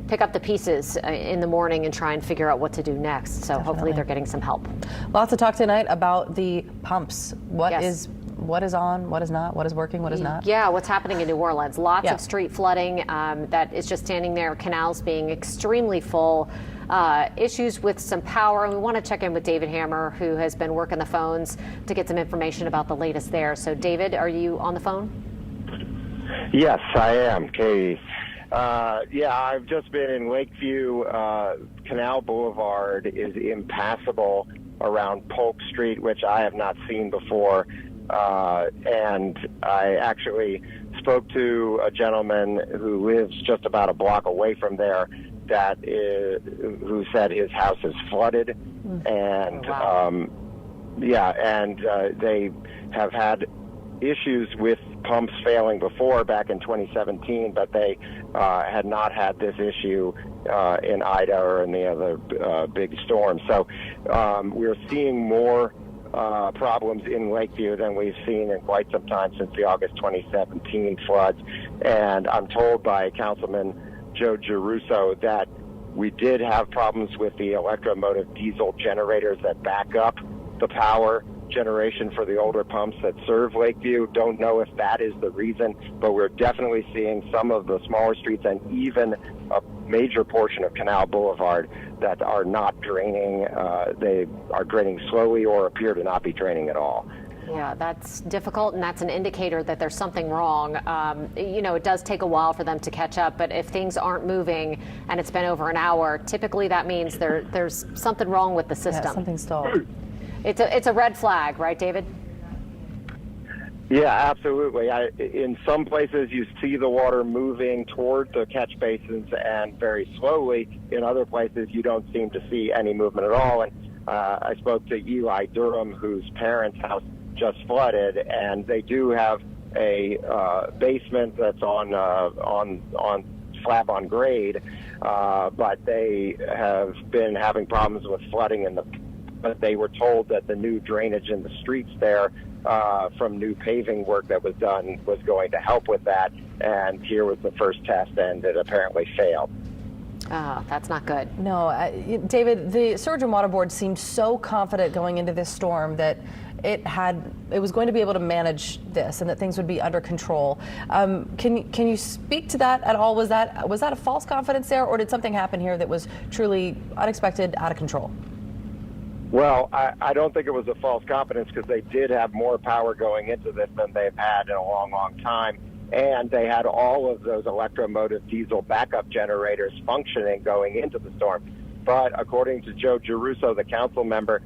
pick up the pieces in the morning and try and figure out what to do next. So hopefully they're getting some help. Lots to talk tonight about the pumps. What is on, what is not, what is working, what is not? Yeah, what's happening in New Orleans. Lots of street flooding that is just standing there, canals being extremely full. Issues with some power, and we want to check in with David Hammer, who has been working the phones to get some information about the latest there. So, David, are you on the phone? Yes, I am, Katie. I've just been in Lakeview. Canal Boulevard is impassable around Polk Street, which I have not seen before. And I actually spoke to a gentleman who lives just about a block away from there who said his house is flooded. And they have had issues with pumps failing before back in 2017, but they had not had this issue in Ida or in the other big storms. So we're seeing more problems in Lakeview than we've seen in quite some time since the August 2017 floods. And I'm told by Councilman Joe Giarrusso that we did have problems with the electromotive diesel generators that back up the power generation for the older pumps that serve Lakeview. Don't know if that is the reason, but we're definitely seeing some of the smaller streets and even a major portion of Canal Boulevard that are not draining. They are draining slowly or appear to not be draining at all. Yeah, that's difficult, and that's an indicator that there's something wrong. It does take a while for them to catch up, but if things aren't moving and it's been over an hour, typically that means there's something wrong with the system. Yeah, something stalled. It's a red flag, right, David? Yeah, absolutely. In some places, you see the water moving toward the catch basins and very slowly. In other places, you don't seem to see any movement at all. And I spoke to Eli Durham, whose parents' house just flooded, and they do have a basement that's on slab on grade, but they have been having problems with flooding but they were told that the new drainage in the streets there from new paving work that was done was going to help with that, and here was the first test, and it apparently failed. Oh, that's not good. No, David, the Surge and Water Board seemed so confident going into this storm that it was going to be able to manage this and that things would be under control. Can you speak to that at all? Was that a false confidence there, or did something happen here that was truly unexpected, out of control? Well, I don't think it was a false confidence, because they did have more power going into this than they've had in a long, long time. And they had all of those electromotive diesel backup generators functioning going into the storm. But according to Joe Giarrusso, the council member,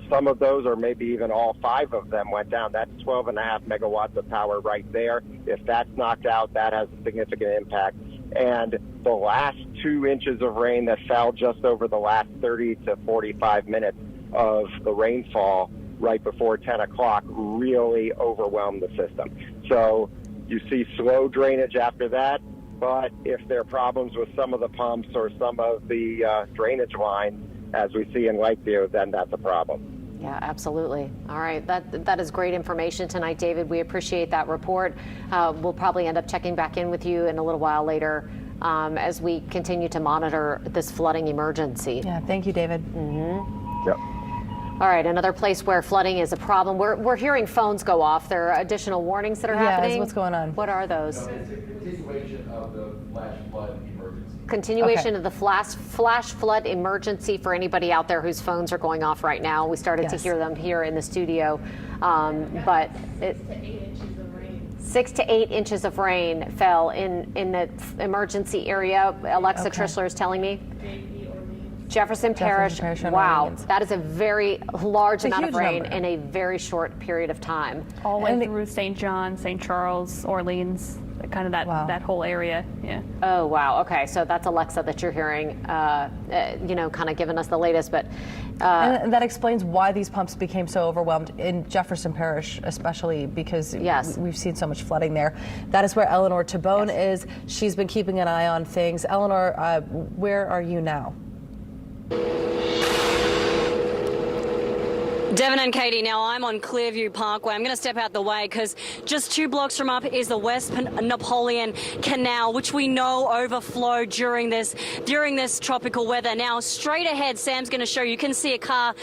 some of those, or maybe even all 5 of them, went down. That's 12.5 megawatts of power right there. If that's knocked out, that has a significant impact. And the last 2 inches of rain that fell just over the last 30 to 45 minutes of the rainfall right before 10 o'clock really overwhelmed the system. So you see slow drainage after that, but if there are problems with some of the pumps or some of the drainage lines, as we see in Lakeview, then that's a problem. Yeah, absolutely. All right, that is great information tonight, David. We appreciate that report. We'll probably end up checking back in with you in a little while later as we continue to monitor this flooding emergency. Yeah, thank you, David. Mm-hmm. Yep. All right, another place where flooding is a problem. We're hearing phones go off. There are additional warnings that are happening. What's going on? What are those? No, it's a continuation of the flash flood emergency. Continuation of the flash flood emergency for anybody out there whose phones are going off right now. We started to hear them here in the studio, but 6 to 8 inches of rain fell in the emergency area. Alexa Trishler is telling me. Jefferson Parish. Wow, that is a very large amount of rain in a very short period of time. All the way through St. John, St. Charles, Orleans, kind of that whole area. Yeah. Oh, wow. Okay, so that's Alexa that you're hearing, kind of giving us the latest. But and that explains why these pumps became so overwhelmed in Jefferson Parish, especially because we've seen so much flooding there. That is where Eleanor Tabone is. She's been keeping an eye on things. Eleanor, where are you now? Devin and Katie, now I'm on Clearview Parkway. I'm going to step out the way because just 2 blocks from up is the West Napoleon Canal, which we know overflowed during this tropical weather. Now, straight ahead, Sam's going to show you can see a car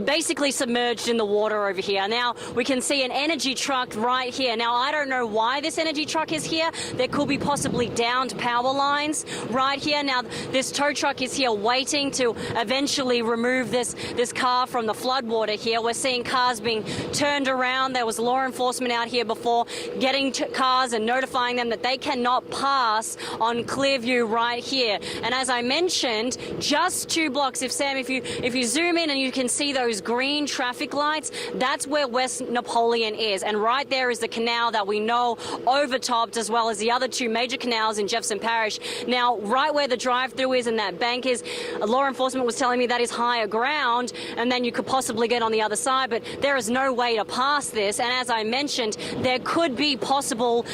basically submerged in the water over here. Now, we can see an energy truck right here. Now, I don't know why this energy truck is here. There could be possibly downed power lines right here. Now, this tow truck is here waiting to eventually remove this car from the floodwater here. We're seeing cars being turned around. There was law enforcement out here before getting cars and notifying them that they cannot pass on Clearview right here. And as I mentioned, just 2 blocks. If you zoom in and you can see those green traffic lights, that's where West Napoleon is. And right there is the canal that we know overtopped, as well as the other 2 major canals in Jefferson Parish. Now, right where the drive-through is and that bank is, law enforcement was telling me that is higher ground, and then you could possibly get on the other side, but there is no way to pass this. And as I mentioned, there could be possible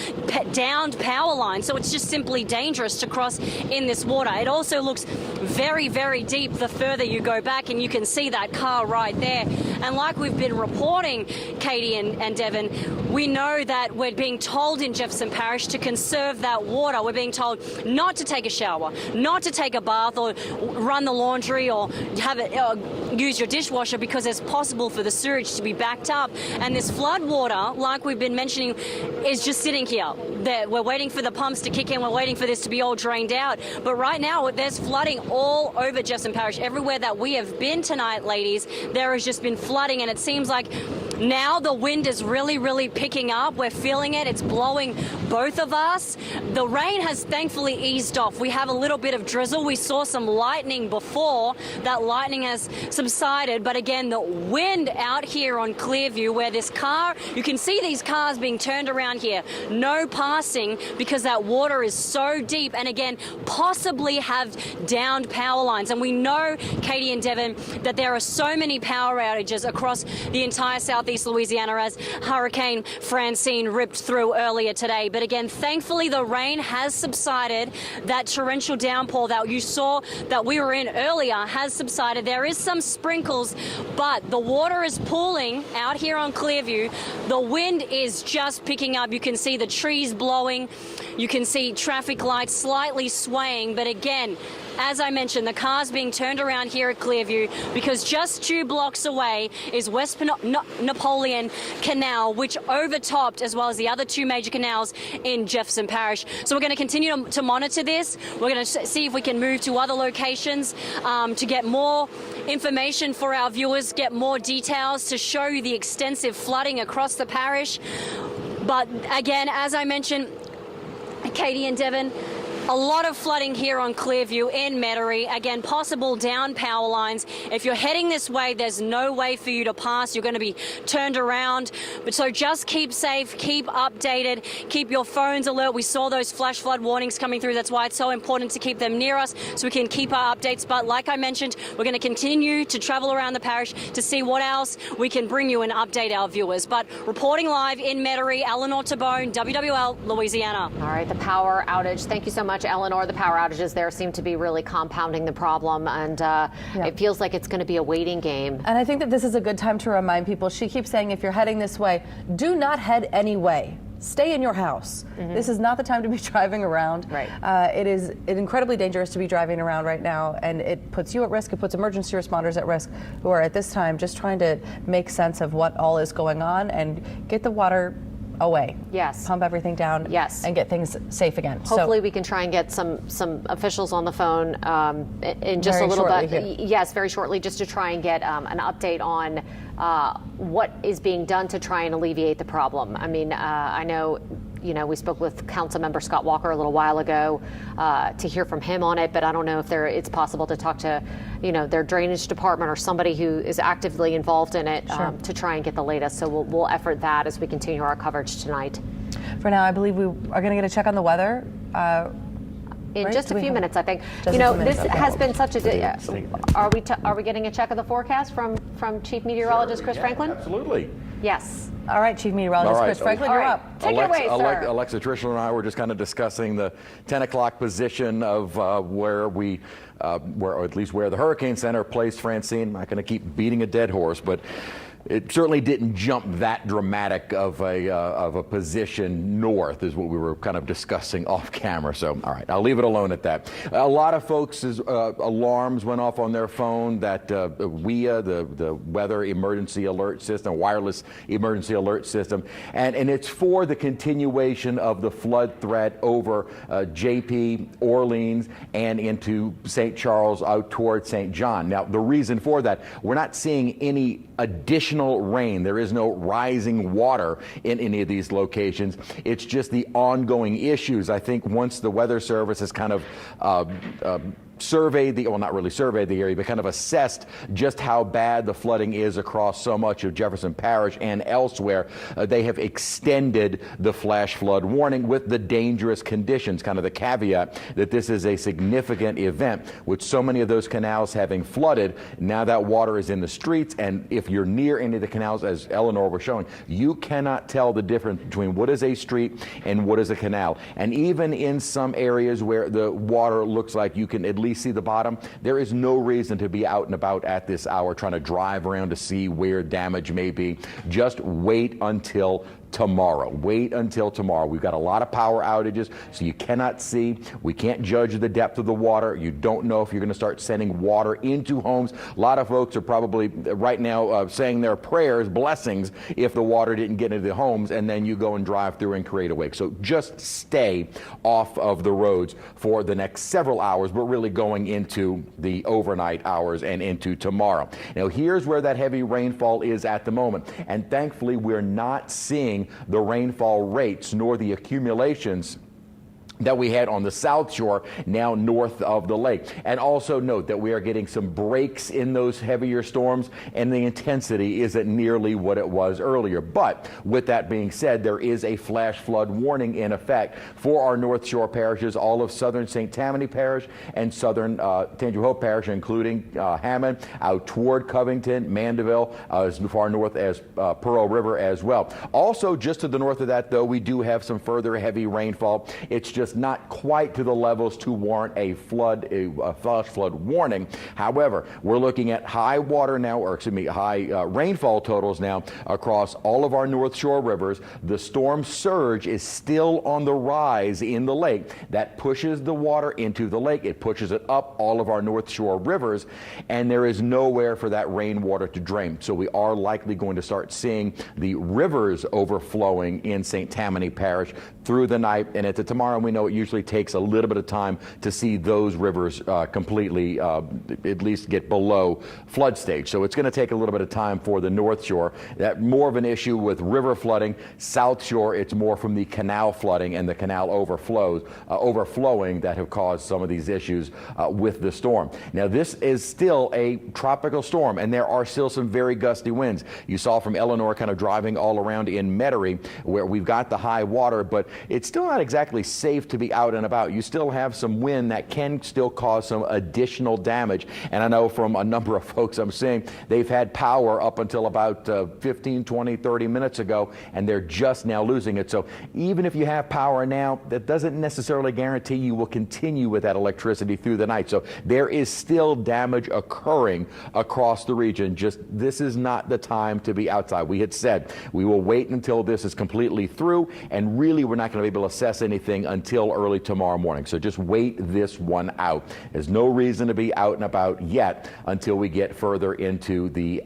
downed power lines, so it's just simply dangerous to cross in this water. It also looks very, very deep the further you go back, and you can see that car right there. And like we've been reporting, Katie and Devin, we know that we're being told in Jefferson Parish to conserve that water. We're being told not to take a shower, not to take a bath or run the laundry or use your dishwasher, because there's as possible for the sewage to be backed up. And this flood water, like we've been mentioning, is just sitting here. We're waiting for the pumps to kick in. We're waiting for this to be all drained out. But right now, there's flooding all over Jefferson Parish. Everywhere that we have been tonight, ladies, there has just been flooding. And it seems like now the wind is really, really picking up. We're feeling it. It's blowing both of us. The rain has thankfully eased off. We have a little bit of drizzle. We saw some lightning before. That lightning has subsided. But again, the wind out here on Clearview, where this car, you can see these cars being turned around here. No passing because that water is so deep. And again, possibly have downed power lines. And we know, Katie and Devin, that there are so many power outages across the entire southeast Louisiana as Hurricane Francine ripped through earlier today. But again, thankfully the rain has subsided. That torrential downpour that you saw that we were in earlier has subsided. There is some sprinkles, but the water is pooling out here on Clearview. The wind is just picking up. You can see the trees blowing. You can see traffic lights slightly swaying. But again, as I mentioned, the car's being turned around here at Clearview because just 2 blocks away is West Napoleon Canal, which overtopped, as well as the other 2 major canals in Jefferson Parish. So we're going to continue to monitor this. We're going to see if we can move to other locations to get more information for our viewers, get more details to show you the extensive flooding across the parish. But again, as I mentioned, Katie and Devin, a lot of flooding here on Clearview in Metairie. Again, possible down power lines. If you're heading this way, there's no way for you to pass. You're going to be turned around. But so just keep safe, keep updated, keep your phones alert. We saw those flash flood warnings coming through. That's why it's so important to keep them near us so we can keep our updates. But like I mentioned, we're going to continue to travel around the parish to see what else we can bring you and update our viewers. But reporting live in Metairie, Eleanor Tabone, WWL, Louisiana. All right, the power outage. Thank you so much, Eleanor. The power outages there seem to be really compounding the problem, and it feels like it's going to be a waiting game. And I think that this is a good time to remind people. She keeps saying, if you're heading this way, do not head any way. Stay in your house. This is not the time to be driving around. Right. It is incredibly dangerous to be driving around right now, and it puts you at risk. It puts emergency responders at risk who are at this time just trying to make sense of what all is going on and get the water away. Yes. Pump everything down. Yes. And get things safe again. Hopefully we can try and get some officials on the phone in just a little bit. Here. Yes, very shortly, just to try and get an update on what is being done to try and alleviate the problem. I mean, I know, we spoke with Councilmember Scott Walker a little while ago to hear from him on it, but I don't know if it's possible to talk to, their drainage department or somebody who is actively involved in it to try and get the latest. So we'll effort that as we continue our coverage tonight. For now, I believe we are going to get a check on the weather. In just a few minutes, I think. This has been such a day. Are we getting a check of the forecast from Chief Meteorologist Chris Franklin? Absolutely. Yes. All right, Chief Meteorologist Chris Franklin, you're up. Take it away, sir. Alexa Trishler and I were just kind of discussing the 10 o'clock position of where or at least where the Hurricane Center placed Francine. I'm not going to keep beating a dead horse, but it certainly didn't jump that dramatic of a position north, is what we were kind of discussing off camera. So, all right, I'll leave it alone at that. A lot of folks' alarms went off on their phone that WEA, the Weather Emergency Alert System, wireless emergency alert system, and it's for the continuation of the flood threat over JP, Orleans, and into St. Charles out toward St. John. Now, the reason for that, we're not seeing any additional rain. There is no rising water in any of these locations. It's just the ongoing issues. I think once the Weather Service has kind of surveyed not really surveyed the area, but kind of assessed just how bad the flooding is across so much of Jefferson Parish and elsewhere, they have extended the flash flood warning with the dangerous conditions, kind of the caveat that this is a significant event with so many of those canals having flooded. Now that water is in the streets, and if you're near any of the canals, as Eleanor was showing, you cannot tell the difference between what is a street and what is a canal. And even in some areas where the water looks like you can at least see the bottom, there is no reason to be out and about at this hour trying to drive around to see where damage may be. Just wait until tomorrow. Wait until tomorrow. We've got a lot of power outages, so you cannot see. We can't judge the depth of the water. You don't know if you're going to start sending water into homes. A lot of folks are probably right now saying their prayers, blessings, if the water didn't get into the homes, and then you go and drive through and create a wake. So just stay off of the roads for the next several hours, but really going into the overnight hours and into tomorrow. Now, here's where that heavy rainfall is at the moment, and thankfully we're not seeing the rainfall rates nor the accumulations that we had on the South Shore, now north of the lake. And also note that we are getting some breaks in those heavier storms, and the intensity isn't nearly what it was earlier. But with that being said, there is a flash flood warning in effect for our North Shore parishes, all of southern St. Tammany Parish and southern Tangier Hope Parish, including Hammond, out toward Covington, Mandeville, as far north as Pearl River as well. Also, just to the north of that, though, we do have some further heavy rainfall. It's just not quite to the levels to warrant a flash flood warning. However, we're looking at high water now, or excuse me, high rainfall totals now across all of our North Shore rivers. The storm surge is still on the rise in the lake. That pushes the water into the lake. It pushes it up all of our North Shore rivers, and there is nowhere for that rainwater to drain. So we are likely going to start seeing the rivers overflowing in St. Tammany Parish through the night and into tomorrow. We know it usually takes a little bit of time to see those rivers completely at least get below flood stage. So it's going to take a little bit of time for the North Shore. That more of an issue with river flooding. South Shore, it's more from the canal flooding and the canal overflowing that have caused some of these issues with the storm. Now, this is still a tropical storm, and there are still some very gusty winds. You saw from Eleanor kind of driving all around in Metairie, where we've got the high water, but it's still not exactly safe to be out and about. You still have some wind that can still cause some additional damage. And I know from a number of folks I'm seeing, they've had power up until about 15, 20, 30 minutes ago, and they're just now losing it. So even if you have power now, that doesn't necessarily guarantee you will continue with that electricity through the night. So there is still damage occurring across the region. Just this is not the time to be outside. We had said we will wait until this is completely through, and really we're not going to be able to assess anything until early tomorrow morning. So just wait this one out. There's no reason to be out and about yet until we get further into the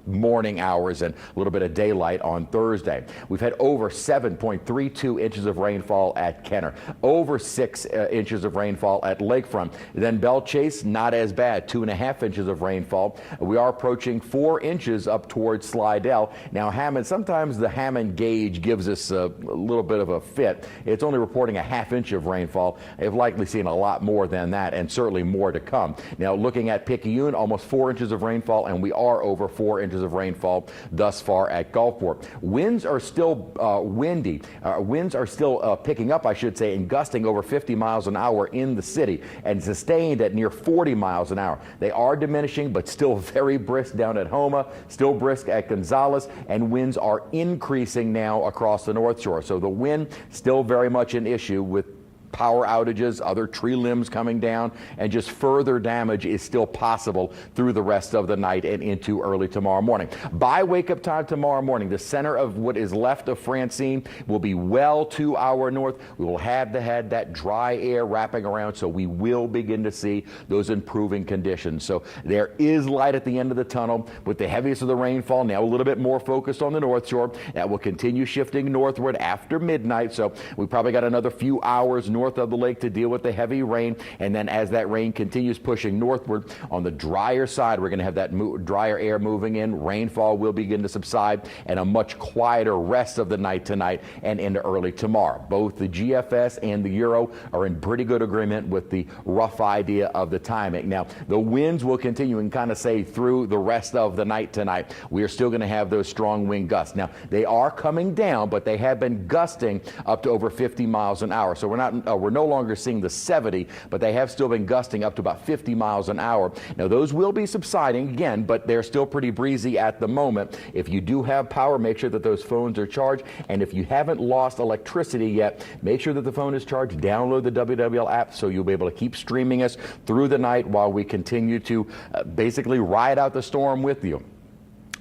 morning hours and a little bit of daylight on Thursday. We've had over 7.32 inches of rainfall at Kenner, over 6 inches of rainfall at Lakefront. Then Belle Chase, not as bad, 2.5 inches of rainfall. We are approaching 4 inches up towards Slidell. Now Hammond, sometimes the Hammond gauge gives us a little bit of a fit. It's only reporting a half inch of rainfall. They've likely seen a lot more than that, and certainly more to come. Now looking at Picayune, almost 4 inches of rainfall, and we are over 4 inches of rainfall thus far at Gulfport. Winds are still windy. Winds are still picking up, I should say, and gusting over 50 miles an hour in the city, and sustained at near 40 miles an hour. They are diminishing, but still very brisk down at Homa, still brisk at Gonzales, and winds are increasing now across the North Shore. So the wind still very much an issue with power outages, other tree limbs coming down, and just further damage is still possible through the rest of the night and into early tomorrow morning. By wake-up time tomorrow morning, the center of what is left of Francine will be well to our north. We will have that dry air wrapping around, so we will begin to see those improving conditions. So there is light at the end of the tunnel with the heaviest of the rainfall now a little bit more focused on the North Shore. That will continue shifting northward after midnight, so we probably got another few hours north of the lake to deal with the heavy rain, and then as that rain continues pushing northward on the drier side, we're going to have that drier air moving in. Rainfall will begin to subside, and a much quieter rest of the night tonight and into early tomorrow. Both the GFS and the Euro are in pretty good agreement with the rough idea of the timing. Now the winds will continue and kind of say through the rest of the night tonight. We are still going to have those strong wind gusts. Now they are coming down, but they have been gusting up to over 50 miles an hour. So we're no longer seeing the 70, but they have still been gusting up to about 50 miles an hour. Now those will be subsiding again, but they're still pretty breezy at the moment. If you do have power, make sure that those phones are charged, and if you haven't lost electricity yet, make sure that the phone is charged. Download the WWL app so you'll be able to keep streaming us through the night while we continue to basically ride out the storm with you.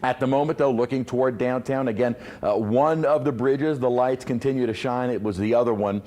At the moment, though, looking toward downtown, again, one of the bridges, the lights continue to shine. It was the other one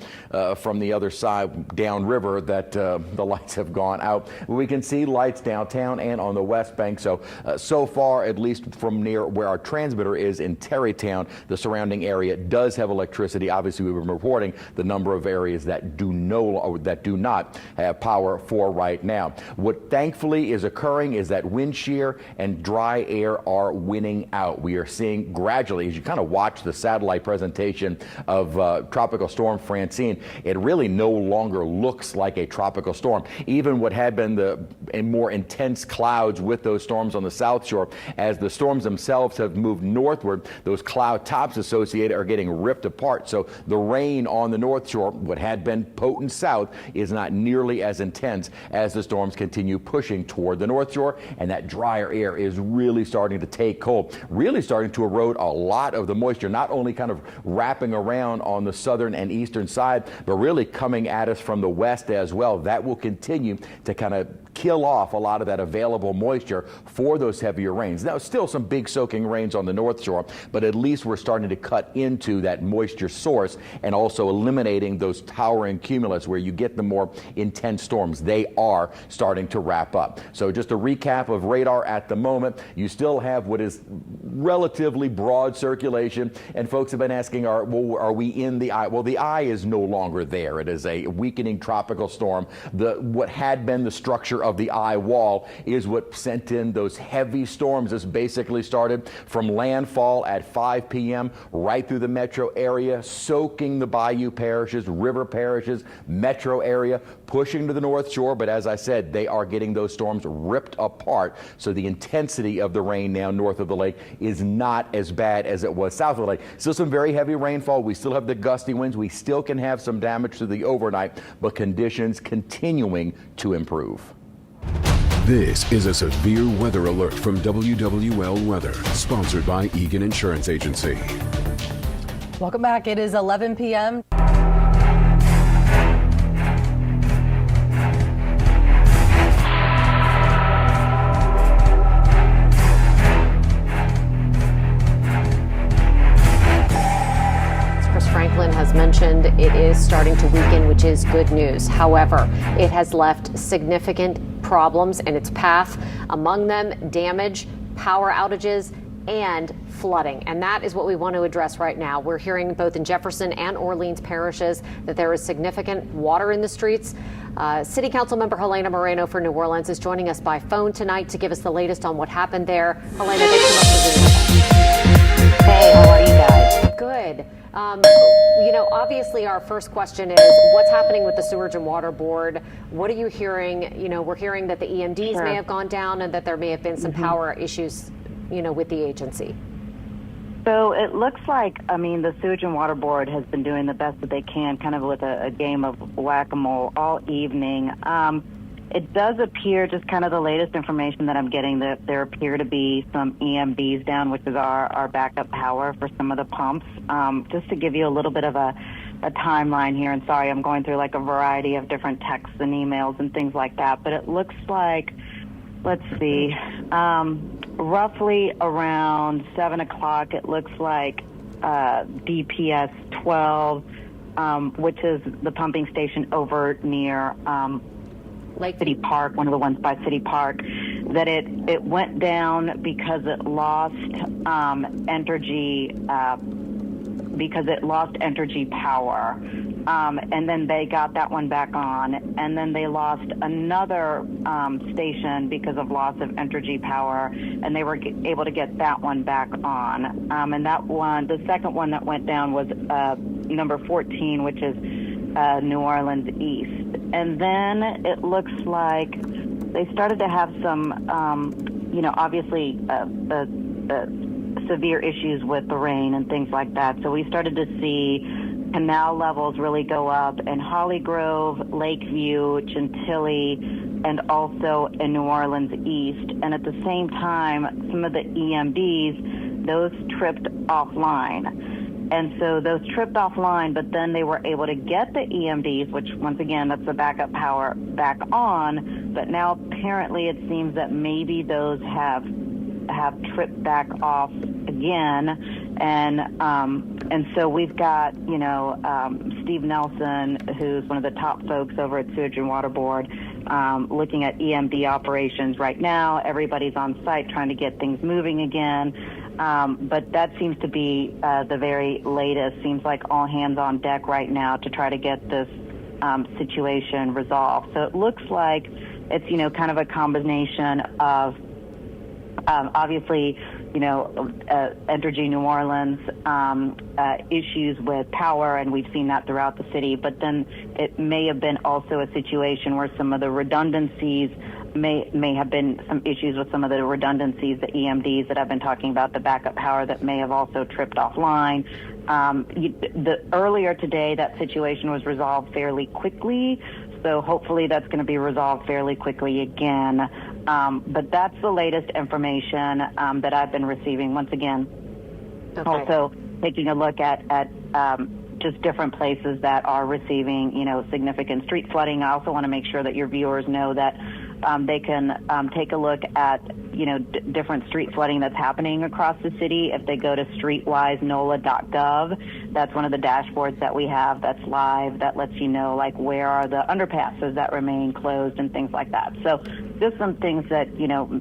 from the other side downriver that the lights have gone out. We can see lights downtown and on the West Bank. So far, at least from near where our transmitter is in Terrytown, the surrounding area does have electricity. Obviously, we've been reporting the number of areas that do not have power for right now. What thankfully is occurring is that wind shear and dry air are winning out. We are seeing gradually, as you kind of watch the satellite presentation of Tropical Storm Francine, it really no longer looks like a tropical storm. Even what had been the more intense clouds with those storms on the South Shore, as the storms themselves have moved northward, those cloud tops associated are getting ripped apart. So the rain on the North Shore, what had been potent south, is not nearly as intense as the storms continue pushing toward the North Shore, and that drier air is really starting to take hold, really starting to erode a lot of the moisture, not only kind of wrapping around on the southern and eastern side, but really coming at us from the west as well. That will continue to kind of kill off a lot of that available moisture for those heavier rains. Now, still some big soaking rains on the North Shore, but at least we're starting to cut into that moisture source and also eliminating those towering cumulus where you get the more intense storms. They are starting to wrap up. So just a recap of radar at the moment. You still have what is relatively broad circulation, and folks have been asking, are we in the eye? Well, the eye is no longer there. It is a weakening tropical storm. What had been the structure of the eye wall is what sent in those heavy storms. This basically started from landfall at 5 p.m. right through the metro area, soaking the bayou parishes, river parishes, metro area, pushing to the North Shore. But as I said, they are getting those storms ripped apart. So the intensity of the rain now north of the lake is not as bad as it was south of the lake. Still some very heavy rainfall. We still have the gusty winds. We still can have some damage to the overnight, but conditions continuing to improve. This is a severe weather alert from WWL Weather, sponsored by Egan Insurance Agency. Welcome back. It is 11 p.m. Franklin has mentioned it is starting to weaken, which is good news. However, it has left significant problems in its path, among them damage, power outages, and flooding. And that is what we want to address right now. We're hearing both in Jefferson and Orleans parishes that there is significant water in the streets. City Council member Helena Moreno for New Orleans is joining us by phone tonight to give us the latest on what happened there. Helena, thanks so much for being with us. Hey, how are you guys? Good. Obviously our first question is what's happening with the Sewerage and Water Board? What are you hearing? We're hearing that the EMDs may have gone down and that there may have been some power issues, with the agency. So it looks like, the Sewage and Water Board has been doing the best that they can, kind of with a game of whack-a-mole all evening. It does appear, just kind of the latest information that I'm getting, that there appear to be some EMDs down, which is our backup power for some of the pumps. Just to give you a little bit of a timeline here, and sorry, I'm going through like a variety of different texts and emails and things like that, but it looks like, let's see, roughly around 7 o'clock, it looks like DPS 12, which is the pumping station over near Lake City Park, one of the ones by City Park, that it went down because it lost energy power. And then they got that one back on, and then they lost another station because of loss of energy power, and they were able to get that one back on. And that one, the second one that went down was number 14, which is New Orleans East. And then it looks like they started to have some, obviously severe issues with the rain and things like that. So we started to see canal levels really go up in Holly Grove, Lakeview, Chantilly, and also in New Orleans East. And at the same time, some of the EMDs, those tripped offline. And so those tripped offline, but then they were able to get the EMDs, which once again, that's the backup power, back on. But now apparently it seems that maybe those have have tripped back off again, and so we've got Steve Nelson, who's one of the top folks over at Sewage and Water Board, looking at EMD operations right now. Everybody's on site trying to get things moving again. But that seems to be the very latest. Seems like all hands on deck right now to try to get this situation resolved. So it looks like it's, kind of a combination of obviously, Entergy New Orleans issues with power, and we've seen that throughout the city. But then it may have been also a situation where some of the redundancies may have been some issues with some of the redundancies, the EMDs that I've been talking about, the backup power that may have also tripped offline. Earlier today, that situation was resolved fairly quickly, so hopefully that's going to be resolved fairly quickly again. But that's the latest information that I've been receiving. Once again, also taking a look at just different places that are receiving, significant street flooding. I also want to make sure that your viewers know that they can take a look at, different street flooding that's happening across the city. If they go to streetwisenola.gov, that's one of the dashboards that we have that's live that lets you know, like, where are the underpasses that remain closed and things like that. So just some things that,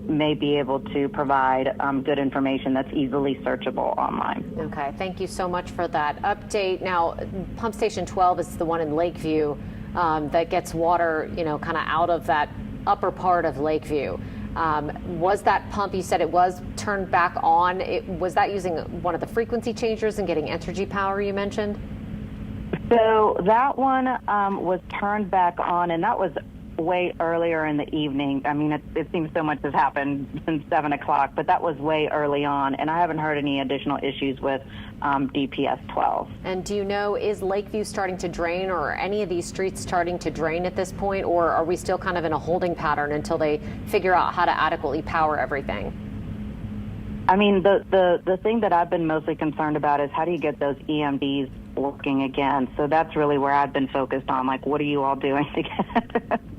may be able to provide good information that's easily searchable online. Okay, thank you so much for that update. Now, Pump Station 12 is the one in Lakeview that gets water, kind of out of that upper part of Lakeview. Was that pump, you said it was turned back on, was that using one of the frequency changers and getting Entergy power you mentioned? So that one was turned back on, and that was way earlier in the evening. I mean, it seems so much has happened since 7 o'clock, but that was way early on, and I haven't heard any additional issues with DPS 12. And do you know, is Lakeview starting to drain, or are any of these streets starting to drain at this point, or are we still kind of in a holding pattern until they figure out how to adequately power everything? I mean, the thing that I've been mostly concerned about is how do you get those EMDs working again? So that's really where I've been focused on, like, what are you all doing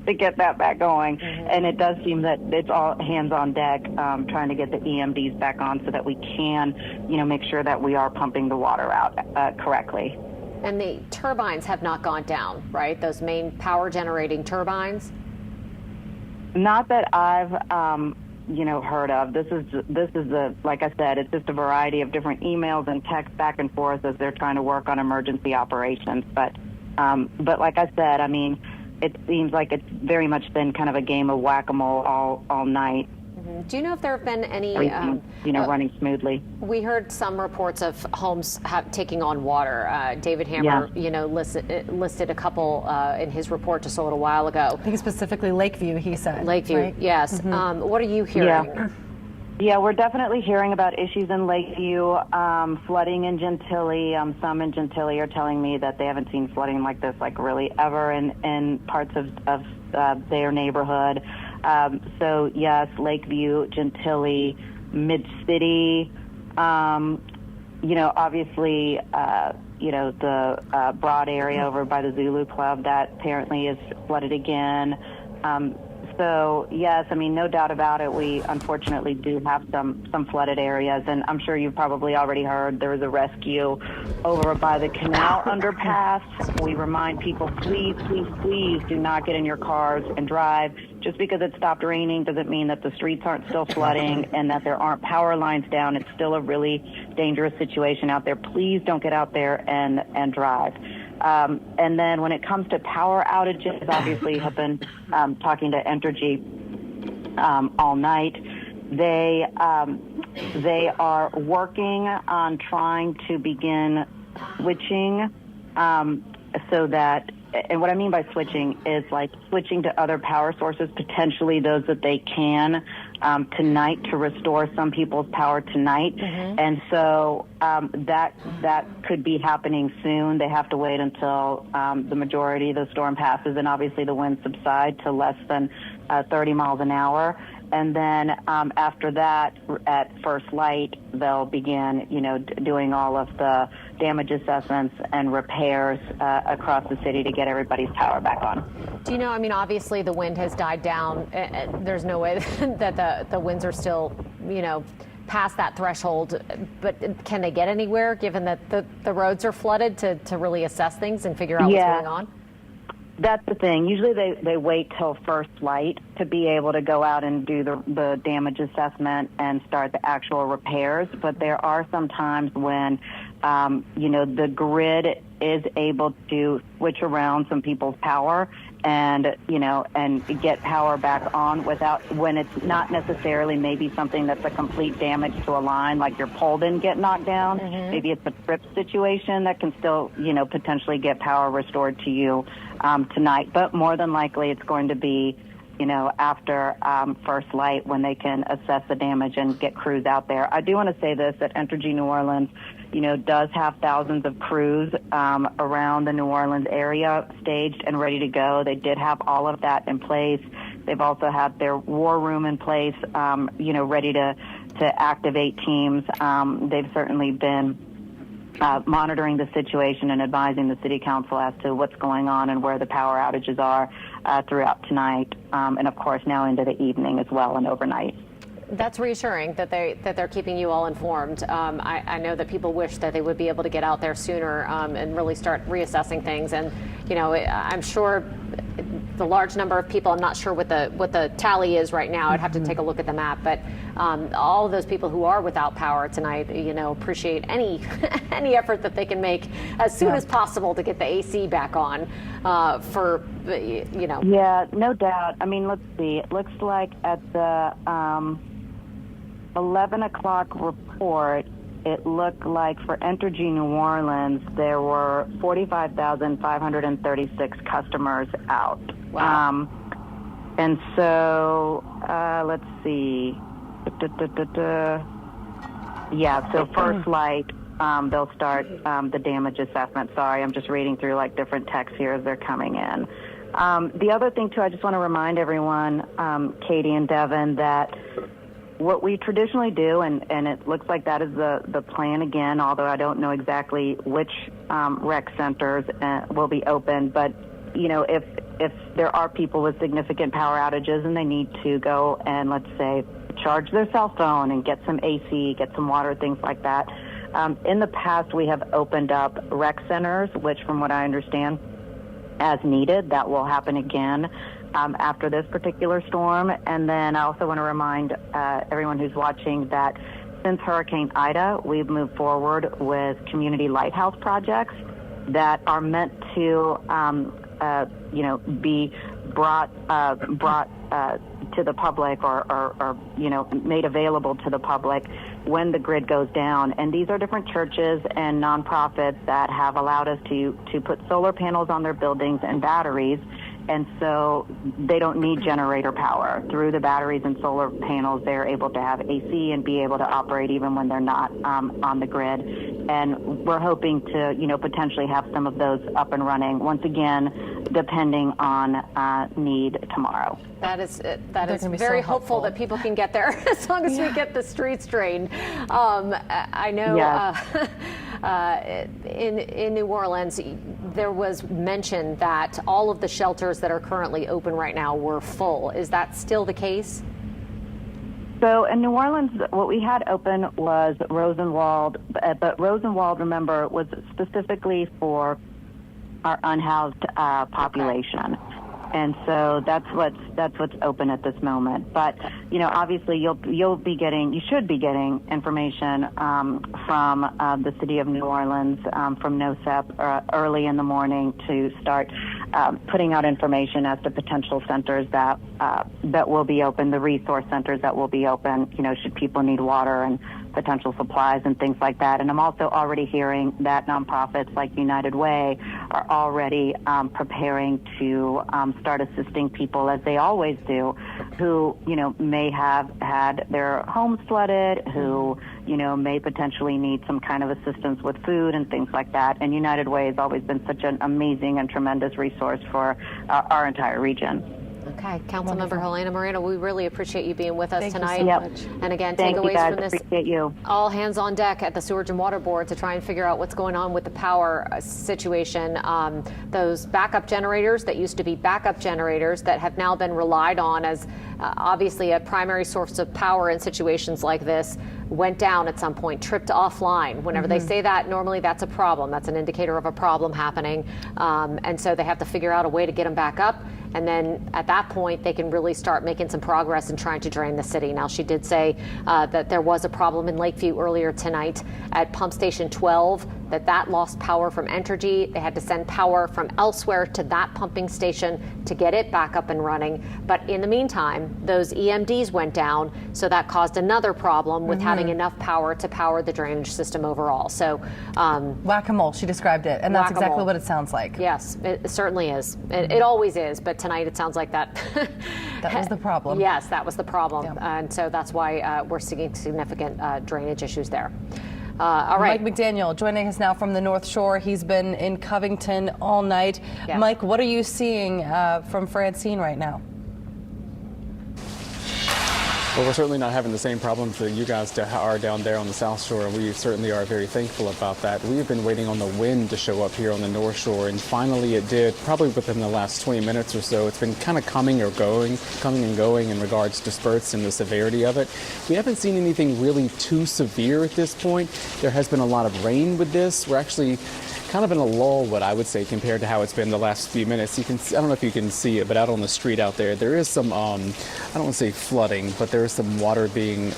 to get that back going? Mm-hmm. And it does seem that it's all hands on deck, trying to get the EMDs back on so that we can, make sure that we are pumping the water out correctly. And the turbines have not gone down, right? Those main power generating turbines? Not that I've heard of. This is the, like I said, it's just a variety of different emails and texts back and forth as they're trying to work on emergency operations. But like I said, I mean, it seems like it's very much been kind of a game of whack-a-mole all night. Mm-hmm. Do you know if there have been any, running smoothly? We heard some reports of homes taking on water. David Hammer, listed a couple in his report just a little while ago. I think specifically Lakeview, he said. Lakeview, right? yes. Mm-hmm. What are you hearing? Yeah, we're definitely hearing about issues in Lakeview, flooding in Gentilly. Some in Gentilly are telling me that they haven't seen flooding like this, like really ever in parts of their neighborhood. So yes, Lakeview, Gentilly, Mid-City, obviously, the Broad area over by the Zulu Club, that apparently is flooded again. So yes, I mean, no doubt about it, we unfortunately do have some flooded areas, and I'm sure you've probably already heard there was a rescue over by the canal underpass. We remind people, please do not get in your cars and drive. Just because it stopped raining doesn't mean that the streets aren't still flooding and that there aren't power lines down. It's still a really dangerous situation out there. Please don't get out there and drive. And then when it comes to power outages, obviously have been talking to Entergy all night. They are working on trying to begin switching so that, and what I mean by switching is like switching to other power sources, potentially those that they can tonight, to restore some people's power tonight. Mm-hmm. And so that could be happening soon. They have to wait until the majority of the storm passes and obviously the winds subside to less than 30 miles an hour. And then after that, at first light, they'll begin, doing all of the damage assessments and repairs across the city to get everybody's power back on. Do you know, I mean, obviously the wind has died down. There's no way that the winds are still past that threshold, but can they get anywhere given that the roads are flooded to really assess things and figure out what's going on? That's the thing. Usually they wait till first light to be able to go out and do the damage assessment and start the actual repairs. But there are some times when, the grid is able to switch around some people's power and get power back on when it's not necessarily maybe something that's a complete damage to a line, like your pole didn't get knocked down. Mm-hmm. Maybe it's a trip situation that can still, potentially get power restored to you tonight. But more than likely it's going to be, after first light when they can assess the damage and get crews out there. I do want to say this, that Entergy New Orleans, does have thousands of crews around the New Orleans area staged and ready to go. They did have all of that in place. They've also had their war room in place, ready to activate teams. They've certainly been monitoring the situation and advising the city council as to what's going on and where the power outages are throughout tonight, and of course now into the evening as well and overnight. That's reassuring that they're keeping you all informed. I know that people wish that they would be able to get out there sooner and really start reassessing things. And I'm sure the large number of people. I'm not sure what the tally is right now. I'd have to take a look at the map. But all of those people who are without power tonight, appreciate any effort that they can make as soon as possible to get the AC back on. Yeah, no doubt. I mean, let's see. It looks like at the 11 o'clock report, it looked like for Entergy New Orleans, there were 45,536 customers out. Wow. And so, let's see. Yeah, so first light, they'll start the damage assessment. Sorry, I'm just reading through different texts here as they're coming in. The other thing, too, I just want to remind everyone, Katie and Devin, that what we traditionally do, and it looks like that is the plan again, although I don't know exactly which rec centers will be open, but, if there are people with significant power outages and they need to go and, let's say, charge their cell phone and get some AC, get some water, things like that. In the past, we have opened up rec centers, which from what I understand, as needed, that will happen again after this particular storm. And then I also want to remind everyone who's watching that since Hurricane Ida, we've moved forward with community lighthouse projects that are meant to, be brought to the public or made available to the public when the grid goes down. And these are different churches and nonprofits that have allowed us to put solar panels on their buildings and batteries. And so they don't need generator power. Through the batteries and solar panels, they're able to have AC and be able to operate even when they're not on the grid. And we're hoping to, potentially have some of those up and running, once again, depending on need tomorrow. That is very hopeful that people can get there as long as we get the streets drained. I know in New Orleans, there was mention that all of the shelters that are currently open right now were full. Is that still the case? So in New Orleans, what we had open was Rosenwald, but Rosenwald, remember, was specifically for our unhoused population. Okay. And so that's what's open at this moment. But obviously you should be getting information from the city of New Orleans, from NOSEP, early in the morning to start putting out information as to potential centers that will be open, the resource centers that will be open. Should people need water and potential supplies and things like that. And I'm also already hearing that nonprofits like United Way are already preparing to start assisting people, as they always do, who may have had their homes flooded, who may potentially need some kind of assistance with food and things like that. And United Way has always been such an amazing and tremendous resource for our entire region. Okay, Councilmember Helena Moreno, we really appreciate you being with us Thank you tonight. so much. And again, Thank you, takeaways guys. from this. Appreciate you. All hands on deck at the Sewage and Water Board to try and figure out what's going on with the power situation. Those backup generators that used to be backup generators that have now been relied on as obviously a primary source of power in situations like this went down at some point, tripped offline. Whenever they say that, normally that's a problem. That's an indicator of a problem happening. And so they have to figure out a way to get them back up. And then at that point, they can really start making some progress in trying to drain the city. Now, she did say that there was a problem in Lakeview earlier tonight at Pump Station 12, that lost power from Entergy. They had to send power from elsewhere to that pumping station to get it back up and running. But in the meantime, those EMDs went down, so that caused another problem with having enough power to power the drainage system overall. So whack-a-mole, she described it, and that's exactly what it sounds like. Yes, it certainly is. It always is, but tonight it sounds like that. That was the problem. Yes, that was the problem. And so that's why we're seeing significant drainage issues there. All right. Mike McDaniel joining us now from the North Shore. He's been in Covington all night. Yes. Mike, what are you seeing from Francine right now? Well, we're certainly not having the same problems that you guys are down there on the South Shore, and we certainly are very thankful about that. We have been waiting on the wind to show up here on the North Shore, and finally it did, probably within the last 20 minutes or so. It's been kind of coming and going in regards to spurts and the severity of it. We haven't seen anything really too severe at this point. There has been a lot of rain with this. We're actually kind of in a lull, what I would say, compared to how it's been the last few minutes. I don't know if you can see it, but out on the street out there is some, I don't want to say flooding, but there is some water being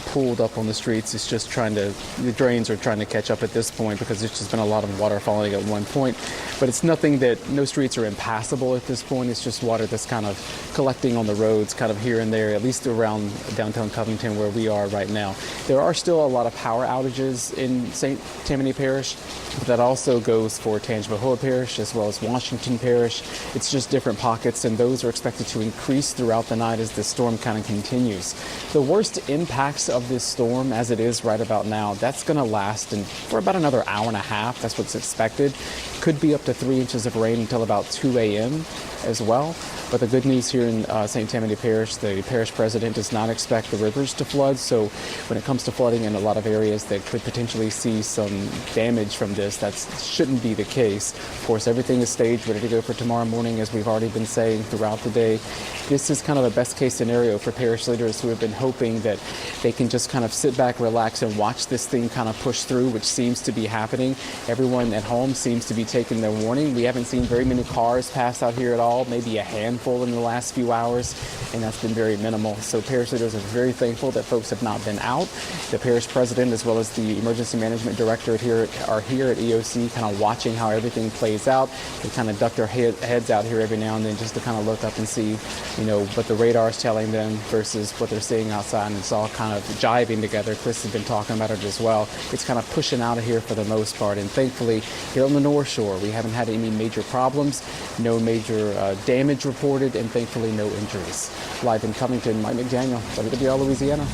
pooled up on the streets. It's just the drains are trying to catch up at this point because there's just been a lot of water falling at one point. But it's nothing no streets are impassable at this point. It's just water that's kind of collecting on the roads kind of here and there, at least around downtown Covington where we are right now. There are still a lot of power outages in St. Tammany Parish, but that also goes for Tangipahoa Parish as well as Washington Parish. It's just different pockets, and those are expected to increase throughout the night as the storm kind of continues. The worst impacts of this storm, as it is right about now, that's going to last for about another hour and a half. That's what's expected. Could be up to 3 inches of rain until about 2 a.m. as well. But the good news here in St. Tammany Parish, the parish president does not expect the rivers to flood. So when it comes to flooding in a lot of areas that could potentially see some damage from this, that shouldn't be the case. Of course, everything is staged, ready to go for tomorrow morning, as we've already been saying throughout the day. This is kind of a best case scenario for parish leaders who have been hoping that they can just kind of sit back, relax, and watch this thing kind of push through, which seems to be happening. Everyone at home seems to be taking their warning. We haven't seen very many cars pass out here at all, maybe a handful in the last few hours, and that's been very minimal. So parish leaders are very thankful that folks have not been out. The parish president as well as the emergency management director are here at EOC kind of watching how everything plays out. They kind of duck their heads out here every now and then just to kind of look up and see, what the radar is telling them versus what they're seeing outside, and it's all kind of jiving together. Chris has been talking about it as well. It's kind of pushing out of here for the most part, and thankfully here on the North Shore we haven't had any major problems, no major damage reported, and thankfully no injuries. Live in Covington, Mike McDaniel, WWL Louisiana.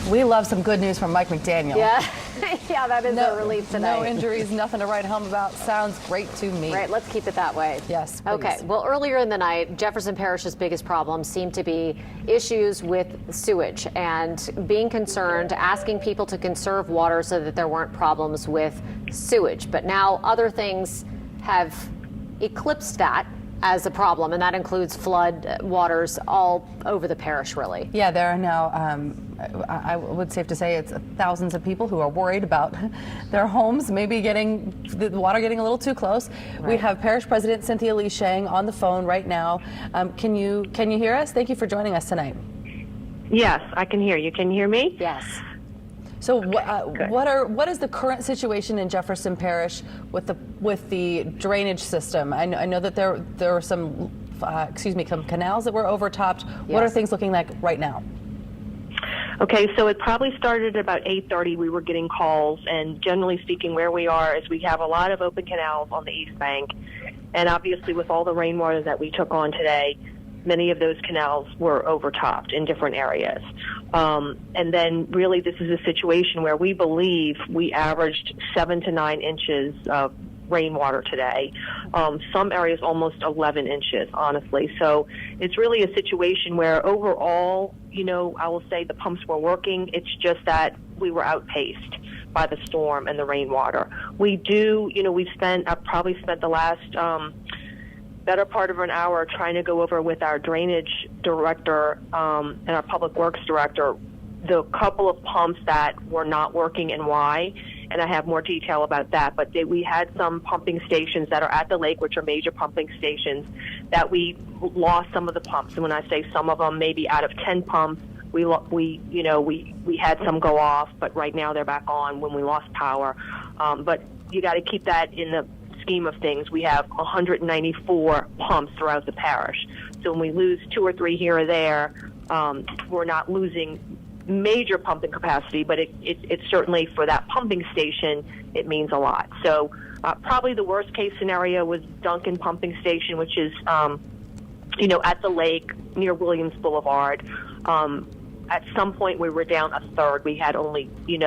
We love some good news from Mike McDaniel. Yeah, yeah, that is a relief tonight. No injuries, nothing to write home about. Sounds great to me. Right, let's keep it that way. Yes, please. Okay, well, earlier in the night, Jefferson Parish's biggest problem seemed to be issues with sewage and being concerned, asking people to conserve water so that there weren't problems with sewage. But now other things have eclipsed that as a problem, and that includes flood waters all over the parish, really. Yeah, there are now, I would safe to say it's thousands of people who are worried about their homes, maybe the water getting a little too close. Right. We have Parish President Cynthia Lee Shang on the phone right now. Can you hear us? Thank you for joining us tonight. Yes, I can hear you. Can you hear me? Yes. So what is the current situation in Jefferson Parish with the drainage system? I know that there were some canals that were overtopped. Yes. What are things looking like right now? Okay, so it probably started at about 8:30. We were getting calls, and generally speaking, where we are is we have a lot of open canals on the East Bank, and obviously with all the rainwater that we took on today, many of those canals were overtopped in different areas. And then really this is a situation where we believe we averaged 7 to 9 inches of rainwater today. Some areas almost 11 inches, honestly. So it's really a situation where overall, I will say the pumps were working. It's just that we were outpaced by the storm and the rainwater. I've probably spent the last better part of an hour trying to go over with our drainage director and our public works director the couple of pumps that were not working and why. And I have more detail about that. But we had some pumping stations that are at the lake, which are major pumping stations, that we lost some of the pumps. And when I say some of them, maybe out of 10 pumps, we had some go off, but right now they're back on when we lost power. But you got to keep that in the scheme of things. We have 194 pumps throughout the parish. So when we lose 2 or 3 here or there, we're not losing major pumping capacity, but it's certainly for that pumping station, it means a lot. So probably the worst case scenario was Duncan Pumping Station, which is, at the lake near Williams Boulevard. At some point we were down a third. We had only, 2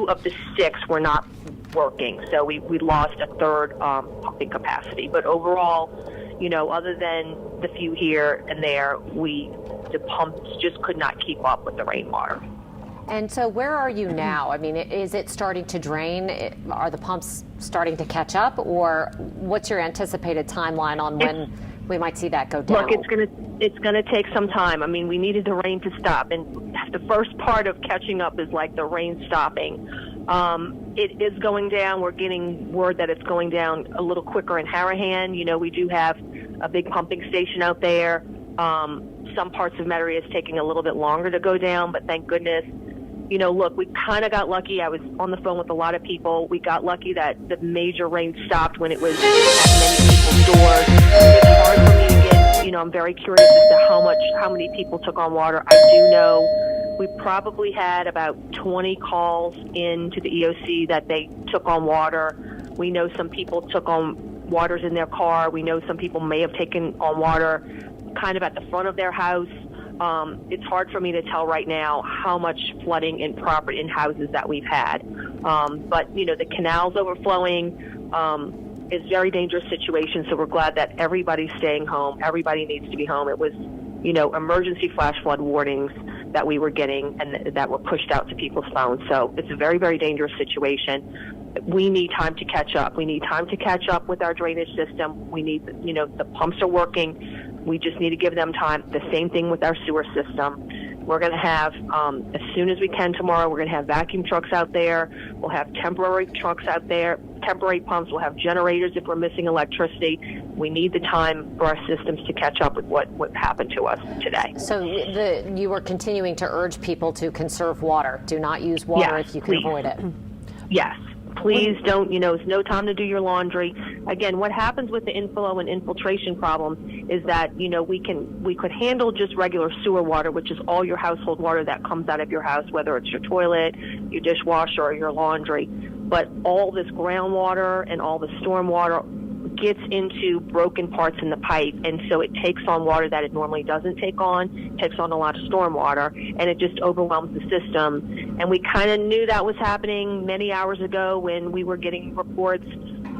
of the 6 were not working. So we lost a third pumping capacity. But overall, other than the few here and there, the pumps just could not keep up with the rainwater. And so where are you now? I mean, is it starting to drain? Are the pumps starting to catch up? Or what's your anticipated timeline on when we might see that go down? Look, it's gonna take some time. I mean, we needed the rain to stop. And the first part of catching up is like the rain stopping. It is going down. We're getting word that it's going down a little quicker in Harahan. We do have a big pumping station out there. Some parts of Metairie is taking a little bit longer to go down, but thank goodness. Look, we kind of got lucky. I was on the phone with a lot of people. We got lucky that the major rain stopped when it was at many people's doors. It's hard for me to get, I'm very curious as to how many people took on water. I do know we probably had about 20 calls into the EOC that they took on water. We know some people took on waters in their car. We know some people may have taken on water kind of at the front of their house. It's hard for me to tell right now how much flooding in property in houses that we've had. But the canals overflowing is a very dangerous situation. So we're glad that everybody's staying home. Everybody needs to be home. It was, emergency flash flood warnings that we were getting and that were pushed out to people's phones. So it's a very, very dangerous situation. We need time to catch up. We need time to catch up with our drainage system. We need, the pumps are working. We just need to give them time. The same thing with our sewer system. We're going to have, as soon as we can tomorrow, we're going to have vacuum trucks out there. We'll have temporary trucks out there, temporary pumps. We'll have generators if we're missing electricity. We need the time for our systems to catch up with what happened to us today. So you were continuing to urge people to conserve water. Do not use water if you can avoid it. Yes. Please don't, it's no time to do your laundry. Again, what happens with the inflow and infiltration problem is that, we could handle just regular sewer water, which is all your household water that comes out of your house, whether it's your toilet, your dishwasher, or your laundry. But all this groundwater and all the storm water gets into broken parts in the pipe, and so it takes on water that it normally doesn't take on, takes on a lot of storm water, and it just overwhelms the system. And we kind of knew that was happening many hours ago when we were getting reports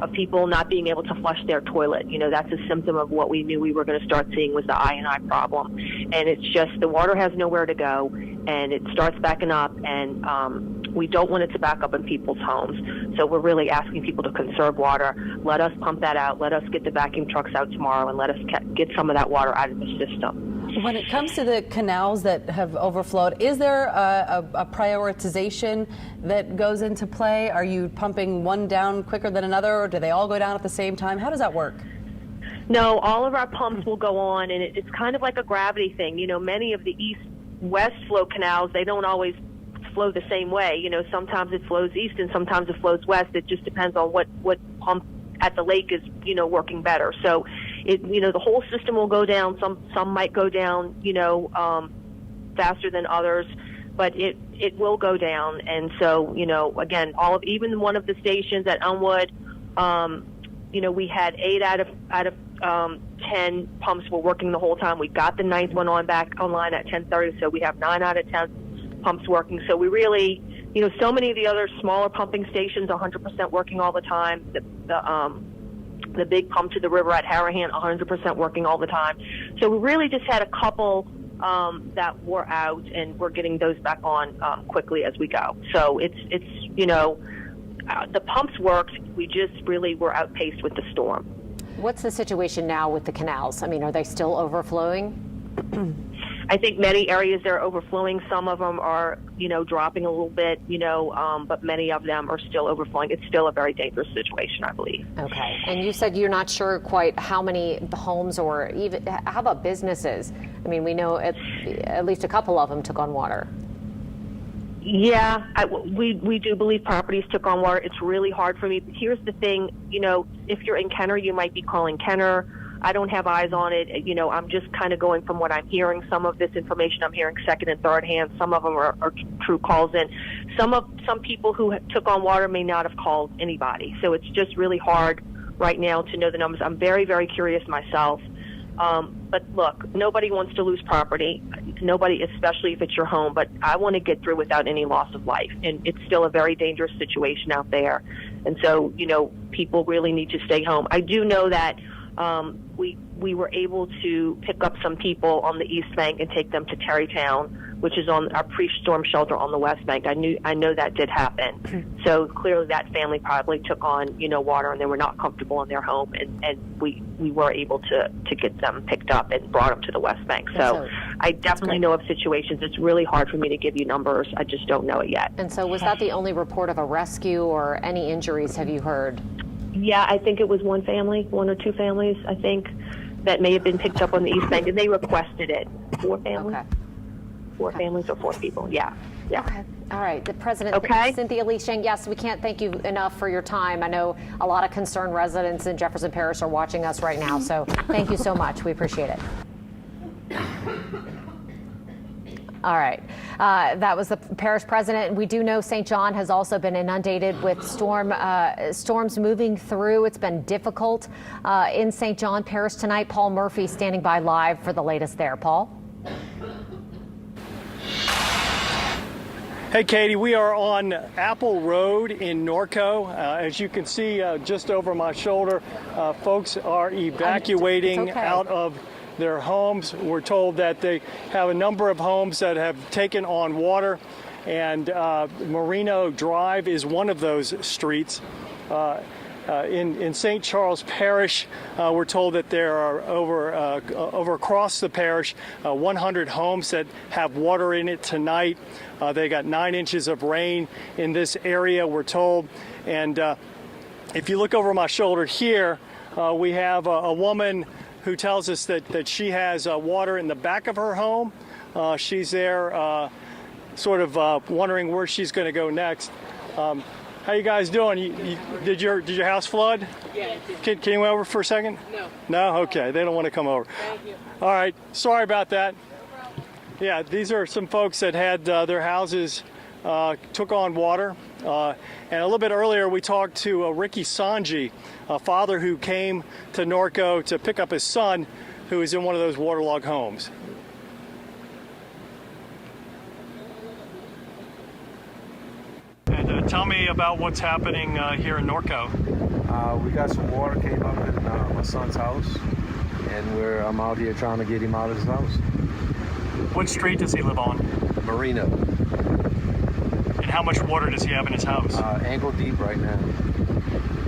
of people not being able to flush their toilet. That's a symptom of what we knew we were going to start seeing was the I&I problem. And it's just the water has nowhere to go, and it starts backing up, and we don't want it to back up in people's homes. So we're really asking people to conserve water. Let us pump that out. Let us get the vacuum trucks out tomorrow, and let us get some of that water out of the system. When it comes to the canals that have overflowed, is there a prioritization that goes into play? Are you pumping one down quicker than another, or do they all go down at the same time? How does that work? No, all of our pumps will go on, and it's kind of like a gravity thing. Many of the east-west flow canals, they don't always flow the same way. Sometimes it flows east and sometimes it flows west. It just depends on what pump at the lake is, working better. So the whole system will go down. Some might go down, faster than others, but it will go down. And so, again, even one of the stations at Elmwood, we had 8 out of 10 pumps were working the whole time. We got the 9th one back online at 10:30, so we have 9 out of 10 pumps working. So we really, so many of the other smaller pumping stations, 100% working all the time. The big pump to the river at Harahan, 100% working all the time. So we really just had a couple that were out, and we're getting those back on quickly as we go. So it's the pumps worked. We just really were outpaced with the storm. What's the situation now with the canals? I mean, are they still overflowing? I think many areas they're overflowing. Some of them are, dropping a little bit, but many of them are still overflowing. It's still a very dangerous situation, I believe. Okay. And you said you're not sure quite how many homes or even, how about businesses? I mean, we know at least a couple of them took on water. Yeah, we do believe properties took on water. It's really hard for me. Here's the thing, if you're in Kenner, you might be calling Kenner. I don't have eyes on it. I'm just kind of going from what I'm hearing. Some of this information I'm hearing second and third hand. Some of them are true calls in. Some people who took on water may not have called anybody. So it's just really hard right now to know the numbers. I'm very, very curious myself. But look, nobody wants to lose property. Nobody, especially if it's your home. But I want to get through without any loss of life. And it's still a very dangerous situation out there. And so, people really need to stay home. I do know that we were able to pick up some people on the East Bank and take them to Terrytown, which is on our pre-storm shelter on the West Bank. I know that did happen. So clearly that family probably took on, water, and they were not comfortable in their home, and we were able to get them picked up and brought them to the West Bank. So I definitely know of situations. It's really hard for me to give you numbers. I just don't know it yet. And so was that the only report of a rescue or any injuries have you heard? Yeah, I think it was one or two families, I think, that may have been picked up on the East Bank, and they requested it. 4 families? Okay. 4 families or 4 people, yeah. Okay. All right. The President, Cynthia Lee Shang, yes, we can't thank you enough for your time. I know a lot of concerned residents in Jefferson Parish are watching us right now, so thank you so much. We appreciate it. All right. That was the parish president. We do know St. John has also been inundated with storms moving through. It's been difficult in St. John Parish tonight. Paul Murphy standing by live for the latest there. Paul? Hey, Katie, we are on Apple Road in Norco. As you can see just over my shoulder, folks are evacuating out of their homes. We're told that they have a number of homes that have taken on water, and Marino Drive is one of those streets. In St. Charles Parish, we're told that there are over across the parish 100 homes that have water in it tonight. They got 9 inches of rain in this area, we're told. And if you look over my shoulder here, we have a woman who tells us that she has water in the back of her home. She's there sort of wondering where she's going to go next. How you guys doing? Did your house flood? Yeah. Can you come over for a second? No. No? Okay. They don't want to come over. Thank you. All right. Sorry about that. Yeah, these are some folks that had their houses took on water. And a little bit earlier, we talked to Ricky Sanji, a father who came to Norco to pick up his son, who is in one of those waterlogged homes. And tell me about what's happening here in Norco. We got some water came up in my son's house, and I'm out here trying to get him out of his house. What street does he live on? Marino. And how much water does he have in his house? Ankle deep right now.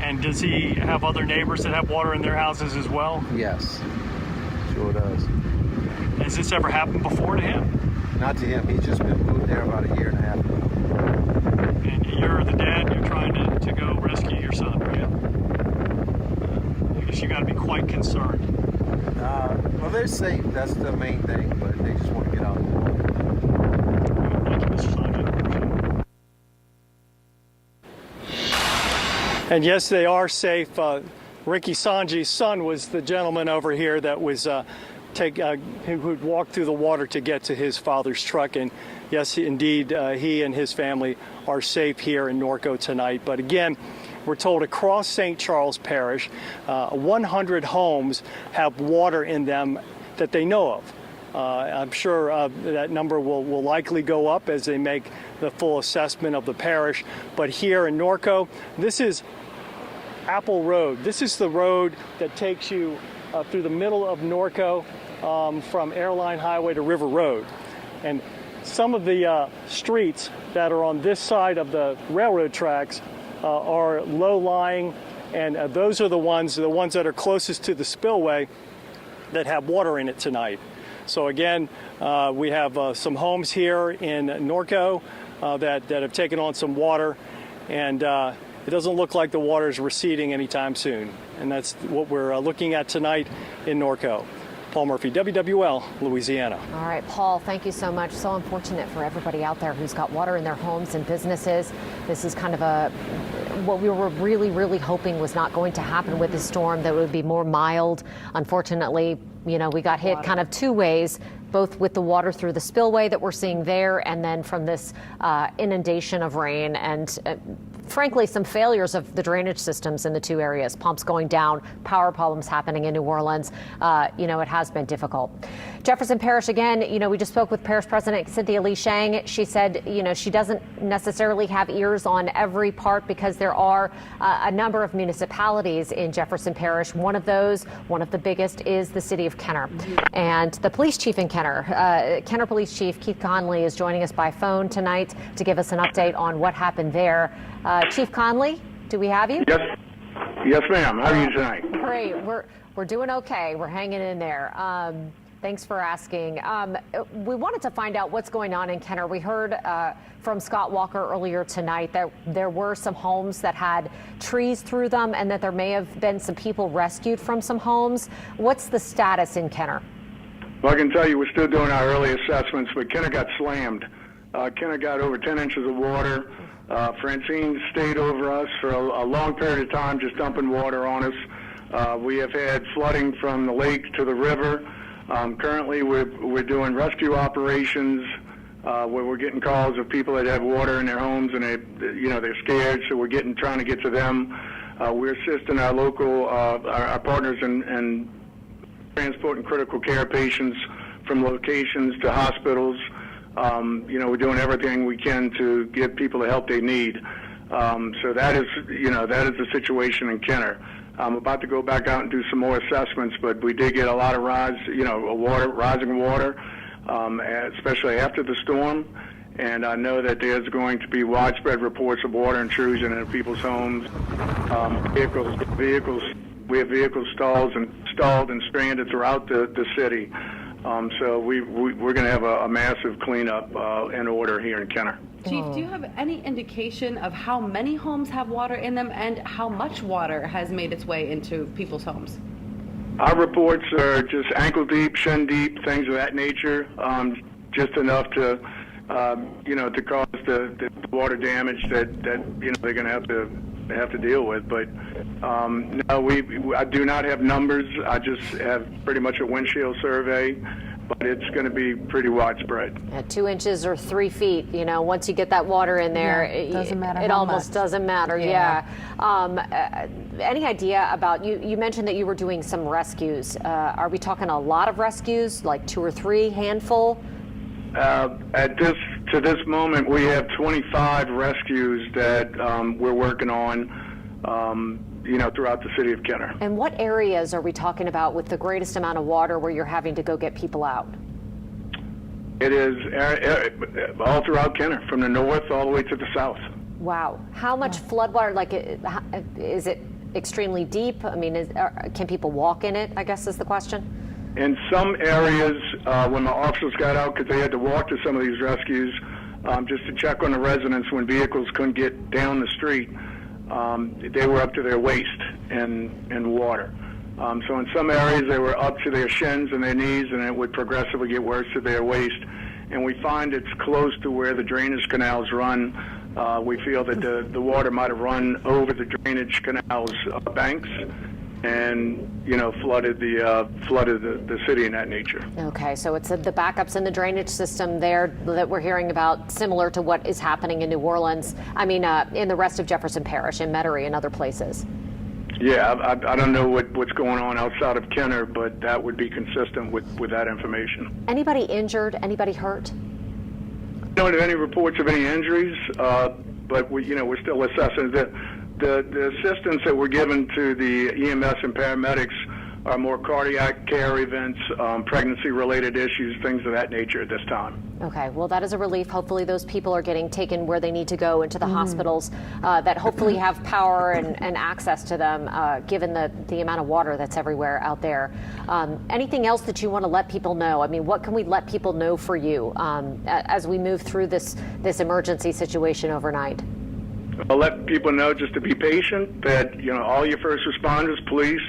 And does he have other neighbors that have water in their houses as well? Yes, sure does. Has this ever happened before to him? Not to him. He's just been moved there about 1.5 years ago. And you're the dad, you're trying to go rescue your son, right? I guess you got to be quite concerned. Well, they're safe. That's the main thing, but they just want to get out of the water. Thank you, Mr. Sanjay. And yes, they are safe. Ricky Sanji's son was the gentleman over here that was who walked through the water to get to his father's truck. And yes, indeed, he and his family are safe here in Norco tonight. But again, we're told across St. Charles Parish, 100 homes have water in them that they know of. I'm sure that number will likely go up as they make the full assessment of the parish. But here in Norco, this is Apple Road. This is the road that takes you through the middle of Norco from Airline Highway to River Road. And some of the streets that are on this side of the railroad tracks are low-lying, and those are the ones that are closest to the spillway that have water in it tonight. So again, we have some homes here in Norco that have taken on some water, and it doesn't look like the water is receding anytime soon. And that's what we're looking at tonight in Norco. Paul Murphy, WWL, Louisiana. All right, Paul, thank you so much. So unfortunate for everybody out there who's got water in their homes and businesses. This is kind of what we were really, really hoping was not going to happen with this storm, that it would be more mild. Unfortunately, we got hit kind of two ways, both with the water through the spillway that we're seeing there, and then from this inundation of rain, and frankly, some failures of the drainage systems in the two areas. Pumps going down, power problems happening in New Orleans. It has been difficult. Jefferson Parish, again, we just spoke with Parish President Cynthia Lee Shang. She said, she doesn't necessarily have ears on every part because there are a number of municipalities in Jefferson Parish. One of the biggest is the city of Kenner. And the police chief in Kenner, Kenner Police Chief Keith Conley, is joining us by phone tonight to give us an update on what happened there. Chief Conley, do we have you? Yes, ma'am. How are you tonight? Great. We're doing okay. We're hanging in there. Thanks for asking. We wanted to find out what's going on in Kenner. We heard from Scott Walker earlier tonight that there were some homes that had trees through them and that there may have been some people rescued from some homes. What's the status in Kenner? Well, I can tell you we're still doing our early assessments, but Kenner got slammed. Kenner got over 10 inches of water. Francine stayed over us for a long period of time, just dumping water on us. We have had flooding from the lake to the river. Currently, we're doing rescue operations where we're getting calls of people that have water in their homes and they're scared, so we're trying to get to them. We're assisting our local our partners in transporting critical care patients from locations to hospitals. We're doing everything we can to give people the help they need. So that is the situation in Kenner. I'm about to go back out and do some more assessments, but we did get a lot of rising water, especially after the storm. And I know that there's going to be widespread reports of water intrusion into people's homes, vehicles. We have vehicles stalled and stranded throughout the city. So we're going to have a massive cleanup in order here in Kenner. Chief, do you have any indication of how many homes have water in them and how much water has made its way into people's homes? Our reports are just ankle deep, shin deep, things of that nature, just enough to cause the water damage that they're going to have to deal with. But no, I do not have numbers. I just have pretty much a windshield survey, but it's going to be pretty widespread. 2 inches or 3 feet, once you get that water in there, it doesn't matter. It almost doesn't matter. Yeah. Any idea about you mentioned that you were doing some rescues. Are we talking a lot of rescues, like 2 or 3, handful? To this moment, we have 25 rescues that we're working on, throughout the city of Kenner. And what areas are we talking about with the greatest amount of water where you're having to go get people out? It is all throughout Kenner, from the north all the way to the south. Wow. How much floodwater, is it extremely deep? I mean, can people walk in it, I guess is the question? In some areas, when the officers got out, because they had to walk to some of these rescues, just to check on the residents when vehicles couldn't get down the street, they were up to their waist in water. So in some areas, they were up to their shins and their knees, and it would progressively get worse to their waist. And we find it's close to where the drainage canals run. We feel that the water might have run over the drainage canals banks and flooded the city in that nature. Okay, so it's the backups in the drainage system there that we're hearing about, similar to what is happening in New Orleans. I mean, in the rest of Jefferson Parish, in Metairie, and other places. Yeah, I don't know what's going on outside of Kenner, but that would be consistent with that information. Anybody injured? Anybody hurt? I don't have any reports of any injuries, but we're still assessing that. the assistance that we're given to the EMS and paramedics are more cardiac care events, pregnancy-related issues, things of that nature at this time. Okay, well, that is a relief. Hopefully those people are getting taken where they need to go, into the hospitals that hopefully have power and access to them, given the amount of water that's everywhere out there. Anything else that you want to let people know? I mean, what can we let people know for you as we move through this emergency situation overnight? I'll let people know just to be patient, that, you know, all your first responders, police,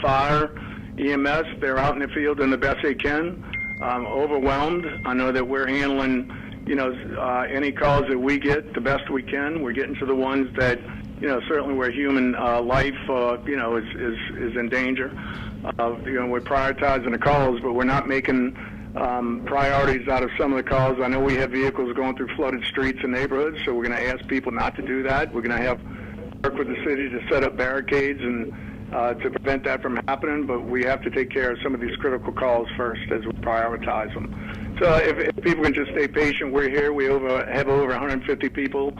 fire, EMS, they're out in the field doing the best they can. Overwhelmed. I know that we're handling, you know, any calls that we get the best we can. We're getting to the ones that, you know, certainly where human life, you know, is in danger. You know, we're prioritizing the calls, but we're not making priorities out of some of the calls. I know we have vehicles going through flooded streets and neighborhoods, so we're going to ask people not to do that. We're going to have work with the city to set up barricades and to prevent that from happening, but we have to take care of some of these critical calls first as we prioritize them. So if people can just stay patient, we're here. We have over 150 people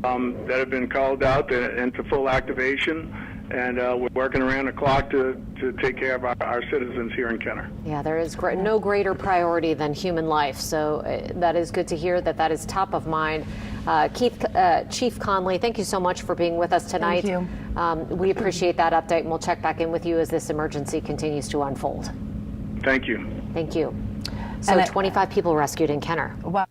that have been called out into full activation, and we're working around the clock to take care of our citizens here in Kenner. Yeah, there is no greater priority than human life, so that is good to hear that is top of mind. Chief Conley, thank you so much for being with us tonight. Thank you. We appreciate that update, and we'll check back in with you as this emergency continues to unfold. Thank you. Thank you. So 25 people rescued in Kenner. Wow.